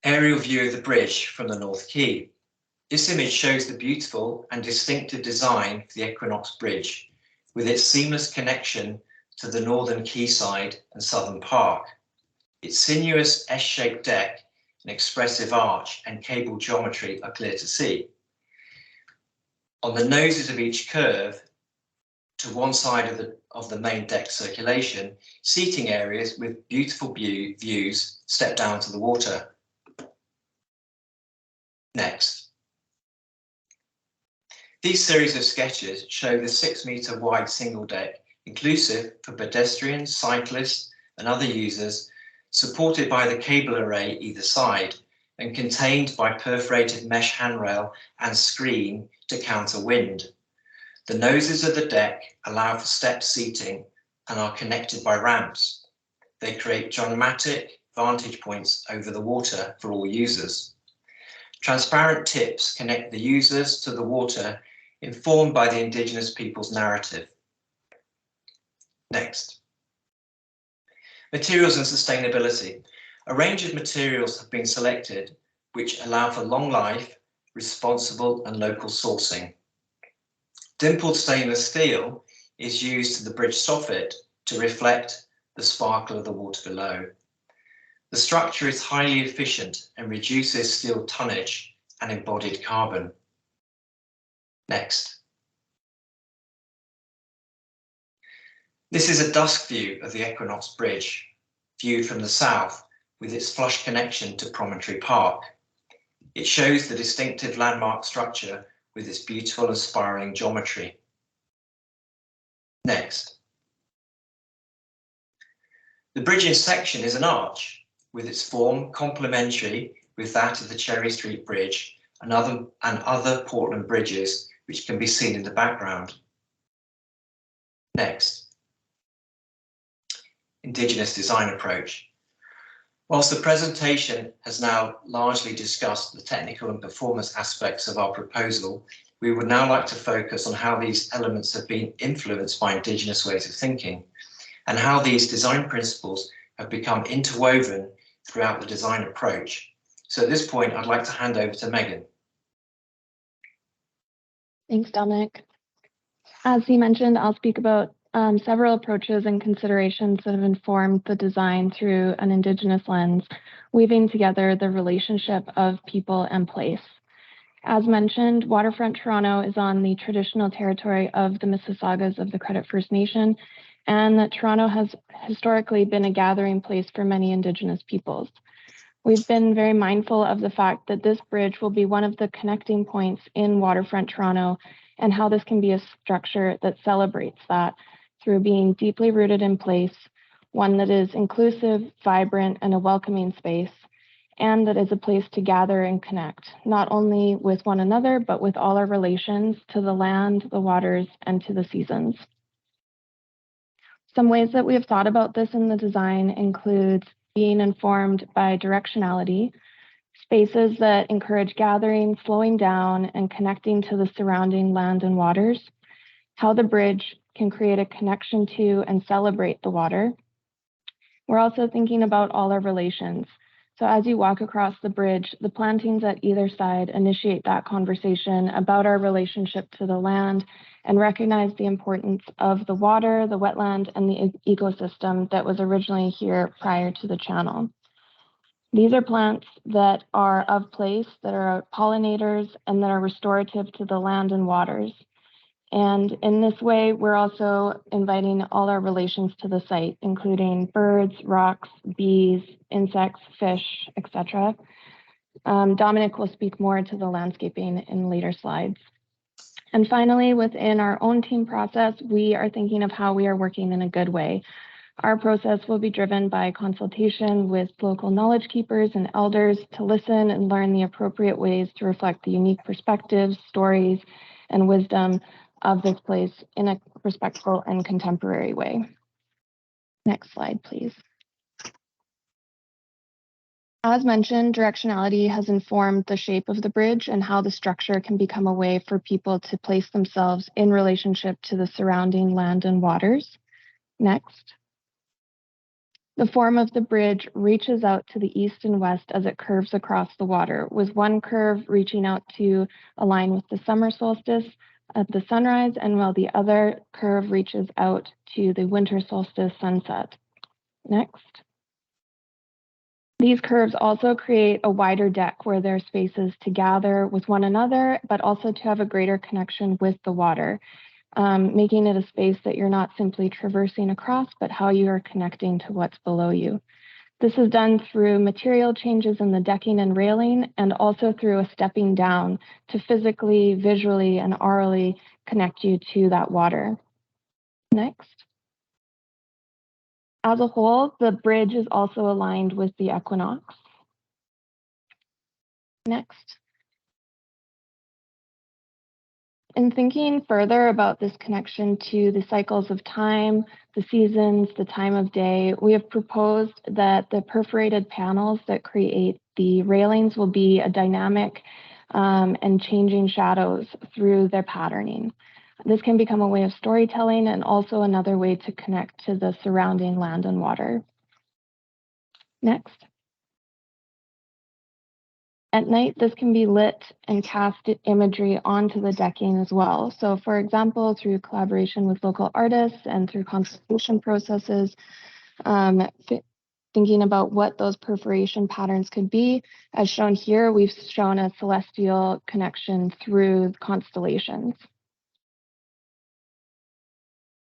[SPEAKER 17] Aerial view of the bridge from the North Quay. This image shows the beautiful and distinctive design for the Equinox Bridge, with its seamless connection to the northern quayside and southern park. Its sinuous S-shaped deck and expressive arch and cable geometry are clear to see. On the noses of each curve, to one side of the main deck circulation, seating areas with beautiful views step down to the water. Next. These series of sketches show the 6-meter wide single deck, inclusive for pedestrians, cyclists, and other users, supported by the cable array either side, and contained by perforated mesh handrail and screen to counter wind. The noses of the deck allow for step seating and are connected by ramps. They create dramatic vantage points over the water for all users. Transparent tips connect the users to the water, informed by the Indigenous people's narrative. Next. Materials and sustainability. A range of materials have been selected which allow for long life, responsible and local sourcing. Dimpled stainless steel is used to the bridge soffit to reflect the sparkle of the water below. The structure is highly efficient and reduces steel tonnage and embodied carbon. Next. This is a dusk view of the Equinox Bridge, viewed from the south with its flush connection to Promontory Park. It shows the distinctive landmark structure with its beautiful and spiralling geometry. Next. The bridge in section is an arch, with its form complementary with that of the Cherry Street Bridge and other Portland bridges, which can be seen in the background. Next. Indigenous design approach. Whilst the presentation has now largely discussed the technical and performance aspects of our proposal, we would now like to focus on how these elements have been influenced by Indigenous ways of thinking and how these design principles have become interwoven throughout the design approach. So at this point, I'd like to hand over to Megan.
[SPEAKER 18] Thanks, Dominic. As he mentioned, I'll speak about several approaches and considerations that have informed the design through an Indigenous lens, weaving together the relationship of people and place. As mentioned, Waterfront Toronto is on the traditional territory of the Mississaugas of the Credit First Nation, and that Toronto has historically been a gathering place for many Indigenous peoples. We've been very mindful of the fact that this bridge will be one of the connecting points in Waterfront Toronto, and how this can be a structure that celebrates that through being deeply rooted in place, one that is inclusive, vibrant, and a welcoming space, and that is a place to gather and connect, not only with one another, but with all our relations to the land, the waters, and to the seasons. Some ways that we have thought about this in the design includes being informed by directionality, spaces that encourage gathering, slowing down, and connecting to the surrounding land and waters, how the bridge can create a connection to and celebrate the water. We're also thinking about all our relations. So as you walk across the bridge, the plantings at either side initiate that conversation about our relationship to the land and recognize the importance of the water, the wetland, and the ecosystem that was originally here prior to the channel. These are plants that are of place, that are pollinators, and that are restorative to the land and waters. And in this way, we're also inviting all our relations to the site, including birds, rocks, bees, insects, fish, etc. Dominic will speak more to the landscaping in later slides. And finally, within our own team process, we are thinking of how we are working in a good way. Our process will be driven by consultation with local knowledge keepers and elders to listen and learn the appropriate ways to reflect the unique perspectives, stories, and wisdom of this place in a respectful and contemporary way. Next slide, please. As mentioned, directionality has informed the shape of the bridge and how the structure can become a way for people to place themselves in relationship to the surrounding land and waters. Next. The form of the bridge reaches out to the east and west as it curves across the water, with one curve reaching out to align with the summer solstice at the sunrise, and while the other curve reaches out to the winter solstice sunset. Next. These curves also create a wider deck where there are spaces to gather with one another, but also to have a greater connection with the water, making it a space that you're not simply traversing across, but how you are connecting to what's below you. This is done through material changes in the decking and railing, and also through a stepping down to physically, visually, and aurally connect you to that water. Next. As a whole, the bridge is also aligned with the equinox. Next. In thinking further about this connection to the cycles of time, the seasons, the time of day, we have proposed that the perforated panels that create The railings will be a dynamic and changing shadows through their patterning. This can become a way of storytelling and also another way to connect to the surrounding land and water. Next. At night, this can be lit and cast imagery onto the decking as well. So for example, through collaboration with local artists and through consultation processes, thinking about what those perforation patterns could be. As shown here, we've shown a celestial connection through constellations.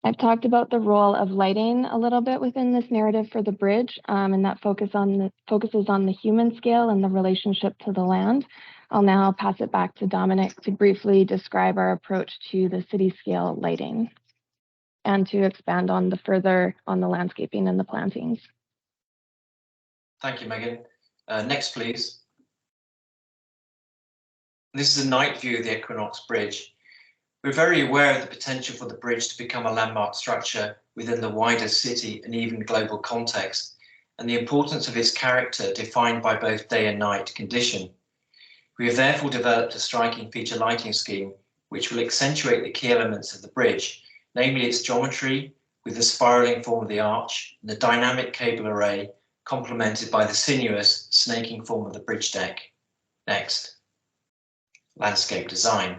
[SPEAKER 18] I've talked about the role of lighting a little bit within this narrative for the bridge, and that focuses on the human scale and the relationship to the land. I'll now pass it back to Dominic to briefly describe our approach to the city scale lighting and to expand on the landscaping and the plantings.
[SPEAKER 17] Thank you, Megan. Next, please. This is a night view of the Equinox Bridge. We're very aware of the potential for the bridge to become a landmark structure within the wider city and even global context, and the importance of its character defined by both day and night condition. We have therefore developed a striking feature lighting scheme which will accentuate the key elements of the bridge, namely its geometry with the spiraling form of the arch and the dynamic cable array complemented by the sinuous snaking form of the bridge deck. Next. Landscape design.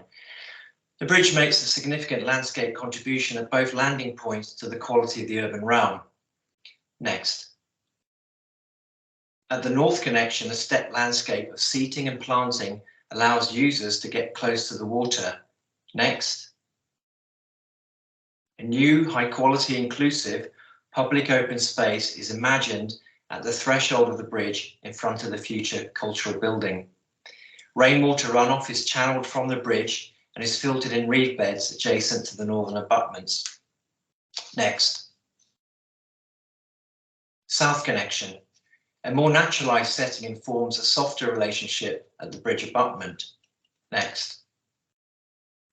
[SPEAKER 17] The bridge makes a significant landscape contribution at both landing points to the quality of the urban realm. Next. At the north connection, a stepped landscape of seating and planting allows users to get close to the water. Next. A new, high-quality, inclusive, public open space is imagined at the threshold of the bridge in front of the future cultural building. Rainwater runoff is channeled from the bridge and is filtered in reed beds adjacent to the northern abutments. Next. South connection. A more naturalized setting informs a softer relationship at the bridge abutment. Next.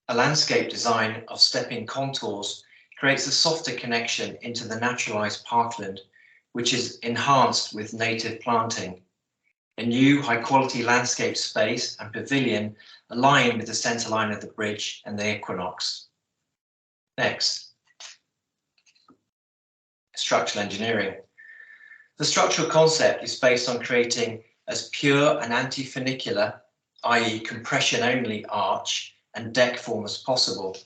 [SPEAKER 17] A landscape design of stepping contours creates a softer connection into the naturalized parkland, which is enhanced with native planting. A new high-quality landscape space and pavilion align with the centre line of the bridge and the equinox. Next. Structural engineering. The structural concept is based on creating as pure and anti-funicular, i.e. compression-only arch and deck form as possible.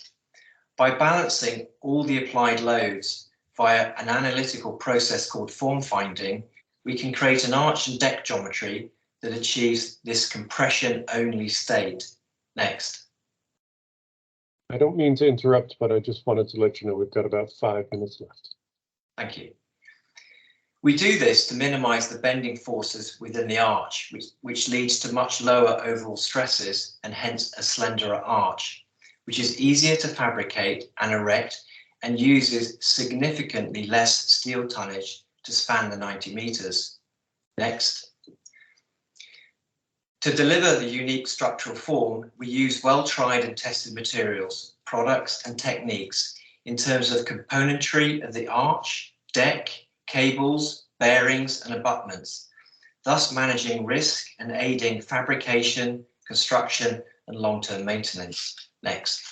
[SPEAKER 17] By balancing all the applied loads via an analytical process called form finding, we can create an arch and deck geometry that achieves this compression-only state. Next.
[SPEAKER 1] I don't mean to interrupt, but I just wanted to let you know we've got about 5 minutes left.
[SPEAKER 17] Thank you. We do this to minimize the bending forces within the arch, which leads to much lower overall stresses and hence a slenderer arch, which is easier to fabricate and erect and uses significantly less steel tonnage to span the 90 meters. Next. To deliver the unique structural form, we use well-tried and tested materials, products and techniques in terms of componentry of the arch, deck, cables, bearings and abutments, thus managing risk and aiding fabrication, construction and long-term maintenance. Next.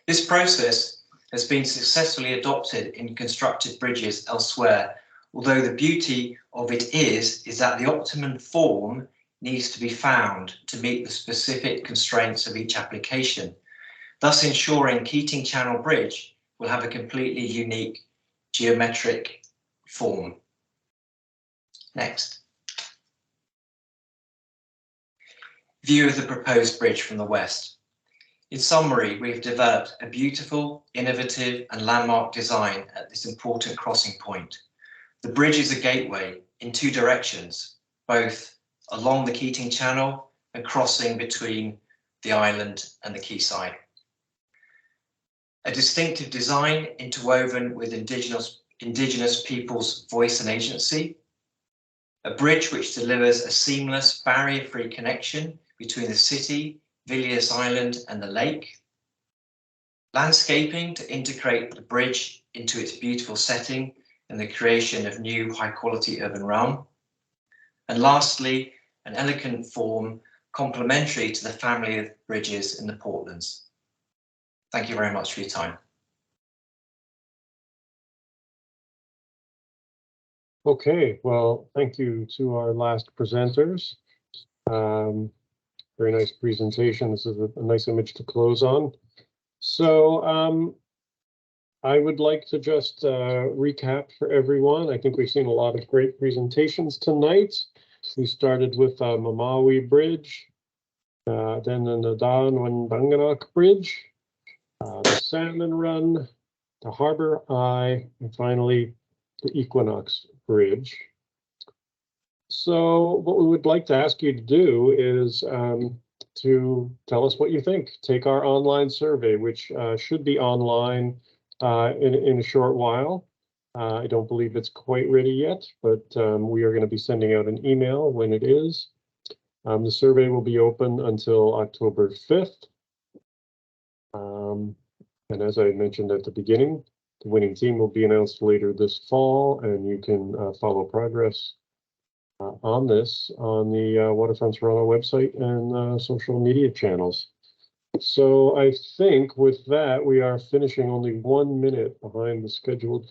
[SPEAKER 17] This process has been successfully adopted in constructed bridges elsewhere, although the beauty of it is that the optimum form needs to be found to meet the specific constraints of each application, thus ensuring Keating Channel Bridge will have a completely unique geometric form. Next. View of the proposed bridge from the west. In summary, we have developed a beautiful, innovative and landmark design at this important crossing point. The bridge is a gateway in two directions, both along the Keating Channel and crossing between the island and the quayside. A distinctive design interwoven with indigenous people's voice and agency. A bridge which delivers a seamless, barrier-free connection between the city, Villiers Island and the lake. Landscaping to integrate the bridge into its beautiful setting and the creation of new high-quality urban realm. And lastly, an elegant form complementary to the family of bridges in the Portlands. Thank you very much for your time.
[SPEAKER 1] Okay, well, thank you to our last presenters. Very nice presentation. This is a nice image to close on. So I would like to just recap for everyone. I think we've seen a lot of great presentations tonight. We started with Mamawi Bridge, then the Nadan-Wandanganok Bridge, the Salmon Run, the Harbor Eye, and finally the Equinox Bridge. So what we would like to ask you to do is to tell us what you think. Take our online survey, which should be online in a short while. I don't believe it's quite ready yet, but we are going to be sending out an email when it is. The survey will be open until October 5th. And as I mentioned at the beginning, the winning team will be announced later this fall, and you can follow progress on this on the Waterfront Toronto website and social media channels. So I think with that, we are finishing only 1 minute behind the scheduled